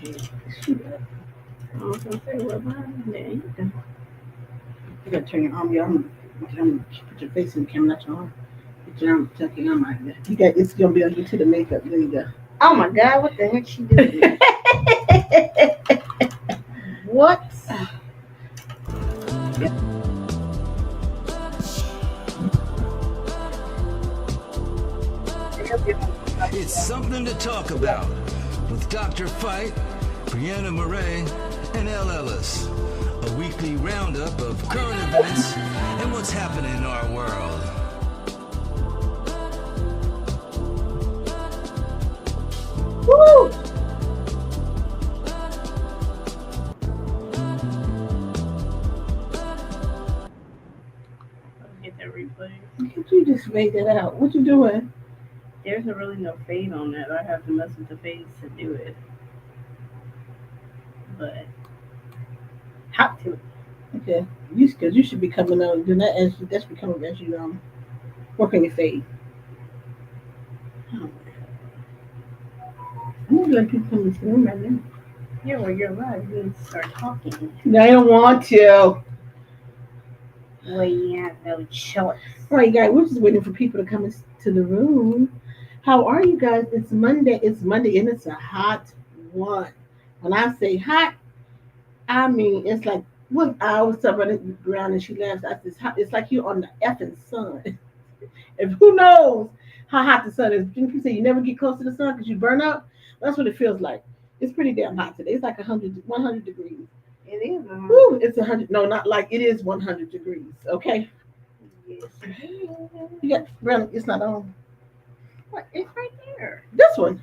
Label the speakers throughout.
Speaker 1: Okay. Shoot up. I was gonna say, what about there you go. You gotta turn your arm. Put your face in the camera, not your arm. Put your arm, tuck your arm right there. You got. It's gonna be on you to the makeup. There you go.
Speaker 2: Oh my God, what the heck she doing? What?
Speaker 3: It's something to talk about with Dr.Fite Brianamarrae and Ells. A weekly roundup of current events and what's happening in our world.
Speaker 1: Woo!
Speaker 2: Let's get that replay.
Speaker 1: Could you just fade that out? What you doing?
Speaker 2: There's really no fade on that. I have to mess with the fades to do it. But have to.
Speaker 1: Okay. Because you should be coming out and doing that as that's becoming as you work on your fade. Oh, I'm gonna let people come in this room right now.
Speaker 2: Yeah, well, you're live. You need to start talking.
Speaker 1: No, I don't want to.
Speaker 2: Well, you have no choice.
Speaker 1: All right, guys, we're just waiting for people to come into the room. How are you guys? It's Monday. It's Monday, and it's a hot one. When I say hot, I mean it's like what I was running around and she laughs. I said, it's like you're on the effing sun. If who knows how hot the sun is? People say you never get close to the sun because you burn up. That's what it feels like. It's pretty damn hot today. It's like 100 degrees.
Speaker 2: It is.
Speaker 1: Woo, it's 100. No, not like it is 100 degrees. Okay.
Speaker 2: Yes.
Speaker 1: You got really. It's not on.
Speaker 2: What? It's right there.
Speaker 1: This one.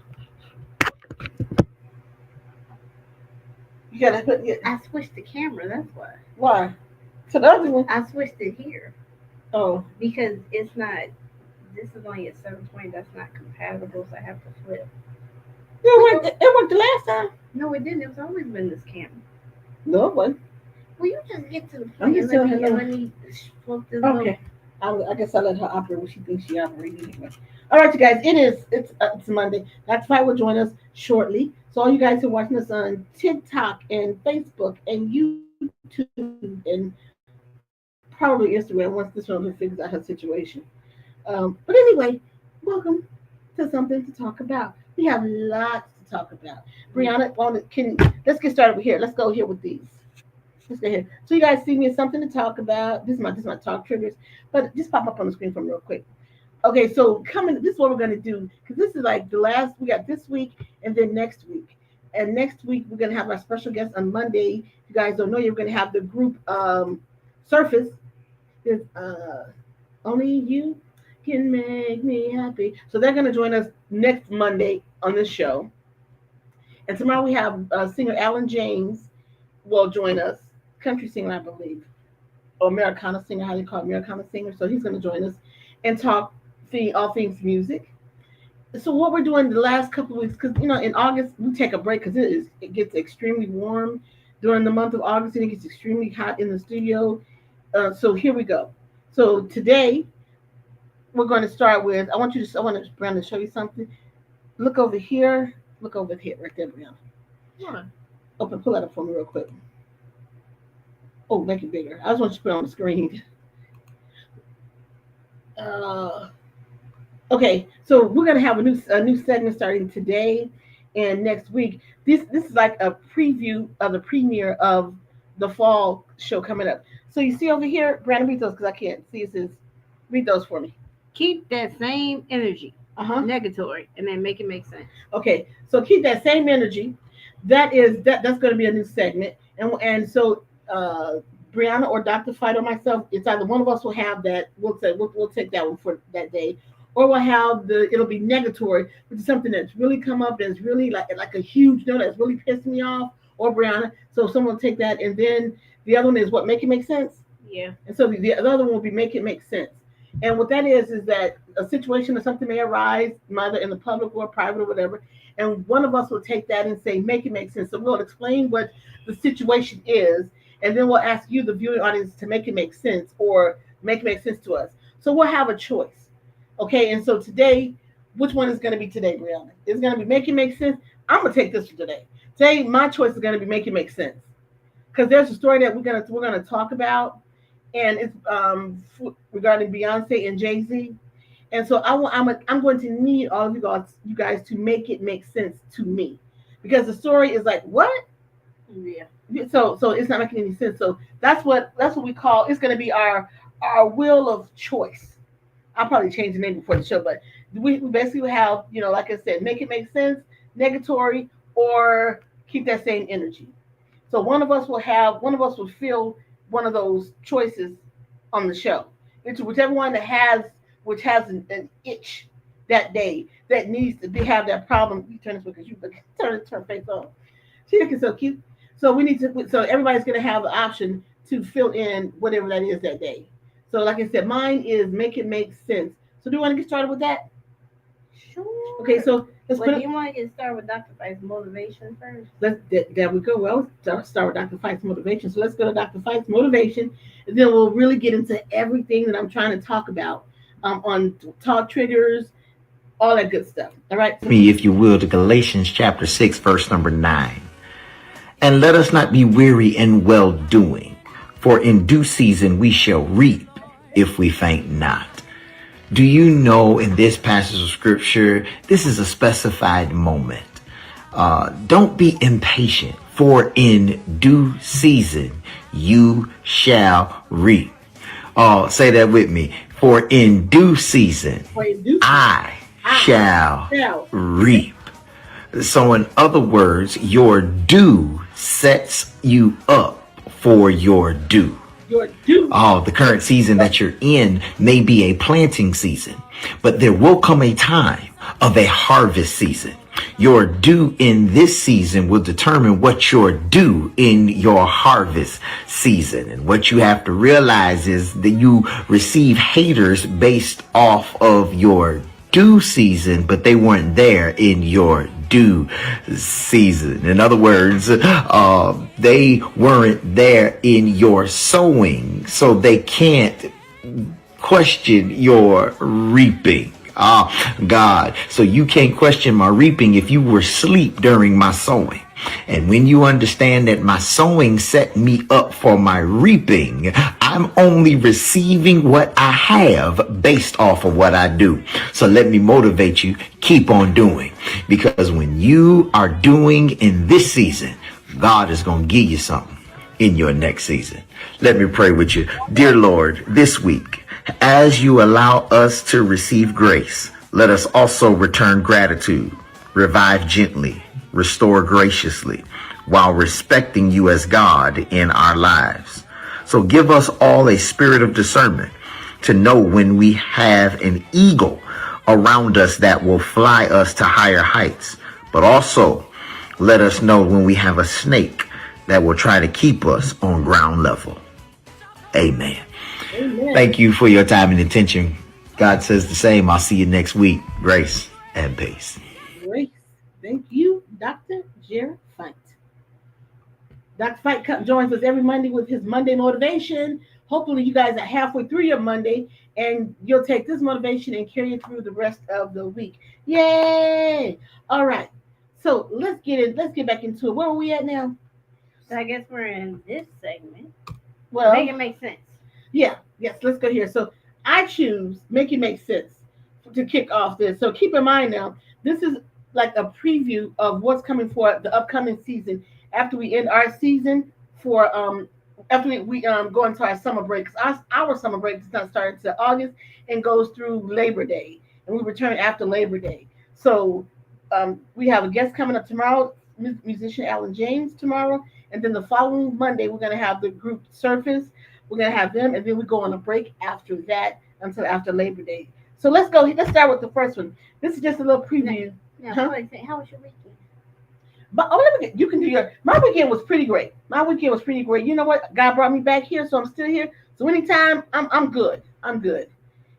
Speaker 1: You gotta put it.
Speaker 2: I switched the camera. That's why.
Speaker 1: Why? So the other one.
Speaker 2: I switched it here
Speaker 1: Oh,
Speaker 2: because it's not. This is only at 720. That's not compatible, so I have to flip.
Speaker 1: it worked the last time.
Speaker 2: No, it didn't. It's always been this camera.
Speaker 1: No, it wasn't.
Speaker 2: Will you just get to the
Speaker 1: I'm
Speaker 2: point
Speaker 1: just
Speaker 2: and
Speaker 1: telling her
Speaker 2: let me flip this
Speaker 1: Okay. I guess I'll let her operate what she thinks she operates anyway. All right, you guys. It's Monday. Dr.Fite will join us shortly. So all you guys who are watching us on TikTok and Facebook and YouTube and probably Instagram once this woman figures out her situation. But anyway, welcome to something to talk about. We have lots to talk about. Briana, let's get started with here. Let's go here with these. Let's go here. So you guys see me as something to talk about. This is my talk triggers, but just pop up on the screen for me real quick. Okay, so this is what we're gonna do because this is like the last. We got this week and then next week, and next week we're gonna have our special guest on Monday. If you guys don't know, you're gonna have the group Surface. Is only you can make me happy. So they're gonna join us next Monday on this show, and tomorrow we have singer Alan James will join us. Country singer, I believe, or Americana singer, how you call it, Americana singer. So he's going to join us and talk all things music. So what we're doing the last couple of weeks, because in August we take a break because it gets extremely warm during the month of August and it gets extremely hot in the studio. So here we go. So today we're going to start with. I want Brianna to show you something. Look over here. Look over here, right there, Brianna.
Speaker 2: Yeah.
Speaker 1: Pull that up for me real quick. Oh, make it bigger. I just want you to put it on the screen. Okay, so we're gonna have a new segment starting today and next week. This is like a preview of the premiere of the fall show coming up. So you see over here, Brandon, read those because I can't see. It says, read those for me.
Speaker 2: Keep that same energy, negatory, and then make it make sense.
Speaker 1: Okay, so keep that same energy. That's going to be a new segment, and so Briana or Dr.Fite or myself, it's either one of us will have that. We'll take that one for that day, or we'll have it'll be negatory, which is something that's really come up that's really like a huge note that's really pissed me off, or Briana. So someone will take that, and then the other one is what make it make sense.
Speaker 2: Yeah.
Speaker 1: And so the other one will be make it make sense. And what that is that a situation or something may arise, either in the public or private or whatever, and one of us will take that and say, make it make sense. So we'll explain what the situation is, and then we'll ask you, the viewing audience, to make it make sense or make it make sense to us. So we'll have a choice. Okay, and so today Which one is going to be today, Brianna? It's going to be Make It Make Sense. I'm going to take this for today. Today, my choice is going to be Make It Make Sense. Because there's a story that we're gonna talk about, and it's regarding Beyonce and Jay-Z. And so I'm going to need all of you guys to make it make sense to me. Because the story is like, what?
Speaker 2: Yeah.
Speaker 1: So it's not making any sense. So that's what we call, it's gonna be our wheel of choice. I'll probably change the name before the show, but we basically have, like I said, make it make sense, negatory, or keep that same energy. So one of us will fill one of those choices on the show. It's whichever one which has an itch that day that needs to have that problem. You turn this because you turn face on. She's looking so cute. So everybody's gonna have the option to fill in whatever that is that day. So like I said, mine is make it make sense. So do you want to get started with that?
Speaker 2: Sure.
Speaker 1: Okay, so
Speaker 2: do you want to get started with Dr. Fite's motivation first?
Speaker 1: There we go. Well, start with Dr. Fite's motivation. So let's go to Dr. Fite's motivation, and then we'll really get into everything that I'm trying to talk about on talk triggers, all that good stuff. All right.
Speaker 4: Me, if you will, to Galatians chapter 6, verse number 9. And let us not be weary in well doing, for in due season we shall reap if we faint not. Do you know in this passage of scripture, this is a specified moment. Don't be impatient, for in due season you shall reap. Say that with me. For in due season I shall reap. So in other words, your due sets you up for your due. The current season that you're in may be a planting season, but there will come a time of a harvest season. Your due in this season will determine what you're due in your harvest season. And what you have to realize is that you receive haters based off of your due season, but they weren't there in your due season. In other words, they weren't there in your sowing, so they can't question your reaping. God. So you can't question my reaping if you were asleep during my sowing. And when you understand that my sowing set me up for my reaping, I'm only receiving what I have based off of what I do. So let me motivate you, keep on doing. Because when you are doing in this season, God is going to give you something in your next season. Let me pray with you. Dear Lord, this week, as you allow us to receive grace, let us also return gratitude, revive gently, restore graciously, while respecting you as God in our lives. So give us all a spirit of discernment to know when we have an eagle around us that will fly us to higher heights, but also let us know when we have a snake that will try to keep us on ground level. Amen. Amen. Thank you for your time and attention. God says the same. I'll see you next week. Grace and peace.
Speaker 1: Grace. Thank you, Dr. Jerry Fite. Dr. Fite joins us every Monday with his Monday motivation. Hopefully you guys are halfway through your Monday and you'll take this motivation and carry it through the rest of the week. Yay! All right. So let's get back into it. Where are we at now?
Speaker 2: So I guess we're in this segment.
Speaker 1: Well,
Speaker 2: make it make sense.
Speaker 1: Yeah. Yes. Let's go here. So I choose make it make sense to kick off this. So keep in mind now, this is like a preview of what's coming for the upcoming season after we end our season for after we go into our summer break. Our summer break does not start until August and goes through Labor Day, and we return after Labor Day. So we have a guest coming up tomorrow, musician Elle James tomorrow, and then the following Monday we're going to have the group Surface. We're going to have them, and then we go on a break after that until after Labor Day. So let's go. Let's start with the first one. This is just a little preview.
Speaker 2: How was your weekend?
Speaker 1: But you can do my weekend was pretty great. You know what? God brought me back here, so I'm still here. So anytime, I'm good.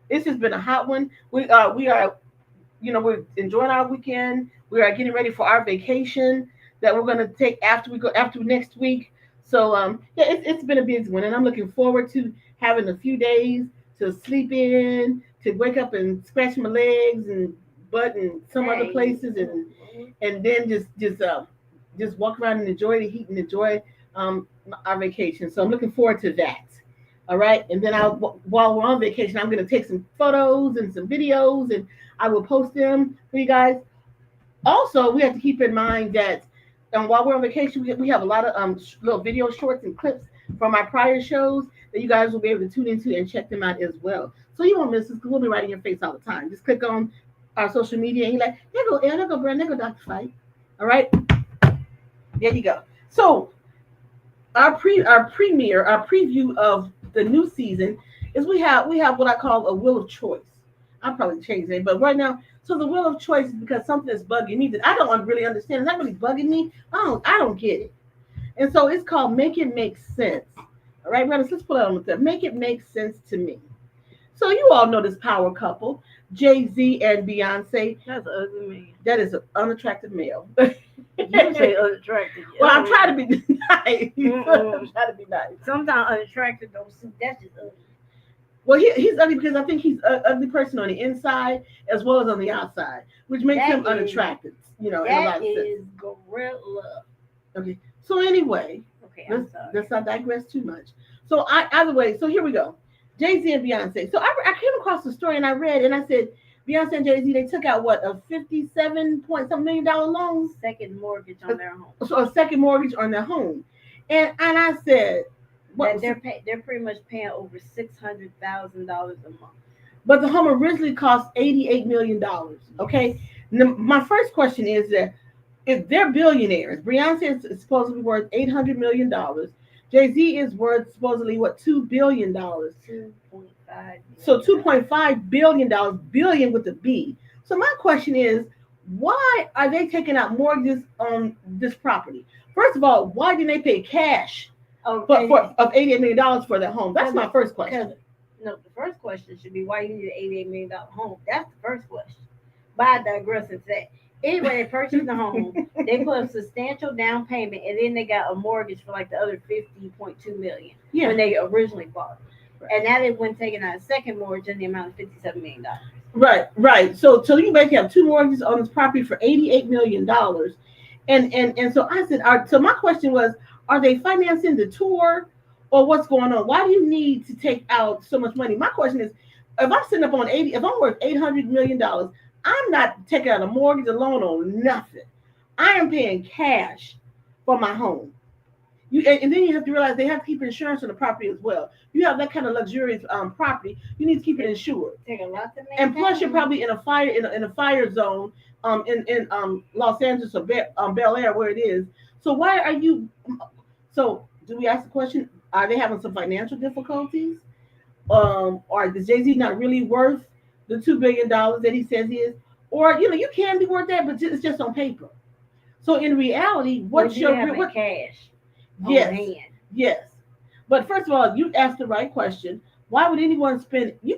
Speaker 1: It's just been a hot one. We are, we're enjoying our weekend. We are getting ready for our vacation that we're going to take after next week. So it's been a busy one, and I'm looking forward to having a few days to sleep in, to wake up and scratch my legs and but in some other places, and then just walk around and enjoy the heat and enjoy our vacation. So I'm looking forward to that. All right, and then while we're on vacation, I'm going to take some photos and some videos, and I will post them for you guys. Also, we have to keep in mind that while we're on vacation, we have a lot of little video shorts and clips from our prior shows that you guys will be able to tune into and check them out as well. So you won't miss this because we'll be right in your face all the time. Just click on our social media and you're like, there go Elle, there go Briana, there go Dr. Fite. All right, there you go. So our preview of the new season is we have what I call a wheel of choice. I'll probably change it, but right now, so the wheel of choice is because something is bugging me that I don't really understand. It's not really bugging me. I don't get it. And so it's called Make It Make Sense. All right, let's pull it on with that. Make It Make Sense to Me. So you all know this power couple, Jay-Z and Beyonce.
Speaker 2: That's an ugly man.
Speaker 1: That is an unattractive male.
Speaker 2: You say unattractive.
Speaker 1: Well, I'm trying to be nice. I'm trying to be nice.
Speaker 2: Sometimes unattractive don't suit. That's just ugly.
Speaker 1: Well, he's ugly because I think he's an ugly person on the inside as well as on the outside, which makes him unattractive. You know, in a lot of sense. That is
Speaker 2: gorilla.
Speaker 1: Okay. So anyway, let's not digress too much. So either way, so here we go. Jay-Z and Beyonce. So I came across the story and I read and I said, Beyonce and Jay-Z, they took out what, a $57 million loan?
Speaker 2: Second mortgage on their home.
Speaker 1: So a second mortgage on their home. And I said,
Speaker 2: what? They're pretty much paying over $600,000 a month.
Speaker 1: But the home originally cost $88 million. Okay. Now, my first question is that if they're billionaires, Beyonce is supposedly worth $800 million. Jay-Z is worth supposedly what, $2 billion.
Speaker 2: 2.5.
Speaker 1: So $2.5 billion, billion with a B. So my question is, why are they taking out mortgages on this property? First of all, why didn't they pay cash of $88 million for their home? That's my first question.
Speaker 2: No, the first question should be why you need an $88 million home. That's the first question. But I digress into that. Anyway, they purchased the home. They put a substantial down payment, and then they got a mortgage for like the other $50.2 million when they originally bought it. Right. And now they went taking out a second mortgage in the amount of $57 million.
Speaker 1: Right. So you basically have two mortgages on this property for $88 million. And so I said, so my question was, are they financing the tour or what's going on? Why do you need to take out so much money? My question is, if I'm sitting up on if I'm worth $800 million, I'm not taking out a mortgage, a loan, or nothing. I am paying cash for my home. And then you have to realize they have to keep insurance on the property as well. You have that kind of luxurious property, you need to keep it insured.
Speaker 2: Take a lot to maintain.
Speaker 1: And plus, you're probably in a fire zone in Los Angeles or Bel Air, where it is. So why are you? So do we ask the question? Are they having some financial difficulties? Or is Jay-Z not really worth the $2 billion that he says he is? Or you can be worth that, but it's just on paper. So in reality, what's your
Speaker 2: cash?
Speaker 1: Yes. But first of all, you asked the right question. Why would anyone spend? You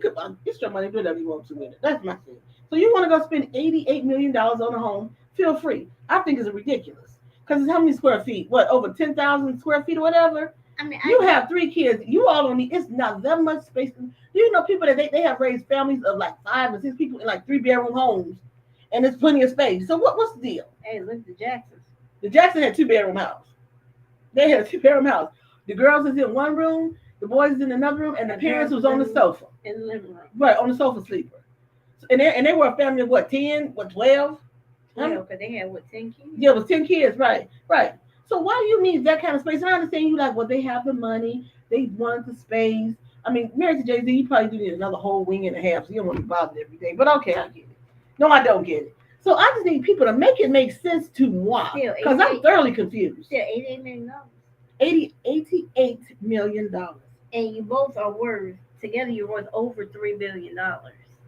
Speaker 1: spend money, do whatever you want to with it. That's my thing. So you want to go spend $88 million on a home? Feel free. I think it's ridiculous because it's how many square feet? What, over 10,000 square feet or whatever? I mean, you have 3 kids. You all don't need. It's not that much space. You know, people that they have raised families of like 5 or 6 people in like 3-bedroom homes, and there's plenty of space. So what's the deal?
Speaker 2: Hey, look at the Jacksons.
Speaker 1: The Jackson had 2-bedroom house. They had a 2-bedroom house. The girls was in one room, the boys was in another room, and the parents was on the sofa.
Speaker 2: In the living room.
Speaker 1: Right, on the sofa sleeper. And they were a family of what, 10, what, 12?
Speaker 2: Yeah, because they had 10 kids?
Speaker 1: Yeah, it was 10 kids, right. So why do you need that kind of space? And I understand you like, well, they have the money, they wanted the space. I mean, married to Jay-Z, you probably do need another whole wing and a half, so you don't want to be bothered every day. But okay, I get it. No, I don't get it. So I just need people to make it make sense to moi, because I'm thoroughly confused.
Speaker 2: Still $88 million.
Speaker 1: $88 million.
Speaker 2: And you both are worth, together you're worth over $3 billion.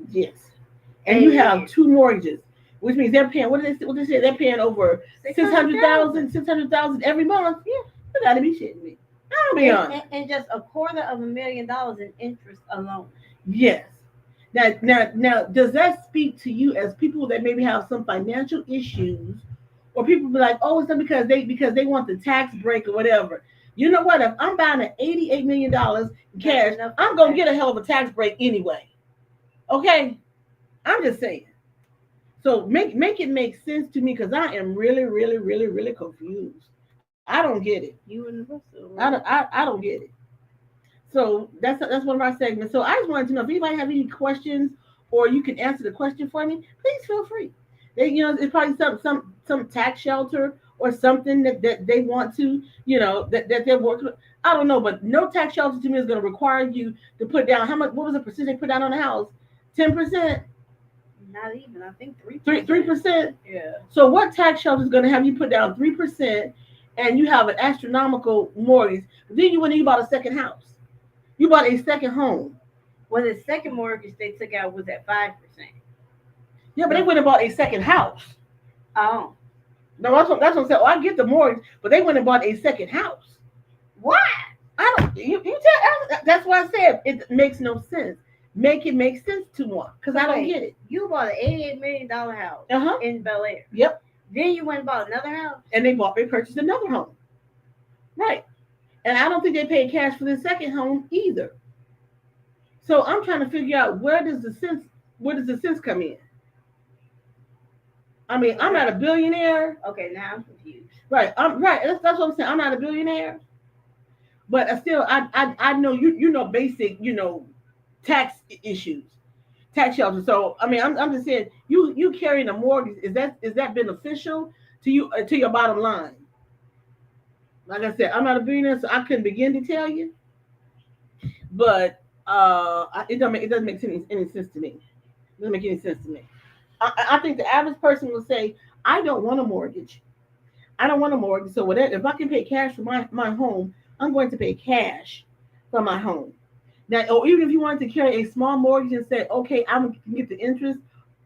Speaker 1: Yes. And you have 2 mortgages, which means they're paying, what did they say? They're paying over $600,000 every month. Yeah. You gotta be shitting me. I'll be honest.
Speaker 2: And just $250,000 in interest alone.
Speaker 1: Yes. Now, does that speak to you as people that maybe have some financial issues, or people be like, oh, it's not because they want the tax break or whatever? You know what? If I'm buying an $88 million in cash, I'm gonna get a hell of a tax break anyway. Okay, I'm just saying. So make it make sense to me because I am really, really, really, really confused. I don't get it.
Speaker 2: You and the rest of them.
Speaker 1: I don't get it. So that's one of our segments. So I just wanted to know if anybody have any questions or you can answer the question for me. Please feel free. It's probably some tax shelter or something that they want to that they're working with. I don't know, but no tax shelter to me is going to require you to put down how much. What was the percentage they put down on the house? 10%.
Speaker 2: Not even. I think 3%.
Speaker 1: 3%.
Speaker 2: Yeah.
Speaker 1: So what tax shelter is going to have you put down 3%, and you have an astronomical mortgage? Then you bought a second house. You bought a second home.
Speaker 2: Well, the second mortgage they took out was at 5%.
Speaker 1: Yeah, but they went and bought a second house.
Speaker 2: Oh.
Speaker 1: No, that's what I'm saying. Oh, I get the mortgage, but they went and bought a second house.
Speaker 2: Why?
Speaker 1: I don't. You tell. That's why I said it makes no sense. Make it make sense to one, because I don't get it.
Speaker 2: You bought an $88 million house in Bel Air.
Speaker 1: Yep.
Speaker 2: Then you went and bought another house.
Speaker 1: And they purchased another home. Right. And I don't think they paid cash for the second home either. So I'm trying to figure out where does the sense come in? I mean, I'm not a billionaire.
Speaker 2: Okay, now I'm confused.
Speaker 1: Right. I'm right. That's what I'm saying. I'm not a billionaire. But still I know you know basic, tax issues, tax shelter. So I mean, I'm just saying, you carrying a mortgage, is that beneficial to you, to your bottom line? Like I said, I'm not a billionaire, so I couldn't begin to tell you. But it doesn't make any sense to me. It doesn't make any sense to me. I think the average person will say, I don't want a mortgage. I don't want a mortgage. So whatever, if I can pay cash for my home, I'm going to pay cash for my home. Now, or even if you wanted to carry a small mortgage and say, okay, I'm going to get the interest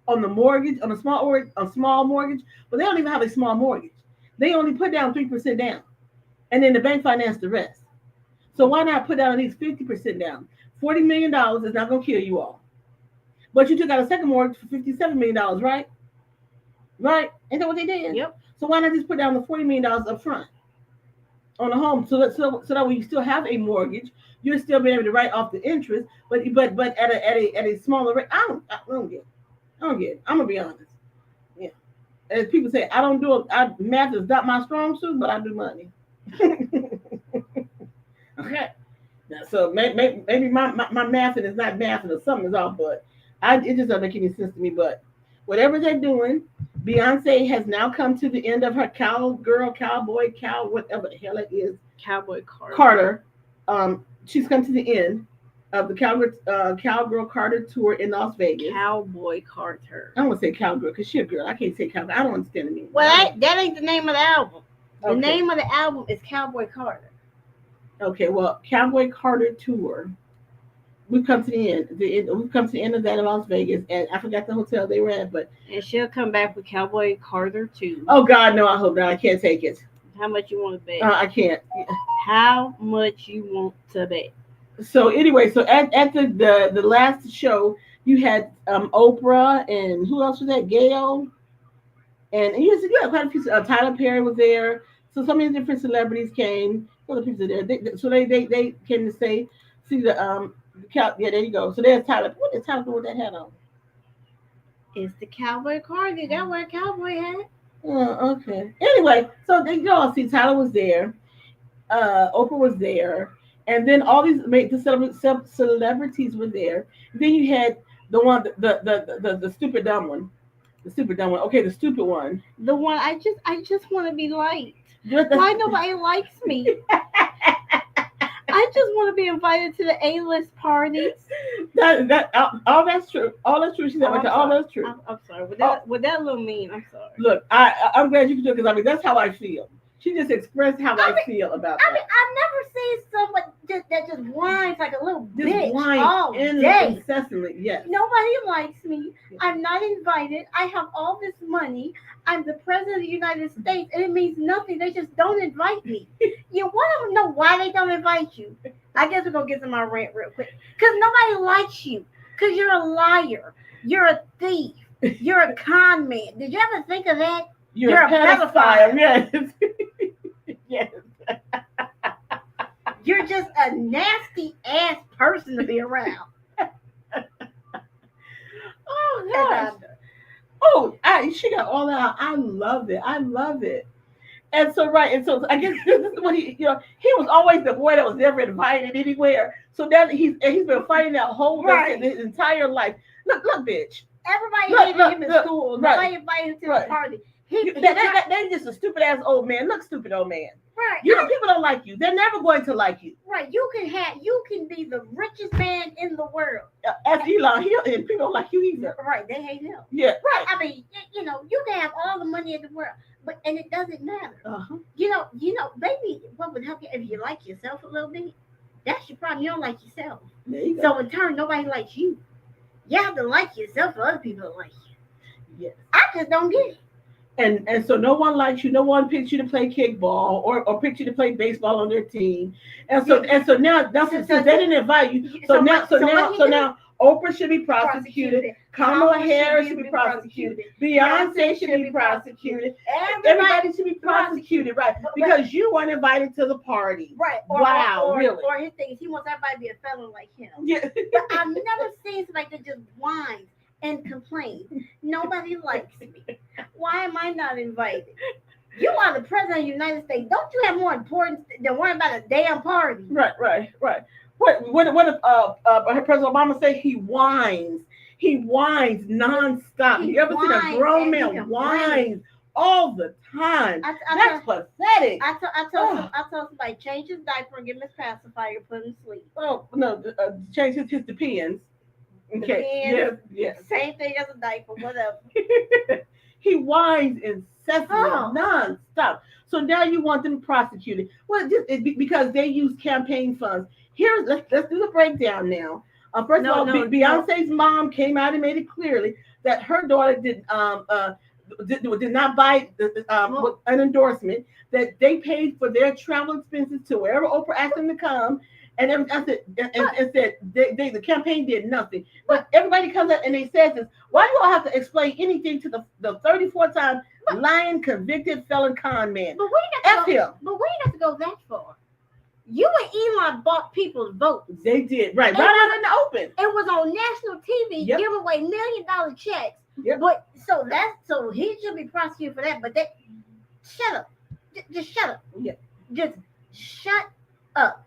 Speaker 1: on the mortgage, on a small mortgage, but they don't even have a small mortgage. They only put down 3% down, and then the bank financed the rest. So why not put down at least 50% down? $40 million is not going to kill you all. But you took out a second mortgage for $57 million, right? Right? Ain't that what they did?
Speaker 2: Yep.
Speaker 1: So why not just put down the $40 million up front on the home, so that when you still have a mortgage, you'll still be able to write off the interest, but at a smaller rate. I don't get it. I'm gonna be honest. Yeah. As people say, I don't do it. Math is not my strong suit, but I do money. Okay. So maybe my mathing is not mathing, or something is off, but it just doesn't make any sense to me. But whatever they're doing, Beyonce has now come to the end of her whatever the hell it is.
Speaker 2: Cowboy
Speaker 1: Carter. She's come to the end of the Cowgirl Carter tour in Las Vegas.
Speaker 2: Cowboy Carter.
Speaker 1: I don't want to say cowgirl because she's a girl. I can't say cowgirl. I don't understand the meaning.
Speaker 2: Well, that ain't the name of the album. The
Speaker 1: Okay.
Speaker 2: name of the album is Cowboy Carter.
Speaker 1: Okay, well, Cowboy Carter tour. We've come to the end. We've come to the end of that in Las Vegas, and I forgot the hotel they were at, but
Speaker 2: And she'll come back with Cowboy Carter 2.
Speaker 1: oh God, no! I hope not. I can't take it.
Speaker 2: How much you want to bet?
Speaker 1: I can't.
Speaker 2: How much you want to bet?
Speaker 1: So anyway, so at the last show, you had Oprah, and who else was that? Gail, and you had quite a few. Tyler Perry was there. So many different celebrities came. Other people there. They came to see the yeah, there you go. So there's Tyler. What did Tyler do with that hat on?
Speaker 2: It's the Cowboy Carter. You got to wear a cowboy hat.
Speaker 1: Oh, okay. Anyway, so you all see Tyler was there, Oprah was there, and then all these celebrities were there. Then you had the one, the stupid dumb one, Okay, the stupid one.
Speaker 2: The one I just want to be liked. Why nobody likes me? I just want to be invited to the A-list parties.
Speaker 1: All that's true. All that's true. She said, all that's true.
Speaker 2: I'm sorry. With that little mean, I'm sorry.
Speaker 1: Look, I'm glad you can do it, because I mean that's how I feel. She just expressed how I feel about that.
Speaker 2: I mean, I've never seen someone that just whines like a little bitch all day.
Speaker 1: Incessantly, yes.
Speaker 2: Nobody likes me. I'm not invited. I have all this money. I'm the president of the United States, and it means nothing. They just don't invite me. You want to know why they don't invite you? I guess we're going to get to my rant real quick. Because nobody likes you. Because you're a liar. You're a thief. You're a con man. Did you ever think of that?
Speaker 1: You're a pedophile. Yes. Yes.
Speaker 2: You're just a nasty ass person to be around.
Speaker 1: Oh gosh. Oh, she got all that out. I love it. I love it. And so right, and so I guess this is what he was always the boy that was never invited anywhere. So now he's been fighting that whole rest of his entire life. Look, bitch.
Speaker 2: Everybody hated him in school. Nobody invited him to the party.
Speaker 1: They're just a stupid ass old man. Look, stupid old man.
Speaker 2: Right.
Speaker 1: People don't like you. They're never going to like you.
Speaker 2: Right. You can be the richest man in the world.
Speaker 1: As Elon, and people don't like you either.
Speaker 2: Right. They hate him.
Speaker 1: Yeah. Right.
Speaker 2: I mean, you can have all the money in the world, and it doesn't matter.
Speaker 1: Uh-huh.
Speaker 2: Maybe what would help you if you like yourself a little bit. That's your problem. You don't like yourself.
Speaker 1: There you go.
Speaker 2: So in turn, nobody likes you. You have to like yourself for other people to like you.
Speaker 1: Yes.
Speaker 2: I just don't get it.
Speaker 1: And so no one likes you. No one picks you to play kickball or picks you to play baseball on their team. And so now since they didn't invite you. So now Oprah should be prosecuted. Kamala Harris should be prosecuted. Beyonce should be prosecuted. Everybody should be prosecuted, right? Because you weren't invited to the party.
Speaker 2: Right.
Speaker 1: Really?
Speaker 2: Or his thing is he wants everybody to be a felon like him.
Speaker 1: Yeah.
Speaker 2: But I've never seen somebody that just whines and complains. Nobody likes me. Why am I not invited? You are the president of the United States. Don't you have more importance than worrying about a damn party?
Speaker 1: Right. What did President Obama say? He whines. He whines nonstop. You ever seen a grown man whines all the time? That's pathetic.
Speaker 2: I told somebody, change his diaper and give him his pacifier, put him to sleep.
Speaker 1: Oh no, change his depends. Okay. Yes.
Speaker 2: Same thing as a diaper, whatever.
Speaker 1: He whines incessantly, nonstop. So now you want them prosecuted? Well, because they use campaign funds. Let's do the breakdown now. First of all, Beyonce's mom came out and made it clearly that her daughter did not buy an endorsement, that they paid for their travel expenses to wherever Oprah asked them to come. And said the campaign did nothing. But everybody comes up and they says this. Why do you all have to explain anything to the 34-time lying, convicted felon con man?
Speaker 2: But we didn't have to go that far. You and Elon bought people's votes.
Speaker 1: They did, right out in the open.
Speaker 2: It was on national TV, giving away $1 million checks.
Speaker 1: Yep.
Speaker 2: But so he should be prosecuted for that. But shut up. Just shut up.
Speaker 1: Yeah.
Speaker 2: Just shut up.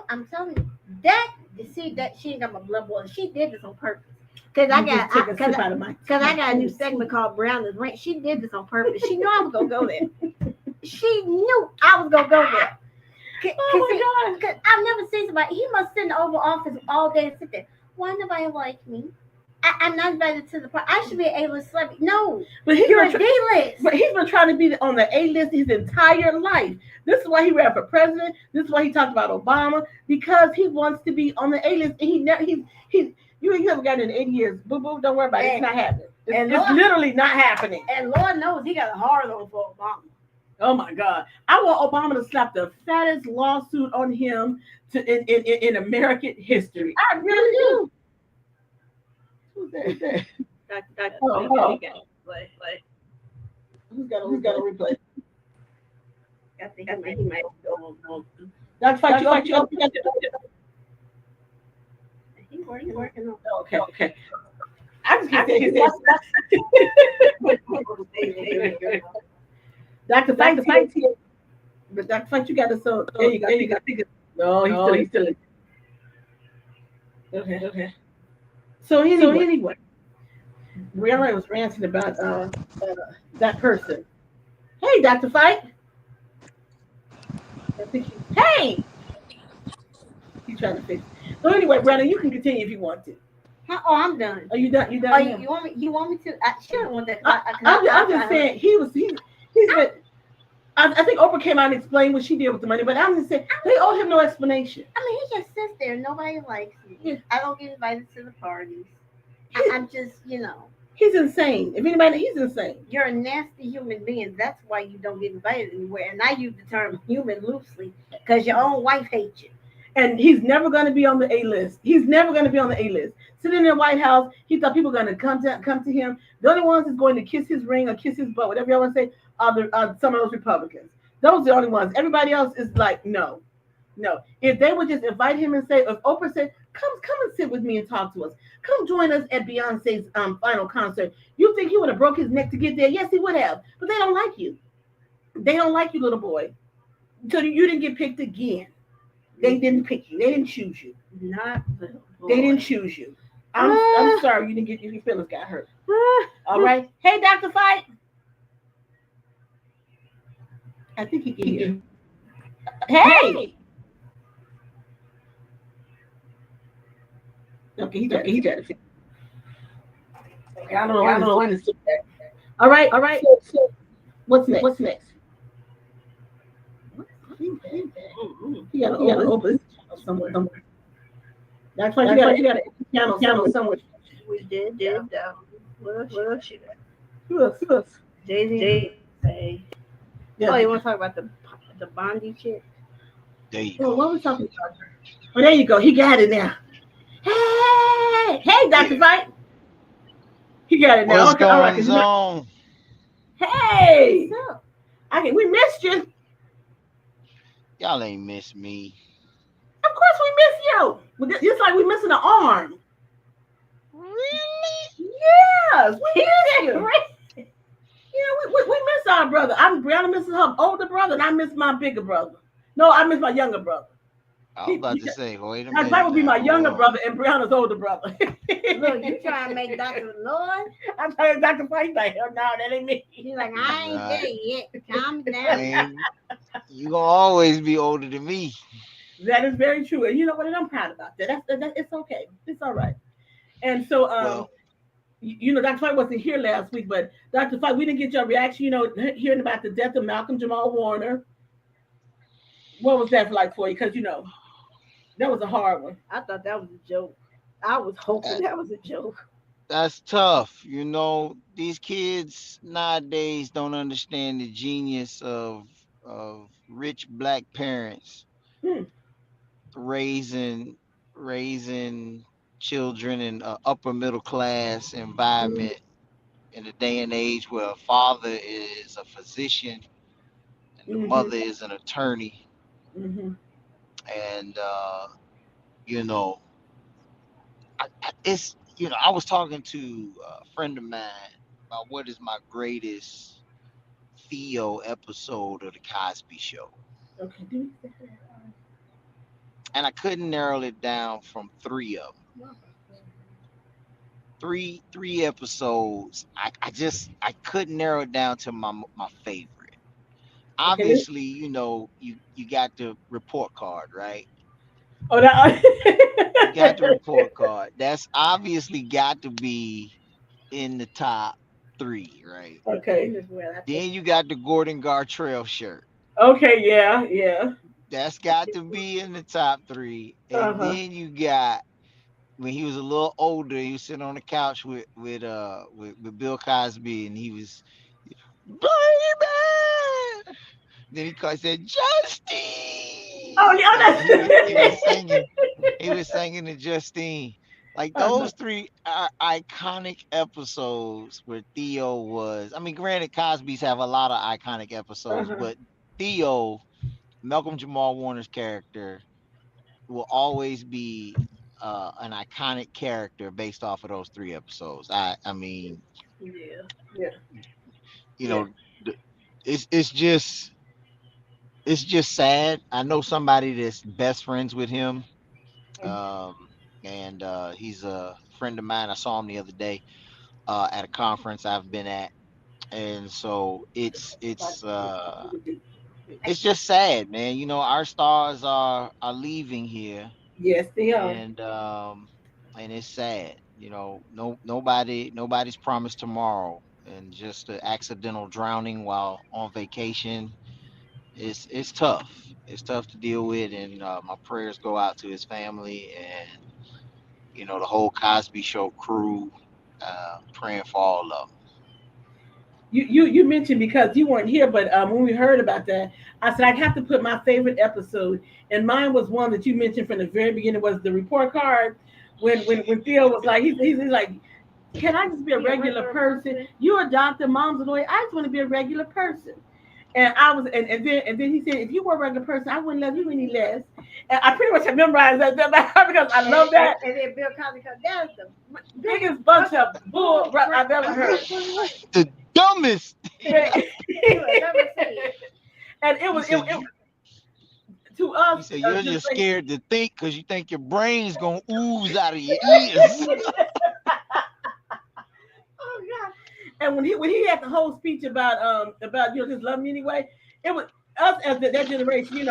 Speaker 2: I'm telling you that she ain't got my blood boiling. She did this on purpose. Cause I got a new segment called Briana's Rant. She did this on purpose. She knew I was gonna go there. She knew I was gonna go there. Cause I've never seen somebody. He must sit in the Oval Office all day and sit there. Why nobody like me? I'm not invited to the party. I should be an A-list celebrity. No, but you're a D-list.
Speaker 1: But he's been trying to be on the A-list his entire life. This is why he ran for president. This is why he talked about Obama, because he wants to be on the A-list. And you haven't got it in 80 years. Boo boo, don't worry about it. It's not happening. It's literally not happening.
Speaker 2: And Lord knows he got a hard on for Obama.
Speaker 1: Oh my God! I want Obama to slap the fattest lawsuit on him in American history. I really do. Who's that? Who's got a replay?
Speaker 2: I think he might go on.
Speaker 1: Dr.Fite, you up?
Speaker 2: He's working on.
Speaker 1: Okay. I just can't say Dr.Fite here. But Dr.Fite, you got to so. There you go. No, he's still. Okay. So anyway, Briana was ranting about that person. Hey, Dr.Fite. Hey! He's trying to fix it. So anyway, Briana, you can continue if you want to.
Speaker 2: Oh, I'm done.
Speaker 1: Are you done? You done?
Speaker 2: Oh, you want me to? I sure want that.
Speaker 1: I'm just saying he's been. I think Oprah came out and explained what she did with the money, but I'm just saying they owe him no explanation.
Speaker 2: I mean, he just sits there. Nobody likes me. Yeah. I don't get invited to the parties. I'm just,
Speaker 1: He's insane. If anybody, he's insane.
Speaker 2: You're a nasty human being. That's why you don't get invited anywhere. And I use the term human loosely because your own wife hates you.
Speaker 1: And he's never going to be on the A-list. He's never going to be on the A-list. Sitting in the White House, he thought people were going to come to him. The only ones that's going to kiss his ring or kiss his butt, whatever you want to say, are some of those Republicans. Those are the only ones. Everybody else is like, no. If they would just invite him and say, if Oprah said, come and sit with me and talk to us. Come join us at Beyonce's final concert. You think he would have broke his neck to get there? Yes, he would have. But they don't like you. They don't like you, little boy. So you didn't get picked again. They didn't pick you. They didn't choose you.
Speaker 2: Not the boy.
Speaker 1: They didn't choose you. I'm sorry you didn't get your feelings got hurt. All right. Hey, Dr. Fite. I think he can hear. Hey. Okay, he got it. I don't know when to sit there. All right. So, what's next? He got to open somewhere. That's why you got a channel somewhere.
Speaker 2: We did. What else you got?
Speaker 1: Who else?
Speaker 2: Jay-Z.
Speaker 1: Yeah.
Speaker 2: Oh, you want to talk about the Bondi chick?
Speaker 5: There you
Speaker 1: Well,
Speaker 5: go.
Speaker 1: what was talking about? Oh, there you go. He got it now. Hey, Dr. Fite. He got it now.
Speaker 5: What's
Speaker 1: Okay, all right,
Speaker 5: going on?
Speaker 1: Hey, we missed you. Of
Speaker 5: Y'all ain't miss me.
Speaker 1: course we miss you. Just like we missing an arm.
Speaker 5: Really?
Speaker 1: Yes, we miss you. We miss our brother. Brianna misses her older brother, and I miss my bigger brother. No, I miss my younger brother.
Speaker 5: I was about to say, wait a minute.
Speaker 1: That would be my
Speaker 5: now.
Speaker 1: younger
Speaker 5: Hold
Speaker 1: brother and Brianna's older brother.
Speaker 2: Look, you trying to make Dr. Lord?
Speaker 1: I'm telling Dr. Fite like, no, that ain't me.
Speaker 2: He's like, I ain't
Speaker 5: Right.
Speaker 2: there yet. Calm
Speaker 5: on.
Speaker 2: down.
Speaker 5: Man, you gonna always be older than me.
Speaker 1: That is very true, and you know what? And I'm proud about that. That's it's okay. It's all right. And so,
Speaker 5: Well,
Speaker 1: Dr. Fite wasn't here last week, but Dr. Fite, we didn't get your reaction. Hearing about the death of Malcolm Jamal Warner. What was that like for you? Because that was a hard one.
Speaker 2: I thought that was a joke. I was hoping that was a joke.
Speaker 5: that's tough. These kids nowadays don't understand the genius of rich black parents
Speaker 1: Hmm.
Speaker 5: raising children in an upper middle class environment in a day and age where a father is a physician and the
Speaker 1: Mhm.
Speaker 5: mother is an attorney.
Speaker 1: Mm-hmm.
Speaker 5: And you know I was talking to a friend of mine about what is my greatest Theo episode of the Cosby Show,
Speaker 1: Okay.
Speaker 5: and I couldn't narrow it down from three of them. Three episodes. I couldn't narrow it down to my favorite.
Speaker 1: Okay.
Speaker 5: Obviously, you got the report card, right?
Speaker 1: Oh, that.
Speaker 5: You got the report card. That's obviously got to be in the top three, right?
Speaker 1: Okay.
Speaker 5: Then you got the Gordon Gartrell shirt.
Speaker 1: Okay. Yeah.
Speaker 5: That's got to be in the top three. And
Speaker 1: Uh-huh.
Speaker 5: then you got when he was a little older, he was sitting on the couch with Bill Cosby, and he was, baby. Then he said, Justine.
Speaker 1: Oh, yeah.
Speaker 5: And he was
Speaker 1: That's.
Speaker 5: singing. He was singing to Justine. Like those three are iconic episodes where Theo was. I mean, granted, Cosby's have a lot of iconic episodes,
Speaker 1: Uh-huh.
Speaker 5: but Theo, Malcolm Jamal Warner's character, will always be an iconic character based off of those three episodes. I mean,
Speaker 2: Yeah.
Speaker 5: you know, it's just sad. I know somebody that's best friends with him, and he's a friend of mine. I saw him the other day at a conference I've been at, and so it's just sad, man. Our stars are leaving here,
Speaker 1: Yes, they are.
Speaker 5: and it's sad. Nobody's promised tomorrow, and just the accidental drowning while on vacation. It's tough. It's tough to deal with, and my prayers go out to his family and the whole Cosby Show crew. Praying for all of them.
Speaker 1: You mentioned because you weren't here, but when we heard about that, I said I have to put my favorite episode, and mine was one that you mentioned from the very beginning was the report card when Theo was like he's like, can I just be a regular person? You're a doctor, mom's a lawyer. I just want to be a regular person. And I was, and then he said, if you were a regular person, I wouldn't love you any less. And I pretty much have memorized that because I love that.
Speaker 2: And then Bill Cosby comes down the
Speaker 1: Biggest bunch of bull I've ever heard.
Speaker 5: The dumbest.
Speaker 1: And it
Speaker 5: He
Speaker 1: was
Speaker 5: said,
Speaker 1: to
Speaker 5: he
Speaker 1: us.
Speaker 5: said you're just scared to think because you think your brain's gonna ooze out of your ears.
Speaker 1: Oh God! And when he had the whole speech about just love me anyway, it was us as that generation. You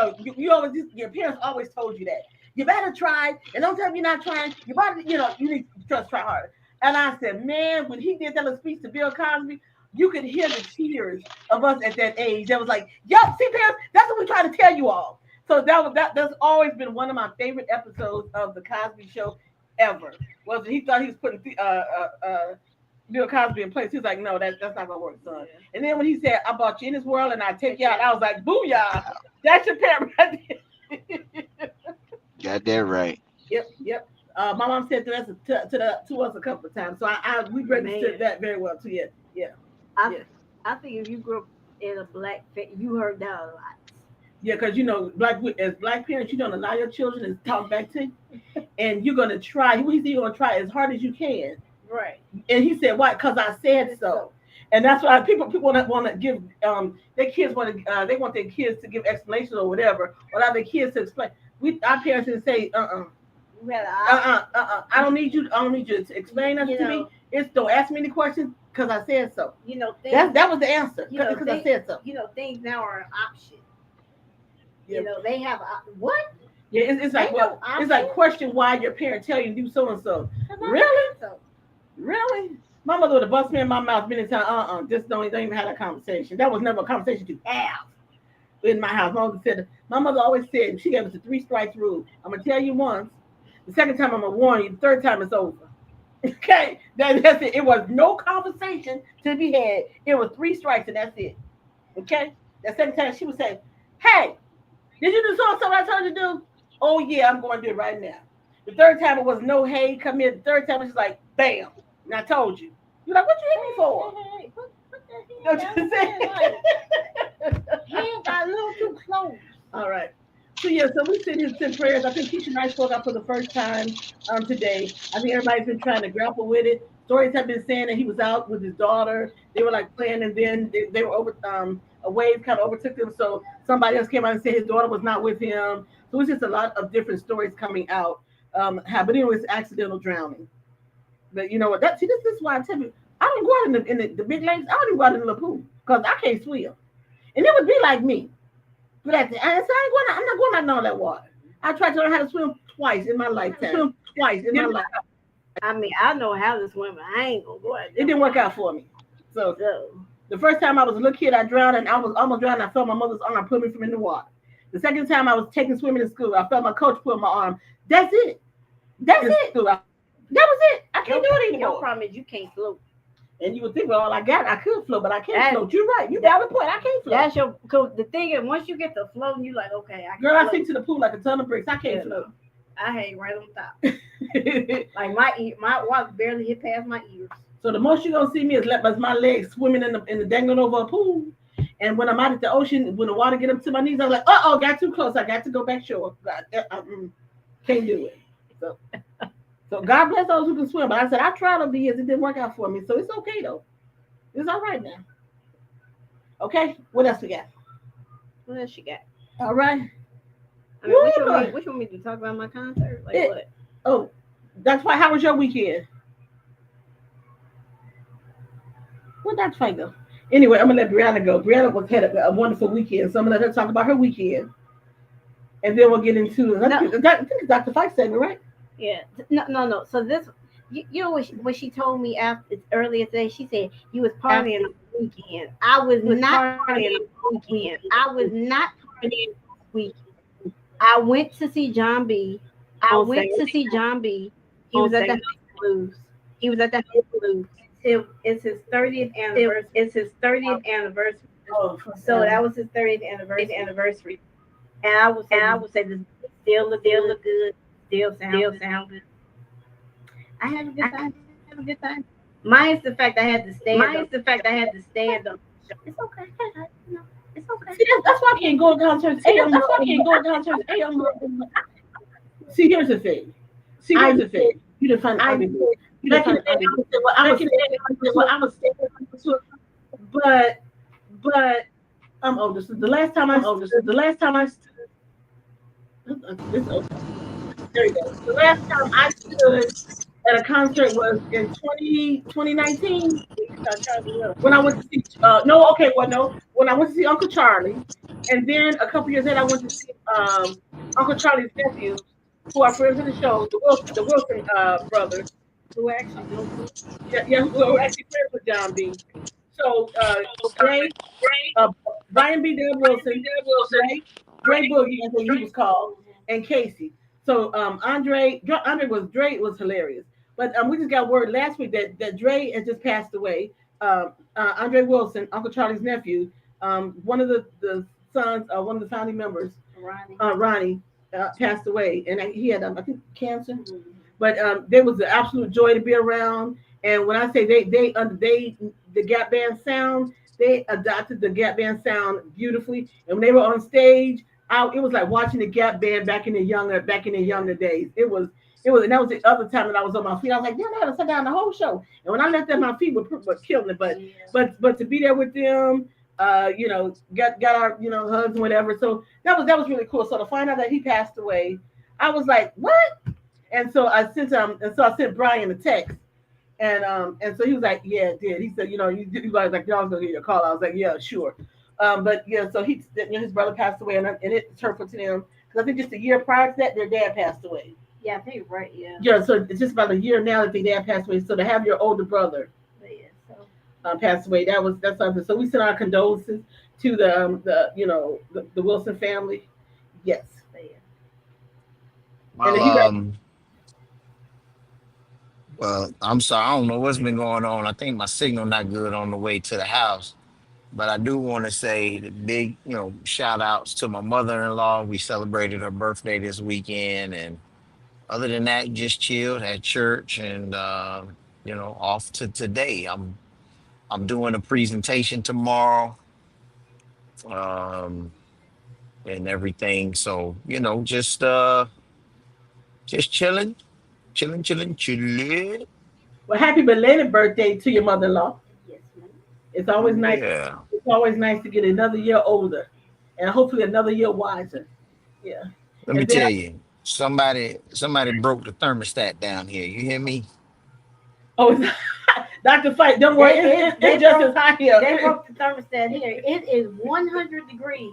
Speaker 1: always your parents always told you that you better try, and don't tell me you're not trying. You better you need to just try harder. And I said, man, when he did that little speech to Bill Cosby, you could hear the tears of us at that age. That was like, yo, see, parents, that's what we're trying to tell you all. So that's always been one of my favorite episodes of the Cosby Show ever. Was he thought he was putting Bill Cosby in place? He was like, no, that's not gonna work, son. Yeah. And then when he said, I brought you in this world and I take you out, I was like, booyah, that's your parent right there.
Speaker 5: Got that right.
Speaker 1: Yep. My mom said to us a couple of times, so we registered that very well too. Yeah.
Speaker 2: I think if you grew up in a black family, you heard that a lot.
Speaker 1: Yeah, because as black parents, you don't allow your children to talk back to you, and you're gonna try. You're gonna try as hard as you can.
Speaker 2: Right.
Speaker 1: And he said, "Why? Because I said so." And that's why people want to give their kids they want their kids to give explanations or whatever, or allow their kids to explain. Our parents didn't say, I don't need you to explain that to me. It's don't ask me any questions because I said so. That was the answer. Because I said so.
Speaker 2: Things now are an option.
Speaker 1: Yeah.
Speaker 2: They have what?
Speaker 1: Yeah, it's like it's like question why your parent tell you to do so and so. Really? Really? My mother would have bust me in my mouth many times. Just don't even have that conversation. That was never a conversation to have in my house. My mother always said she gave us a 3 strikes rule. I'm gonna tell you once. The second time I'm gonna warn you. The third time it's over. Okay, that's it. It was no conversation to be had. It was 3 strikes and that's it. Okay. The second time she would say, "Hey, did you do something I told you to do?" "Oh yeah, I'm going to do it right now." The third time it was no, "Hey, come here." The third time it was like, bam, and I told you. You're like, "What you hit me for?"
Speaker 2: Hey, what the
Speaker 1: Don't you say?
Speaker 2: Hands got a little too close.
Speaker 1: All right. So we send his prayers. I think Keisha and I spoke up for the first time today. I think everybody's been trying to grapple with it. Stories have been saying that he was out with his daughter. They were like playing, and then they were over. A wave kind of overtook them. So somebody else came out and said his daughter was not with him. So it's just a lot of different stories coming out. But anyway, it's accidental drowning. But you know what? This is why I tell you, I don't go out in the big lakes. I don't even go out in the pool because I can't swim. And it would be like me. But I'm not going out in all that water. I tried to learn how to swim twice in my lifetime.
Speaker 2: I mean, I know how to swim, but I ain't gonna go out.
Speaker 1: It didn't work out for me. So the first time I was a little kid, I drowned and I was almost drowning. I felt my mother's arm pull me from in the water. The second time I was taking swimming in school, I felt my coach pull my arm. That's it. That was it. I can't do it anymore.
Speaker 2: Your problem is you can't float.
Speaker 1: And you would think, well, all I got, I could float, but I can't float. You're right. You got a point. I can't float.
Speaker 2: Cause the thing is, once you get to floating, you like, okay, I can
Speaker 1: float.
Speaker 2: I
Speaker 1: sink to the pool like a ton of bricks. I can't float.
Speaker 2: I hang right on top. Like my water barely hit past my ears.
Speaker 1: So the most you're gonna see me is my legs swimming in the dangling over a pool. And when I'm out at the ocean, when the water get up to my knees, I'm like, got too close. I got to go back shore. Can't do it. So God bless those who can swim. But I said I tried over the years. It didn't work out for me. So it's okay though. It's all right now. Okay. What else we got?
Speaker 2: What else you got?
Speaker 1: All right.
Speaker 2: I mean, which one we to talk about my concert? What?
Speaker 1: Oh, that's why. How was your weekend? Well, that's fine though. Anyway, I'm gonna let Briana go. Briana had a wonderful weekend, so I'm gonna let her talk about her weekend, and then we'll get into. I think it's Dr. Fite segment, right?
Speaker 2: Yeah. No. So this, you know what she told me earlier today? She said you was partying on the weekend. I was not partying on the weekend. I was not partying on the weekend. I went to see John B. He was at the House of Blues. It's his 30th anniversary. Oh, so that was his 30th anniversary. And I would say this still look good, still sound good. I had a good time. Minus the fact I had to stand up. It's okay.
Speaker 1: See, that's why I can't go to concerts. That's why I can't go to concerts. See, here's the thing. You define underdog. Back in the day, I would say, well, I'm a but I'm older. So the last time I there you go. The last time I stood at a concert was in 2019 when I went to see when I went to see Uncle Charlie, and then a couple years later I went to see Uncle Charlie's nephews, who are friends of the show, the Wilson brothers,
Speaker 2: Who actually know?
Speaker 1: who are actually friends with John B. So Gray, Brian B. Dub Wilson, Gray Boogie, I think he was called, and Casey. So Andre was hilarious. But we just got word last week that Dre has just passed away. Andre Wilson, Uncle Charlie's nephew, one of the sons, one of the founding members, Ronnie, passed away, and he had I think cancer. Mm-hmm. But there was an absolute joy to be around. And when I say they the Gap Band sound, they adopted the Gap Band sound beautifully. And when they were on stage, it was like watching the Gap Band back in the younger days. It was, and that was the other time that I was on my feet. I was like, damn, I had to sit down the whole show. And when I left at my feet, were killing it. But to be there with them, got our hugs and whatever. So that was really cool. So to find out that he passed away, I was like, what? And so I sent Brian a text. And so he was like, yeah, it did. He said, you guys like, y'all was gonna get your call. I was like, yeah, sure. But yeah, so his brother passed away, and it's hurtful to them because I think just a year prior to that, their dad passed away.
Speaker 2: Yeah, I think right. Yeah.
Speaker 1: Yeah, so it's just about a year now that their dad passed away. So to have your older brother pass away, that's something. So we send our condolences to the Wilson family. Yes.
Speaker 6: Well, I'm sorry. I don't know what's been going on. I think my signal not good on the way to the house. But I do want to say the big, shout outs to my mother-in-law. We celebrated her birthday this weekend. And other than that, just chilled at church and, off to today. I'm doing a presentation tomorrow and everything. So, just chilling.
Speaker 1: Well, happy belated birthday to your mother-in-law.
Speaker 2: Yes, ma'am.
Speaker 1: It's always nice.
Speaker 6: Yeah.
Speaker 1: It's always nice to get another year older, and hopefully another year wiser. Yeah.
Speaker 6: Let me tell you, somebody broke the thermostat down here. You hear me?
Speaker 1: Oh, Dr.Fite, don't worry. It's just as hot here.
Speaker 2: They broke the thermostat here. It is 100 degrees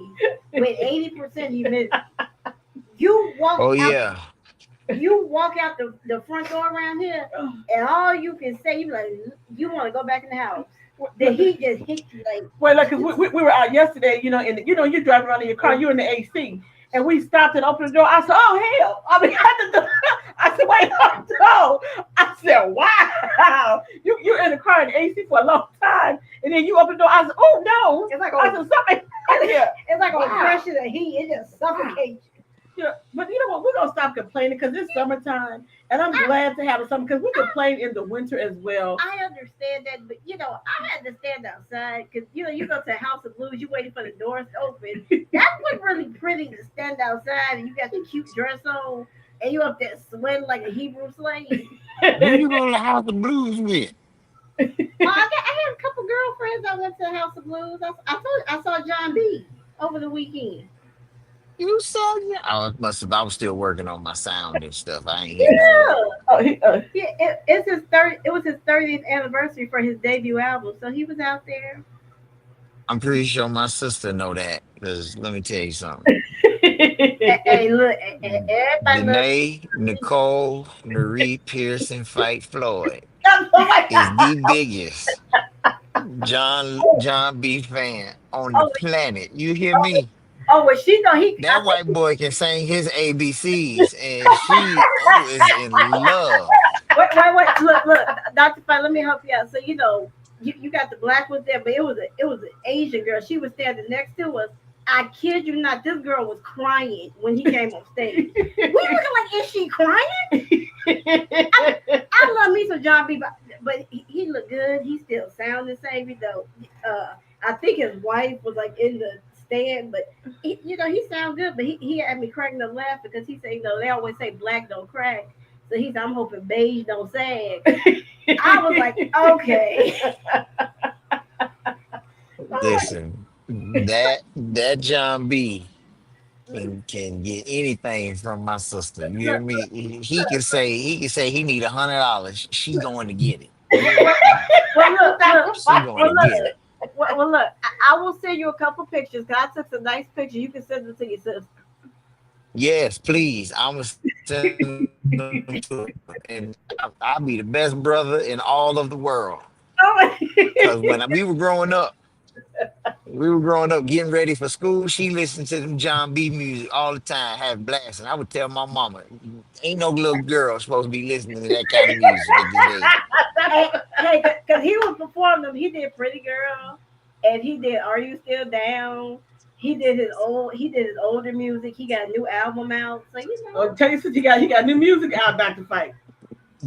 Speaker 2: with 80% humidity. You walk out the front door around here, and all you can say, you like, you want to go back in the house. The heat just hit you like.
Speaker 1: Well, like, 'cause we were out yesterday, and you're driving around in your car, you're in the AC, and we stopped and opened the door. I said, oh hell! I mean, I said, wait, no. I said, wow, you're in the car in the AC for a long time, and then you open the door. I said, oh no!
Speaker 2: It's like
Speaker 1: something here.
Speaker 2: It's like a pressure of heat. It just suffocates.
Speaker 1: Yeah, but you know what? We're gonna stop complaining because it's summertime, and I'm glad to have it summer because we complain in the winter as well.
Speaker 2: I understand that, but I had to stand outside because you go to a House of Blues, you waiting for the doors to open. That was really pretty to stand outside, and you got the cute dress on, and you up there sweating like a Hebrew slave.
Speaker 6: Who you go to the House of Blues with?
Speaker 2: I had a couple girlfriends. I went to the House of Blues. I saw John B over the weekend.
Speaker 6: You saw it? I was still working on my sound and stuff. I ain't hear
Speaker 2: that. It's his 30. It was his 30th anniversary for his debut album, so he was out there.
Speaker 6: I'm pretty sure my sister know that because let me tell you something.
Speaker 2: Hey, look,
Speaker 6: Danae, Nicole, Marie Pearson, Fight Floyd is the biggest John B fan on the planet. You hear me?
Speaker 2: Oh, well, she know he.
Speaker 6: That white boy can sing his ABCs, and she is in love.
Speaker 2: Wait, look, Dr.Fite, let me help you out. So you got the black one there, but it was an Asian girl. She was standing next to us. I kid you not, this girl was crying when he came on stage. We looking like, is she crying? I love me some John B, but he looked good. He still sound the same, though. I think his wife was like in the understand, but he sounds good. But he had me cracking the laugh because he said, they always say black don't crack. So he said, I'm hoping beige don't sag. I was like, okay.
Speaker 6: Listen, that John B can get anything from my sister. You hear me? He can say he need $100. She going to get it. You hear me?
Speaker 2: Well, look,
Speaker 6: She going to get it.
Speaker 2: look. I will send you a couple pictures. Cause I took some nice pictures. You can send them to your sister.
Speaker 6: Yes, please. I'm gonna send them to her, and I'll be the best brother in all of the world. Cause when we were growing up, getting ready for school, she listened to them John B music all the time, have blast. And I would tell my mama, ain't no little girl supposed to be listening to that kind of music at this age.
Speaker 2: Hey, cause he was performing them. He did Pretty Girl, and he did Are You Still Down. He did his older music. He got a new album out. So
Speaker 1: Oh, tell you since he got new music out, Dr. Fite.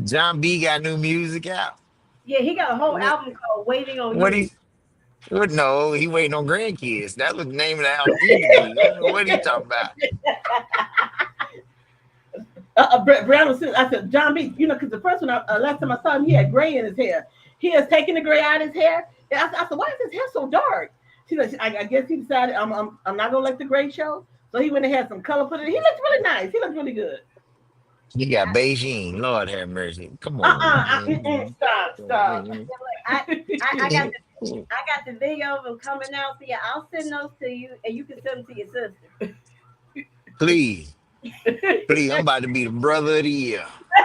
Speaker 6: John B got new music out.
Speaker 2: yeah, he got a whole
Speaker 6: What
Speaker 2: album called Waiting on
Speaker 6: what
Speaker 2: You.
Speaker 6: he what no, he waiting on grandkids. That was the name of the album need to be. I don't know what he talking about.
Speaker 1: Brown said, I said, John B, because the first one, last time I saw him, he had gray in his hair. He has taken the gray out of his hair. And I said, why is his hair so dark? She said, I guess he decided I'm not gonna let the gray show. So he went and had some color put in. He looks really nice. He looks really good.
Speaker 6: You got Beijing. Lord have mercy. Come on.
Speaker 1: Stop.
Speaker 2: I got the video of them coming out. So yeah, I'll send those to you, and you can send them to your sister.
Speaker 6: Please. Please, I'm about to be the brother of the year.
Speaker 1: Oh,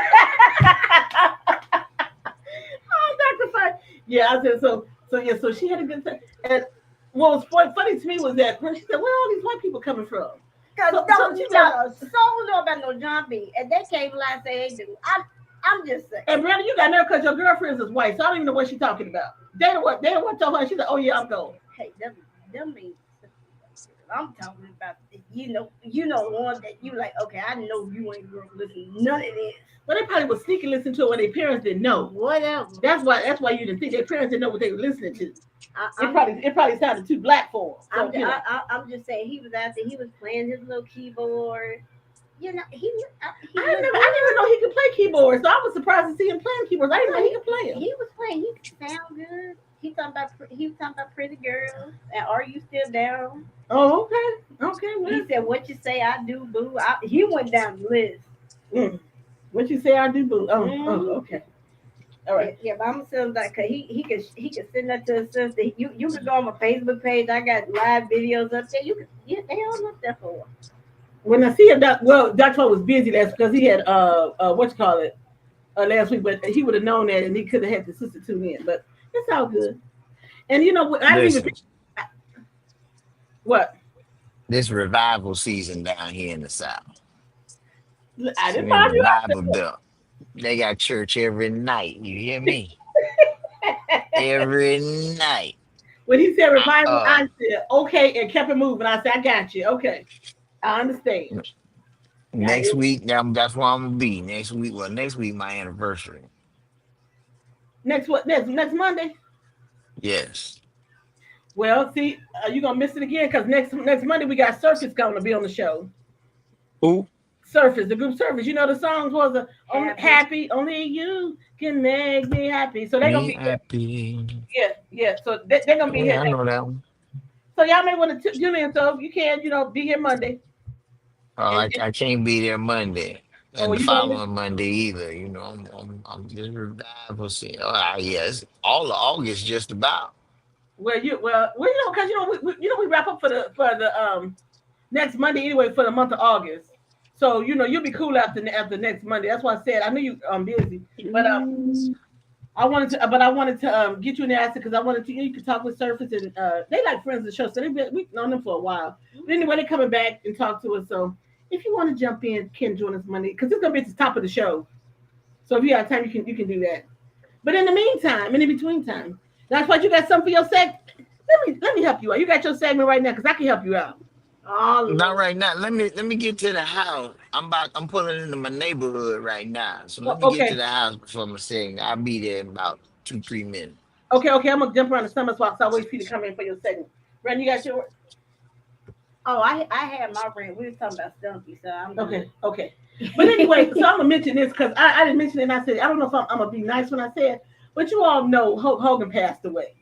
Speaker 1: Dr. Fite. Yeah, I said so she had a good time. And what was funny to me was that when she said, where are all these white people coming from?
Speaker 2: Cause
Speaker 1: So
Speaker 2: you don't know about no John B. And they came like say they do. I'm just saying.
Speaker 1: And Brandon, you got nerve because your girlfriend is white, so I don't even know what she's talking about. They don't want to tell her. She said, "Oh yeah, I'm going."
Speaker 2: Hey, them means I'm talking about. You know the one that you like. Okay, I know you ain't gonna listen to none of this.
Speaker 1: But they probably was sneaking listening to it when their parents didn't know.
Speaker 2: Whatever.
Speaker 1: That's why you didn't think their parents didn't know what they were listening to. It probably sounded too black for them. So,
Speaker 2: I'm just saying he was out there. He was playing his little keyboard. He
Speaker 1: I didn't even know he could play keyboard, so I was surprised to see him playing keyboards. I didn't know he could play them.
Speaker 2: He was playing. He sound good. He was talking about Pretty Girls and Are You Still Down?
Speaker 1: Oh, okay. Well.
Speaker 2: He said, "What you say I do, boo." He went down the list.
Speaker 1: What you say I do, boo? Oh, okay. All right.
Speaker 2: Yeah, but I'm gonna send him that because he can send that to his sister. You can go on my Facebook page. I got live videos up there. They all up there for.
Speaker 1: When I see him, Dr. Fite was busy last because he had last week, but he would have known that and he could have had the sister tune in. But it's all good. And you know what? I didn't even. What?
Speaker 6: This revival season down here in the South.
Speaker 1: I didn't find you out
Speaker 6: there. They got church every night. You hear me? Every night.
Speaker 1: When he said revival, I said, okay, and kept it moving. I said, I got you. Okay. I understand.
Speaker 6: Next week, that's where I'm gonna be. Next week, my anniversary.
Speaker 1: Next Monday?
Speaker 6: Yes.
Speaker 1: Well, see, you're gonna miss it again because next Monday we got Surface going to be on the show.
Speaker 6: Who?
Speaker 1: Surface, the group Surface. You know the songs was happy. Only you can make me happy. So they're gonna be
Speaker 6: happy.
Speaker 1: Yeah. So they're gonna be here.
Speaker 6: I know that one.
Speaker 1: So y'all may want to tune in. So you can, be here Monday.
Speaker 6: Oh, I can't be there Monday and the following Monday either. I'm just revival. Oh, yes, all of August just about.
Speaker 1: Because we wrap up for the next Monday anyway for the month of August. So you'll be cool after next Monday. That's why I said I knew you busy, but I wanted to get you in there because I wanted to you could talk with Surface and they like friends of the show, so we've known them for a while. But anyway, they're coming back and talk to us. So if you want to jump in, can join us Monday because it's gonna be at the top of the show. So if you have time, you can do that. But in the meantime, in between time, that's why you got something for your segment. Let me help you out. You got your segment right now because I can help you out.
Speaker 6: Not right now. Let me get to the house. I'm pulling into my neighborhood right now. So let me get to the house before my segment. I'll be there in about 2-3 minutes.
Speaker 1: Okay. I'm gonna jump around the summer swap, so I'll wait for you to come in for your segment. Ren, you got your
Speaker 2: Oh, I had my rant. We were talking about Stumpy, so I'm good.
Speaker 1: Okay. But anyway, so I'm gonna mention this because I didn't mention it. And I said I don't know if I'm gonna be nice when I say it, but you all know Hulk Hogan passed away.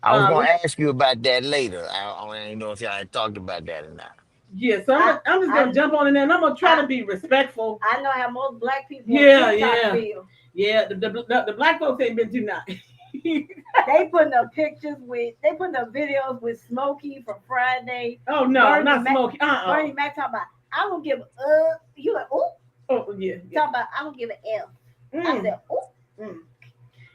Speaker 6: I was gonna
Speaker 1: Um,
Speaker 6: ask you about that later. I didn't know if y'all had talked about that or not.
Speaker 1: yeah, so I'm just gonna jump on in there, and I'm gonna try to be respectful.
Speaker 2: I know how most black people
Speaker 1: Yeah,
Speaker 2: on TikTok
Speaker 1: yeah.
Speaker 2: feel.
Speaker 1: Yeah, the black folks ain't been too nice.
Speaker 2: They putting up videos with Smokey from Friday.
Speaker 1: Oh no,
Speaker 2: Bernie
Speaker 1: not
Speaker 2: Mac,
Speaker 1: Smokey.
Speaker 2: Bernie Mac talking about I don't give you like
Speaker 1: Oh yeah.
Speaker 2: talking about I don't give an F. I said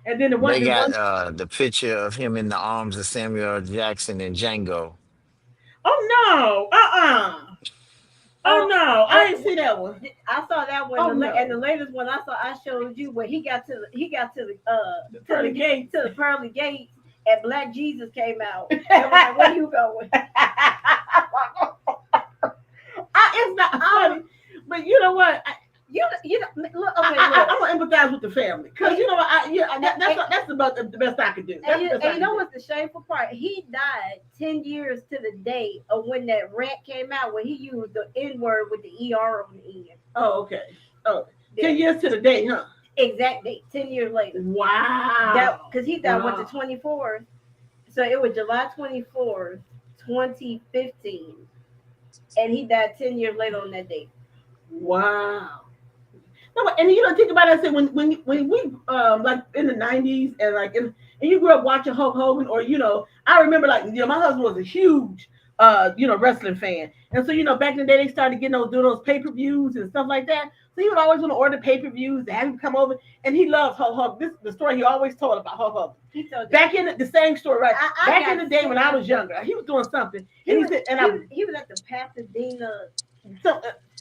Speaker 1: And then the
Speaker 6: They
Speaker 1: one.
Speaker 6: got the picture of him in the arms of Samuel L. Jackson and Django.
Speaker 1: Oh no. Oh no, I ain't see that one.
Speaker 2: I saw that one, and the latest one I showed you where he got to the
Speaker 1: pearly gates.
Speaker 2: to the pearly gates, and Black Jesus came out. And was like, where you going?
Speaker 1: It's not funny, but you know what?
Speaker 2: You know, look,
Speaker 1: I'm gonna empathize with the family because you know that's about the best I could do.
Speaker 2: And you know what's the shameful part? He died 10 years to the day of when that rant came out, when he used the N word with the ER on the end.
Speaker 1: Oh, okay. Oh, 10 years to the day, huh?
Speaker 2: Exact date, 10 years later.
Speaker 1: Wow.
Speaker 2: Because he died with the 24th, so it was July 24th, 2015, and he died 10 years later on that date.
Speaker 1: Wow. No, and you know, think about it. I said when we like in the 90s and you grew up watching Hulk Hogan, or you know, I remember my husband was a huge wrestling fan, and so back in the day they started getting doing those pay-per-views and stuff like that. So he would always want to order pay-per-views to have him come over, and he loved Hulk Hogan. This is the story he always told about Hulk Hogan. Back in the same story, right? Back in the day when I was younger, he was doing something. He was
Speaker 2: at the Pasadena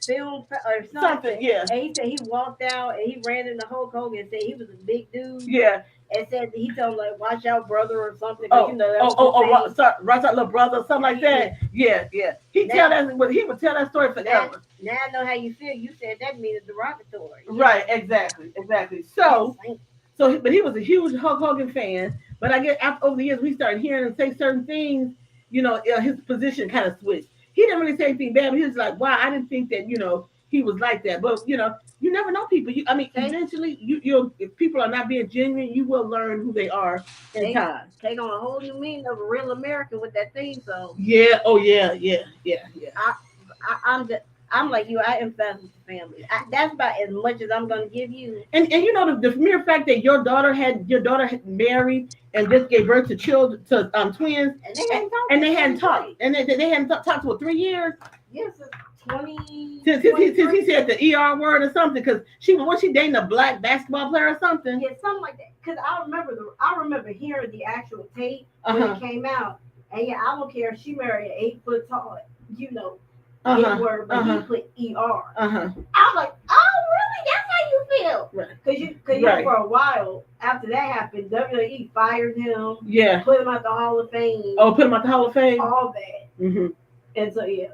Speaker 2: film or something.
Speaker 1: Yeah.
Speaker 2: And he said he walked out and he ran into Hulk Hogan and said he was a big dude.
Speaker 1: Yeah.
Speaker 2: And said he told him like, watch out, brother, or something.
Speaker 1: Watch out, little brother, or something like that. Yeah. He would tell that story forever.
Speaker 2: Now I know how you feel. You said that means derogatory.
Speaker 1: Right, exactly. So, but he was a huge Hulk Hogan fan. But I guess over the years we started hearing him say certain things. His position kind of switched. He didn't really say anything bad, but he was like, wow, I didn't think that, he was like that. But, you never know people. Eventually, if people are not being genuine, you will learn who they are in time.
Speaker 2: Take on a whole new meaning of a real American with that theme song.
Speaker 1: Yeah. Oh, yeah.
Speaker 2: I'm like you. I empathize with the family. That's about as much as I'm going to give you.
Speaker 1: And the mere fact that your daughter had married and just gave birth to twins, and they hadn't talked, and they hadn't talked for 3 years.
Speaker 2: Yes, 20.
Speaker 1: Since he said the ER word or something, because was she dating a black basketball player or something?
Speaker 2: Yeah, something like that. Because I remember hearing the actual tape when it came out, and yeah, I don't care if she married an 8 foot tall, word, but he put ER. I was like, oh, really? That's how you feel? Right. Because for a while after that happened, WWE fired him.
Speaker 1: Yeah.
Speaker 2: Put him out the Hall of Fame.
Speaker 1: Oh, put him out the Hall of Fame.
Speaker 2: All that. Mm-hmm. And so yeah.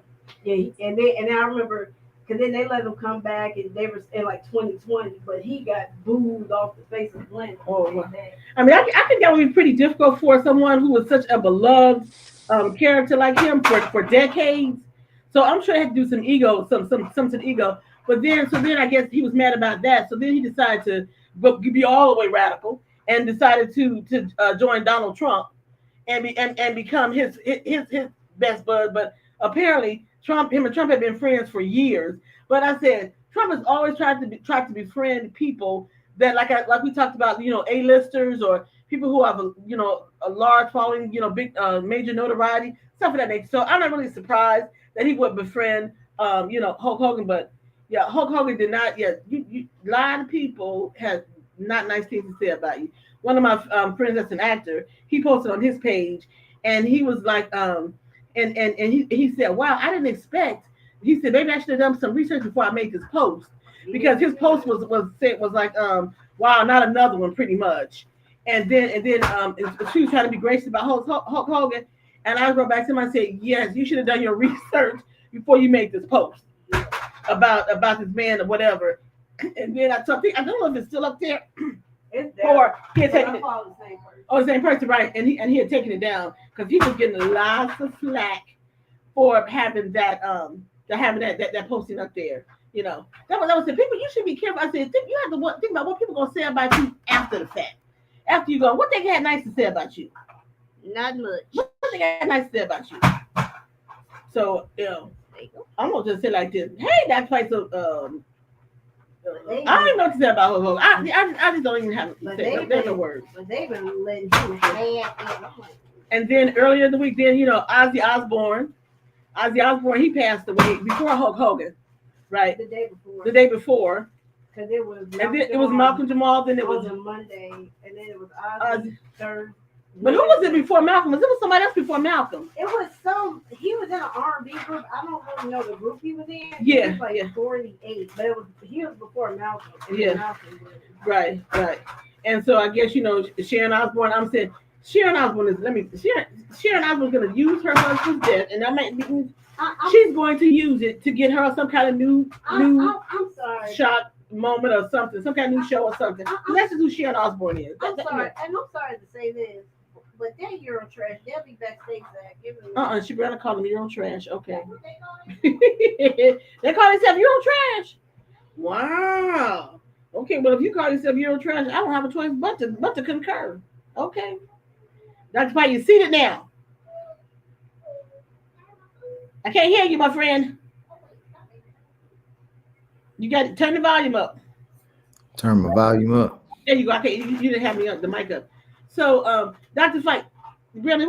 Speaker 2: And I remember because then they let him come back, and they were in like 2020, but he got booed off the face of the planet.
Speaker 1: Oh, wow. I mean, I think that would be pretty difficult for someone who was such a beloved character like him for decades. So I'm sure he had to do some ego. But then I guess he was mad about that. So then he decided to be all the way radical and decided to join Donald Trump and become his best bud. But apparently him and Trump had been friends for years. But I said Trump has always tried to befriend people that like we talked about, A-listers or people who have a large following, big major notoriety, stuff of that nature. So I'm not really surprised that he would befriend, Hulk Hogan. But yeah, Hulk Hogan did not. Yeah, you a lot of people have not nice things to say about you. One of my friends that's an actor, he posted on his page, and he was like, and he said, wow, I didn't expect. He said maybe I should have done some research before I made this post, because his post was like, wow, not another one, pretty much. And then she was trying to be gracious about Hulk Hogan. And I wrote back to him and said, yes, you should have done your research before you made this post about this man or whatever. And then I don't know if it's still up there.
Speaker 2: It's there.
Speaker 1: Or he had taken it. The same person, right. And he had taken it down because he was getting lots of slack for having that that posting up there. You know, that was the people. You should be careful. I said, you have to think about what people gonna say about you after the fact. After you go, what they got nice to say about you?
Speaker 2: Not much.
Speaker 1: What they got nice to say about you? So I'm gonna just say like this. Hey, that fight. So I don't even know what to say about her. I just don't even have to say. There's no words.
Speaker 2: But they've been letting you mad.
Speaker 1: And then earlier in the week, then Ozzy Osbourne, he passed away before Hulk Hogan, right?
Speaker 2: The day before.
Speaker 1: The day before.
Speaker 2: Because it was
Speaker 1: Malcolm Jamal. Then it
Speaker 2: was
Speaker 1: was
Speaker 2: a Monday, and then it was Ozzy Thursday.
Speaker 1: But who was it before Malcolm? It was somebody else before Malcolm.
Speaker 2: It was he was in an R&B group. I don't really know the group he was in.
Speaker 1: Yeah,
Speaker 2: he was like 48, but he was before Malcolm.
Speaker 1: Yeah.
Speaker 2: Malcolm
Speaker 1: Right. And so I guess Sharon Osbourne. I'm saying Sharon Osbourne Sharon Osbourne's going to use her husband's death, and that might be she's going to use it to get her some kind of new
Speaker 2: I'm sorry.
Speaker 1: shot moment or something, some kind of new show or something. That's just who Sharon Osbourne is.
Speaker 2: I'm sorry to say this, but that Euro trash, they'll be backstage
Speaker 1: She better call them Euro trash. Okay. They call themselves Euro trash. Wow. Okay, well if you call yourself Euro trash, I don't have a choice but to concur. Okay. Dr. Fite, you seated now. I can't hear you, my friend. You got to turn the volume up.
Speaker 4: Turn my volume up.
Speaker 1: There you go. Okay, you didn't have me the mic up. So, Dr. Fite, really,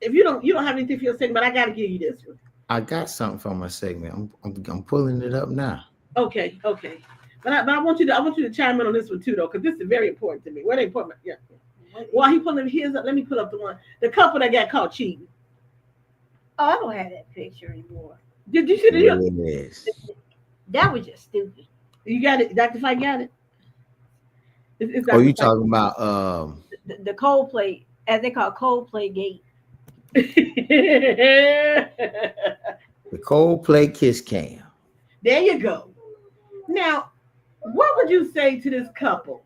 Speaker 1: if you don't have anything for your segment, but I got to give you this one.
Speaker 4: I got something for my segment. I'm pulling it up now.
Speaker 1: Okay. But I want you to chime in on this one too, though, because this is very important to me. Where they put my While he pulling his up, let me pull up the couple that got caught cheating.
Speaker 2: Oh, I don't have that picture anymore.
Speaker 1: Did you see the?
Speaker 4: Yes.
Speaker 2: That was just stupid.
Speaker 1: You got it, Dr. Fite got it. It's
Speaker 4: You talking about
Speaker 2: the Coldplay, as they call Coldplay gate.
Speaker 4: the Coldplay kiss cam?
Speaker 1: There you go. Now, what would you say to this couple?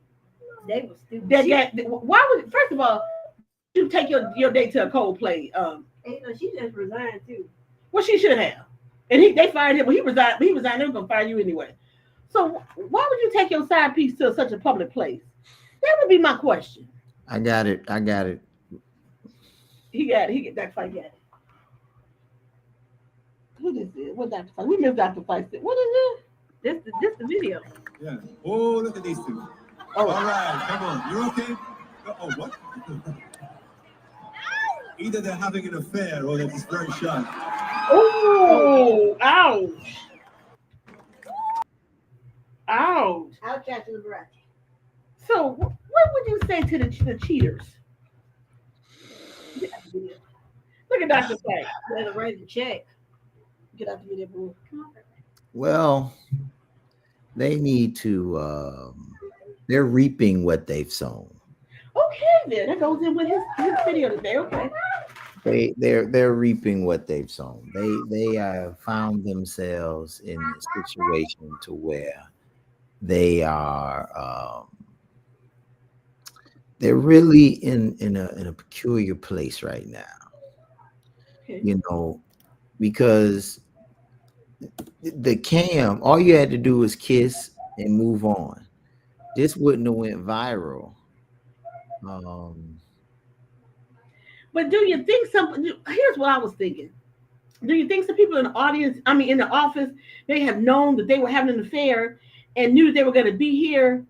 Speaker 2: They were stupid.
Speaker 1: Why would, first of all, you take your date to a Coldplay?
Speaker 2: She just resigned too.
Speaker 1: Well, she should have. And they fired him. Well, he resigned. They were gonna fire you anyway. So why would you take your side piece to such a public place? That would be my question.
Speaker 4: I got it.
Speaker 1: He got it. Dr. Fite got it. Who is it? What Dr. Fite? We missed Dr. Fite. What is it? This the video.
Speaker 7: Yeah. Oh, look at these two.
Speaker 1: Oh.
Speaker 7: All right, come on. You're okay? Oh, what? Either they're having an affair or they're just very shy.
Speaker 1: Oh, ouch. Ouch.
Speaker 2: I'll chat to the bride.
Speaker 1: So, what would you say to the cheaters? Look at Dr. Fite.
Speaker 2: Let her write the check.
Speaker 1: Get out the video, boo.
Speaker 4: Well, they need to. They're reaping what they've sown.
Speaker 1: Okay, then that goes in with his video today. Okay.
Speaker 4: They're reaping what they've sown. They have found themselves in a situation to where they are they're really in a peculiar place right now. Okay. Because the cam, all you had to do was kiss and move on. This wouldn't have went viral.
Speaker 1: But do you think here's what I was thinking. Do you think some people in the audience, in the office, they have known that they were having an affair and knew they were going to be here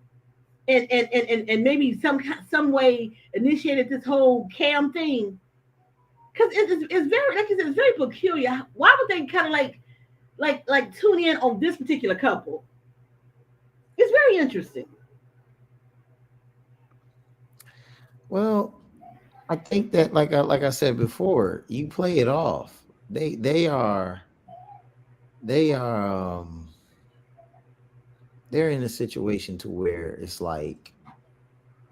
Speaker 1: and maybe some way initiated this whole cam thing? Because it's very, like you said, it's very peculiar. Why would they kind of like tune in on this particular couple? It's very interesting.
Speaker 4: Well, I think that like I said before, you play it off. They're in a situation to where it's like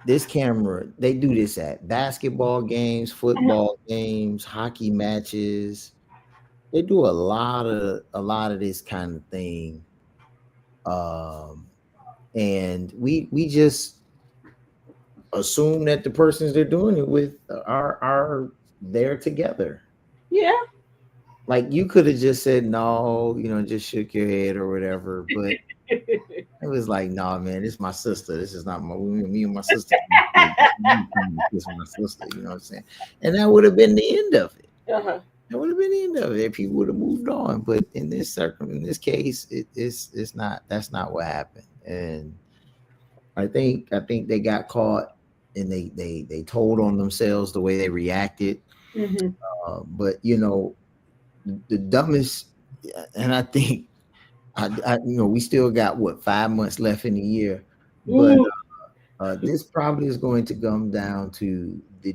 Speaker 4: this camera, they do this at basketball games, football games, hockey matches. They do a lot of this kind of thing. And we just assume that the persons they're doing it with are there together.
Speaker 1: Yeah.
Speaker 4: Like you could have just said no, just shook your head or whatever. But it was like, nah, man, this is my sister. This is not me and my sister. This is my sister. You know what I'm saying? And that would have been the end of it.
Speaker 1: Uh-huh.
Speaker 4: That would have been the end of it if people would have moved on. But in this case, it's not. That's not what happened. And I think they got caught, and they told on themselves the way they reacted.
Speaker 1: Mm-hmm.
Speaker 4: But the dumbest, and I think we still got what 5 months left in the year, but
Speaker 1: Ooh.
Speaker 4: this probably is going to come down to the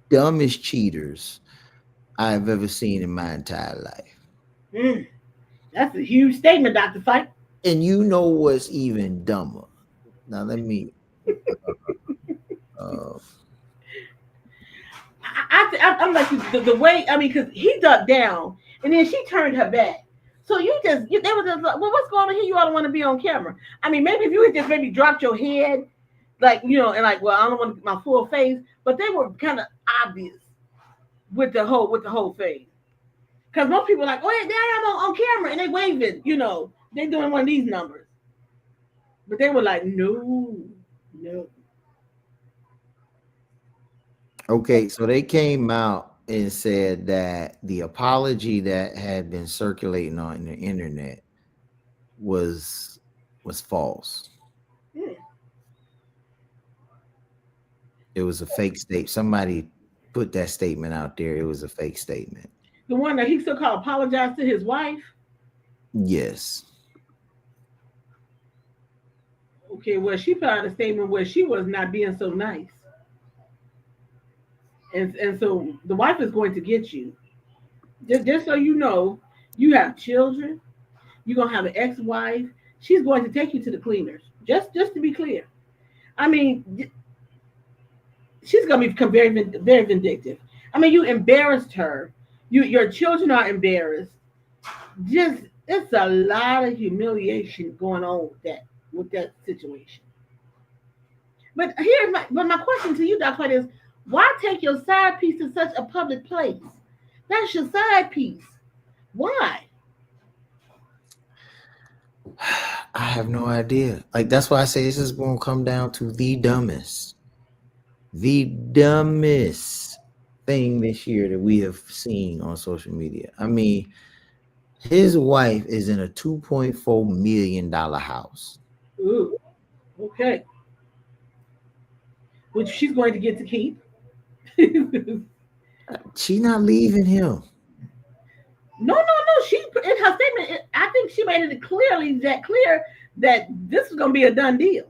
Speaker 4: dumbest cheaters I've ever seen in my entire life.
Speaker 1: Mm. That's a huge statement, Dr. Fite.
Speaker 4: And you know what's even dumber? Now let me. Uh,
Speaker 1: I'm like the way, I mean, because he ducked down and then she turned her back. So they were just like, well, what's going on here? You all don't want to be on camera. I mean, maybe if you had just maybe dropped your head, like, and like, well, I don't want my full face, but they were kind of obvious with the whole face. Because most people are like, oh, yeah, there I am on camera, and they waving, they doing one of these numbers. But they were like, no.
Speaker 4: okay, so they came out and said that the apology that had been circulating on the internet was false.
Speaker 1: Hmm.
Speaker 4: It was a fake statement. Somebody put that statement out there. It was a fake statement.
Speaker 1: The one that he still called apologized to his wife.
Speaker 4: Yes.
Speaker 1: Okay, well, she put out a statement where she was not being so nice. And so the wife is going to get you. Just so you know, you have children. You're gonna have an ex-wife. She's going to take you to the cleaners. Just to be clear. I mean, she's gonna become very very vindictive. I mean, you embarrassed her. Your children are embarrassed. Just it's a lot of humiliation going on with that situation. But my question to you, Dr. White, is why take your side piece to such a public place? That's your side piece. Why?
Speaker 4: I have no idea. Like that's why I say this is going to come down to the dumbest thing this year that we have seen on social media. I mean, his wife is in a $2.4 million house.
Speaker 1: Ooh, okay. Which she's going to get to keep.
Speaker 4: She's not leaving him.
Speaker 1: No. She in her statement, I think she made it clear that this is going to be a done deal.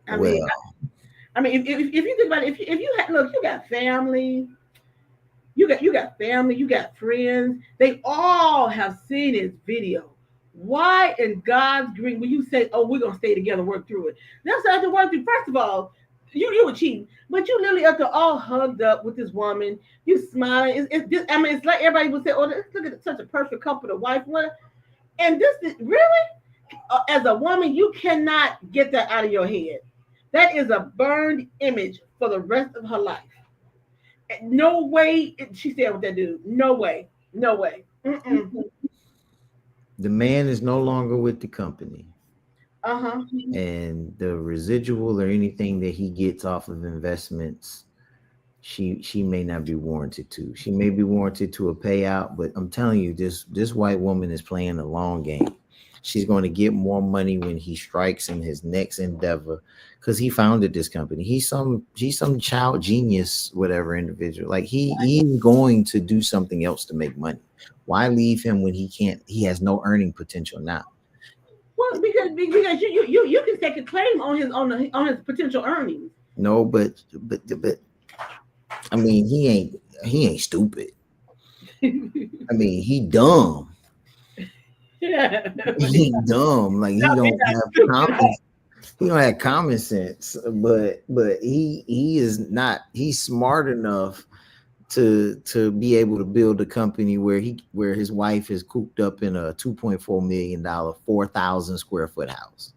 Speaker 1: I mean, if you think about it, if you look, you got family, you got family, you got friends. They all have seen his video. Why in God's green will you say, "Oh, we're gonna stay together, work through it"? That's not to work through. First of all, you were cheating, but you literally up there all hugged up with this woman. You smiling. It's like everybody would say, "Oh, look at such a perfect couple, the wife one." And this is really, as a woman, you cannot get that out of your head. That is a burned image for the rest of her life. No way she stayed with that dude. No way. Mm-mm.
Speaker 4: The man is no longer with the company.
Speaker 1: Uh-huh.
Speaker 4: And the residual or anything that he gets off of investments, she may not be warranted to. She may be warranted to a payout, but I'm telling you, this white woman is playing a long game. She's going to get more money when he strikes in his next endeavor because he founded this company. He's some child genius, whatever individual. Like he's going to do something else to make money. Why leave him when he can't? He has no earning potential now.
Speaker 1: Well, because you can take a claim on his potential earnings.
Speaker 4: No, but I mean he ain't stupid. I mean he dumb.
Speaker 1: Yeah.
Speaker 4: He dumb. Like he don't have common sense. But he is not. He's smart enough to be able to build a company where his wife is cooped up in a $2.4 million 4,000 square foot house.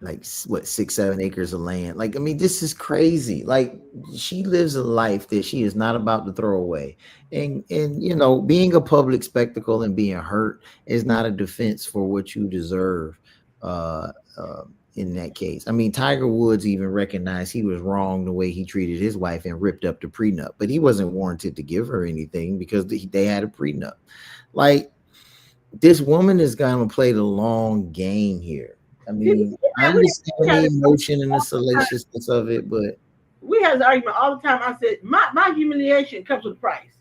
Speaker 4: like what 6 7 acres of land. Like, I mean, this is crazy. Like, she lives a life that she is not about to throw away. And being a public spectacle and being hurt is not a defense for what you deserve. uh in that case, I mean, Tiger Woods even recognized he was wrong the way he treated his wife and ripped up the prenup, but he wasn't warranted to give her anything because they had a prenup. Like, this woman is going to play the long game here. I
Speaker 1: See,
Speaker 4: mean, I
Speaker 1: we
Speaker 4: understand
Speaker 1: had
Speaker 4: the
Speaker 1: this
Speaker 4: emotion and the
Speaker 1: all the time.
Speaker 4: salaciousness of it, but
Speaker 1: We had this argument all the time. I said, my humiliation comes with a price.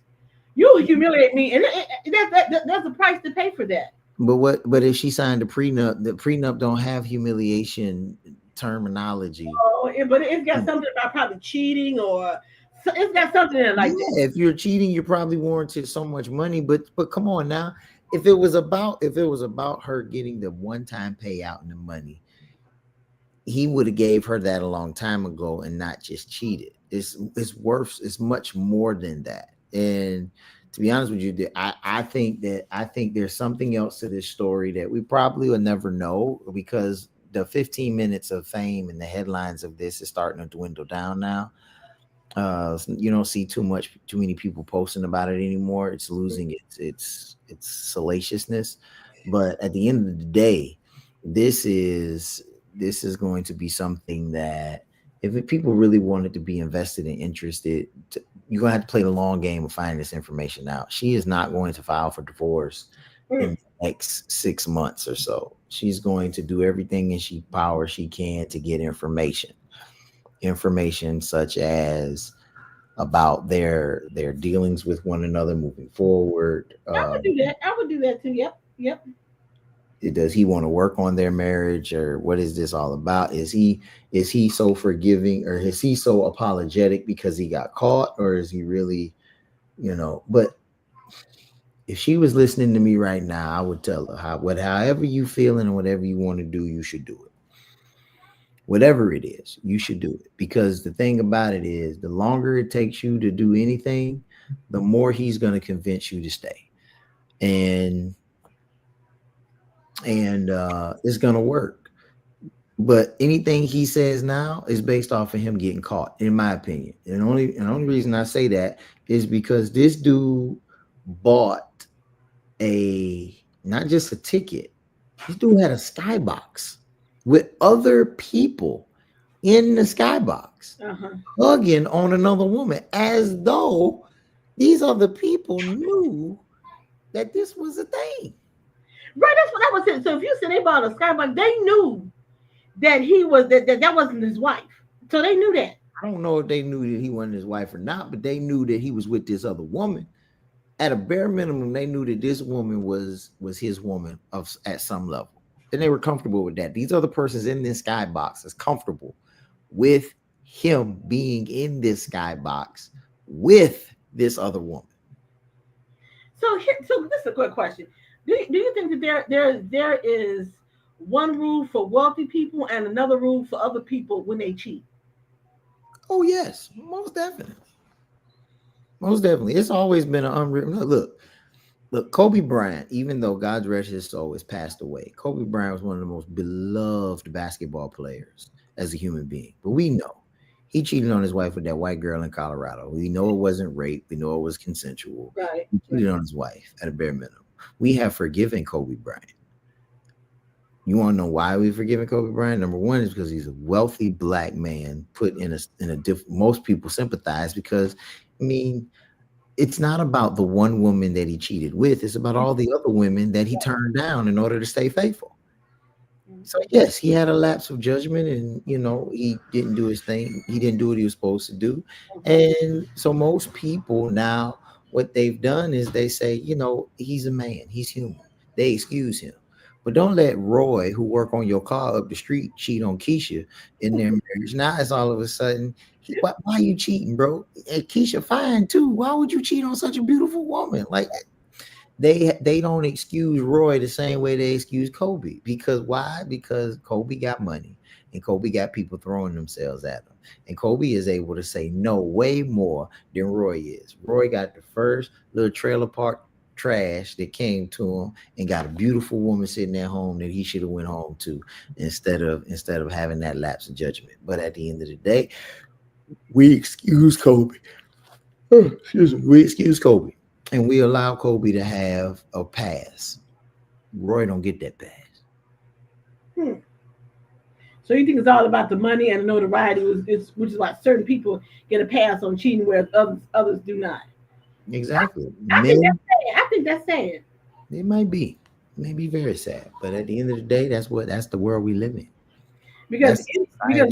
Speaker 1: You humiliate me, and there's a price to pay for that.
Speaker 4: but if she signed the prenup don't have humiliation terminology.
Speaker 1: Oh, but it's got something about probably cheating, or it's got something in it like that.
Speaker 4: Yeah, if you're cheating, you're probably warranted so much money. But come on now, if it was about her getting the one time payout and the money, he would have gave her that a long time ago and not just cheated. It's much more than that. And to be honest with you, I think there's something else to this story that we probably will never know, because the 15 minutes of fame and the headlines of this is starting to dwindle down now. You don't see too many people posting about it anymore. It's losing its salaciousness. But at the end of the day, this is this is going to be something that, people really wanted to be invested and interested, you're gonna have to play the long game of finding this information out. She is not going to file for divorce in
Speaker 1: Mm.
Speaker 4: the next 6 months or so. She's going to do everything in she can to get information such as about their dealings with one another moving forward.
Speaker 1: I would do that. I would do that too. Yep. Yep.
Speaker 4: Does he want to work on their marriage, or what is this all about? Is he so forgiving, or is he so apologetic because he got caught, or is he really, but if she was listening to me right now, I would tell her, however you feeling and whatever you want to do, you should do it. Whatever it is, you should do it, because the thing about it is, the longer it takes you to do anything, the more he's going to convince you to stay. And it's going to work. But anything he says now is based off of him getting caught, in my opinion. And the only reason I say that is because this dude bought a not just a ticket. This dude had a skybox with other people in the skybox
Speaker 1: Uh-huh.
Speaker 4: hugging on another woman, as though these other people knew that this was a thing.
Speaker 1: Right. That's what I was saying. So if you said they bought a skybox, they knew that that wasn't his wife. So they knew that.
Speaker 4: I don't know if they knew that he wasn't his wife or not, but they knew that he was with this other woman. At a bare minimum, they knew that this woman was his woman at some level. And they were comfortable with that. These other persons in this skybox is comfortable with him being in this skybox with this other woman.
Speaker 1: So this is a good question. Do you think that there is one rule for wealthy people and another rule for other people when they cheat?
Speaker 4: Oh yes, most definitely. Most definitely. It's always been an unwritten look, Kobe Bryant, even though God's rest his soul, has passed away. Kobe Bryant was one of the most beloved basketball players as a human being. But we know he cheated on his wife with that white girl in Colorado. We know it wasn't rape. We know it was consensual.
Speaker 1: Right.
Speaker 4: He cheated on his wife at a bare minimum. We have forgiven Kobe Bryant. You want to know why we've forgiven Kobe Bryant? Number one is because he's a wealthy black man put in a most people sympathize because, I mean, it's not about the one woman that he cheated with. It's about all the other women that he turned down in order to stay faithful. So yes, he had a lapse of judgment, and he didn't do his thing. He didn't do what he was supposed to do. And so most people now, what they've done is they say, he's a man, he's human. They excuse him. But don't let Roy, who work on your car up the street, cheat on Keisha in their marriage. Now it's all of a sudden, why are you cheating, bro? And Keisha fine too. Why would you cheat on such a beautiful woman? Like, they don't excuse Roy the same way they excuse Kobe. Because why? Because Kobe got money and Kobe got people throwing themselves at him. And Kobe is able to say no way more than Roy is. Roy got the first little trailer park trash that came to him and got a beautiful woman sitting at home that he should have went home to instead of having that lapse of judgment. But at the end of the day, we excuse Kobe. Excuse me. We excuse Kobe and we allow Kobe to have a pass. Roy don't get that pass.
Speaker 1: So you think it's all about the money and the notoriety, which is why certain people get a pass on cheating, whereas others do not.
Speaker 4: Exactly.
Speaker 1: I think that's sad. I think that's sad.
Speaker 4: It might be very sad, but at the end of the day, that's the world we live in.
Speaker 1: Because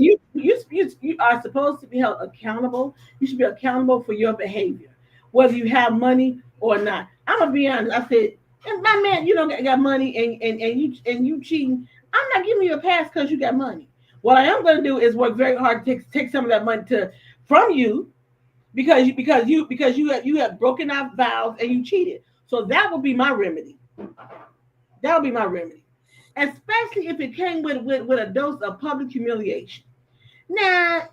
Speaker 1: you are supposed to be held accountable. You should be accountable for your behavior, whether you have money or not. I'm gonna be honest. I said, my man, you don't got money and you cheating. I'm not giving you a pass because you got money. What I am going to do is work very hard to take some of that money from you because you have broken our vows and you cheated. So that would be my remedy. That would be my remedy, especially if it came with a dose of public humiliation. Now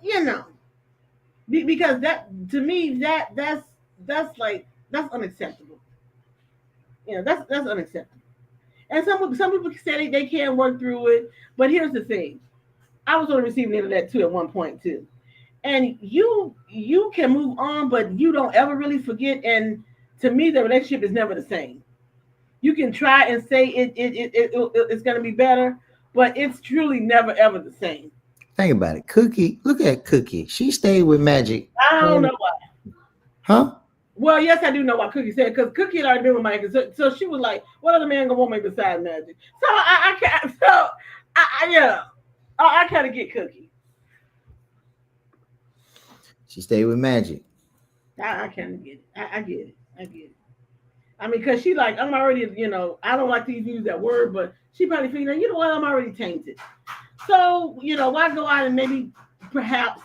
Speaker 1: because that to me that's unacceptable. That's unacceptable. And some people say they can't work through it. But here's the thing. I was on the receiving end of that too at one point too. And you can move on, but you don't ever really forget. And to me, the relationship is never the same. You can try and say it's going to be better, but it's truly never ever the same.
Speaker 4: Think about it. Cookie, look at Cookie. She stayed with Magic.
Speaker 1: I don't know why.
Speaker 4: Huh?
Speaker 1: Well, yes, I do know why Cookie said, because Cookie had already been with Mike, so she was like, "What other man gonna want me besides Magic?" So I kind of get Cookie.
Speaker 4: She stayed with Magic.
Speaker 1: I kind of get it. I get it. I mean, because she like, I'm already, I don't like to use that word, but she probably figured, you know what, I'm already tainted. So, why go out and maybe perhaps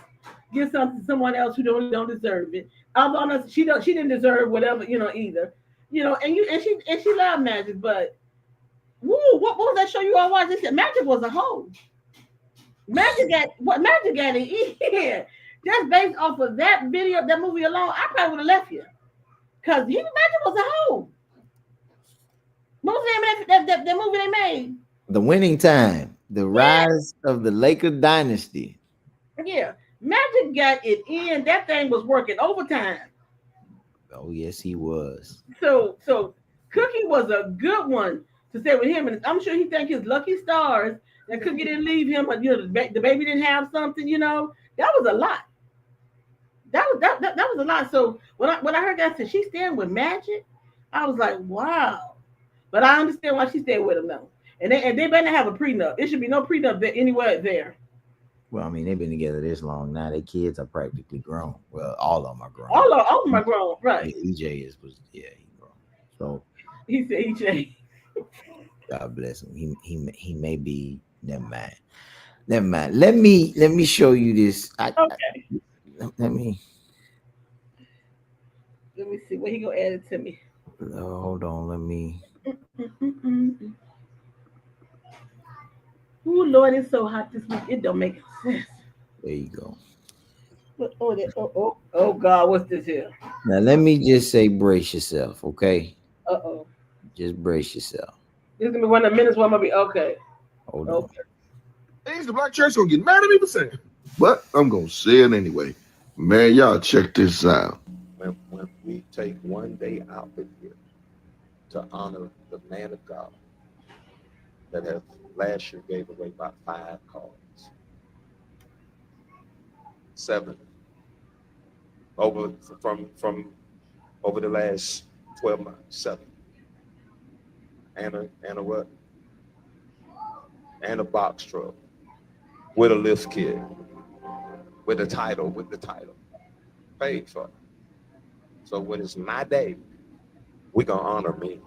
Speaker 1: give something to someone else who don't deserve it? Although she didn't deserve whatever, either. And she loved Magic, but what was that show you all watched? They said Magic was a hoe. Magic got it in. Just based off of that video, that movie alone, I probably would have left you. Because Magic was a hoe. What was the name of that movie they made?
Speaker 4: The Winning Time. The Rise of the Laker Dynasty.
Speaker 1: Yeah. Magic got it in. That thing was working overtime.
Speaker 4: Oh, yes, he was.
Speaker 1: So Cookie was a good one to stay with him. And I'm sure he thanked his lucky stars that Cookie didn't leave him. But, the baby didn't have something, That was a lot. That was a lot. So when I heard that said she staying with Magic, I was like, wow. But I understand why she stayed with him though. And they better have a prenup. There should be no prenup anywhere there.
Speaker 4: Well, I mean, they've been together this long now. Their kids are practically grown. Well, all of them are grown.
Speaker 1: All of them are grown, right?
Speaker 4: Yeah, EJ he grown. So
Speaker 1: he said EJ.
Speaker 4: God bless him. He may be. Never mind. Let me show you this.
Speaker 1: Okay.
Speaker 4: Let me
Speaker 1: see what he gonna add it to me.
Speaker 4: Hold on. Let me.
Speaker 1: Ooh, Lord, it's so hot this week. It don't make sense.
Speaker 4: There you go.
Speaker 1: Oh God, what's this here?
Speaker 4: Now let me just say, brace yourself, okay?
Speaker 1: Uh-oh.
Speaker 4: Just brace yourself.
Speaker 1: This is gonna be one of the minutes where I'm gonna be okay.
Speaker 4: Hold on.
Speaker 8: Ain't the black church gonna get mad at me for saying, but I'm gonna say it anyway. Man, y'all check this out.
Speaker 9: When we take one day out of here to honor the man of God that has last year gave away about 5 cards, 7 from over the last 12 months, 7. And a what? And a box truck with a lift kit, with the title, paid for. So when it's my day, we're gonna honor me.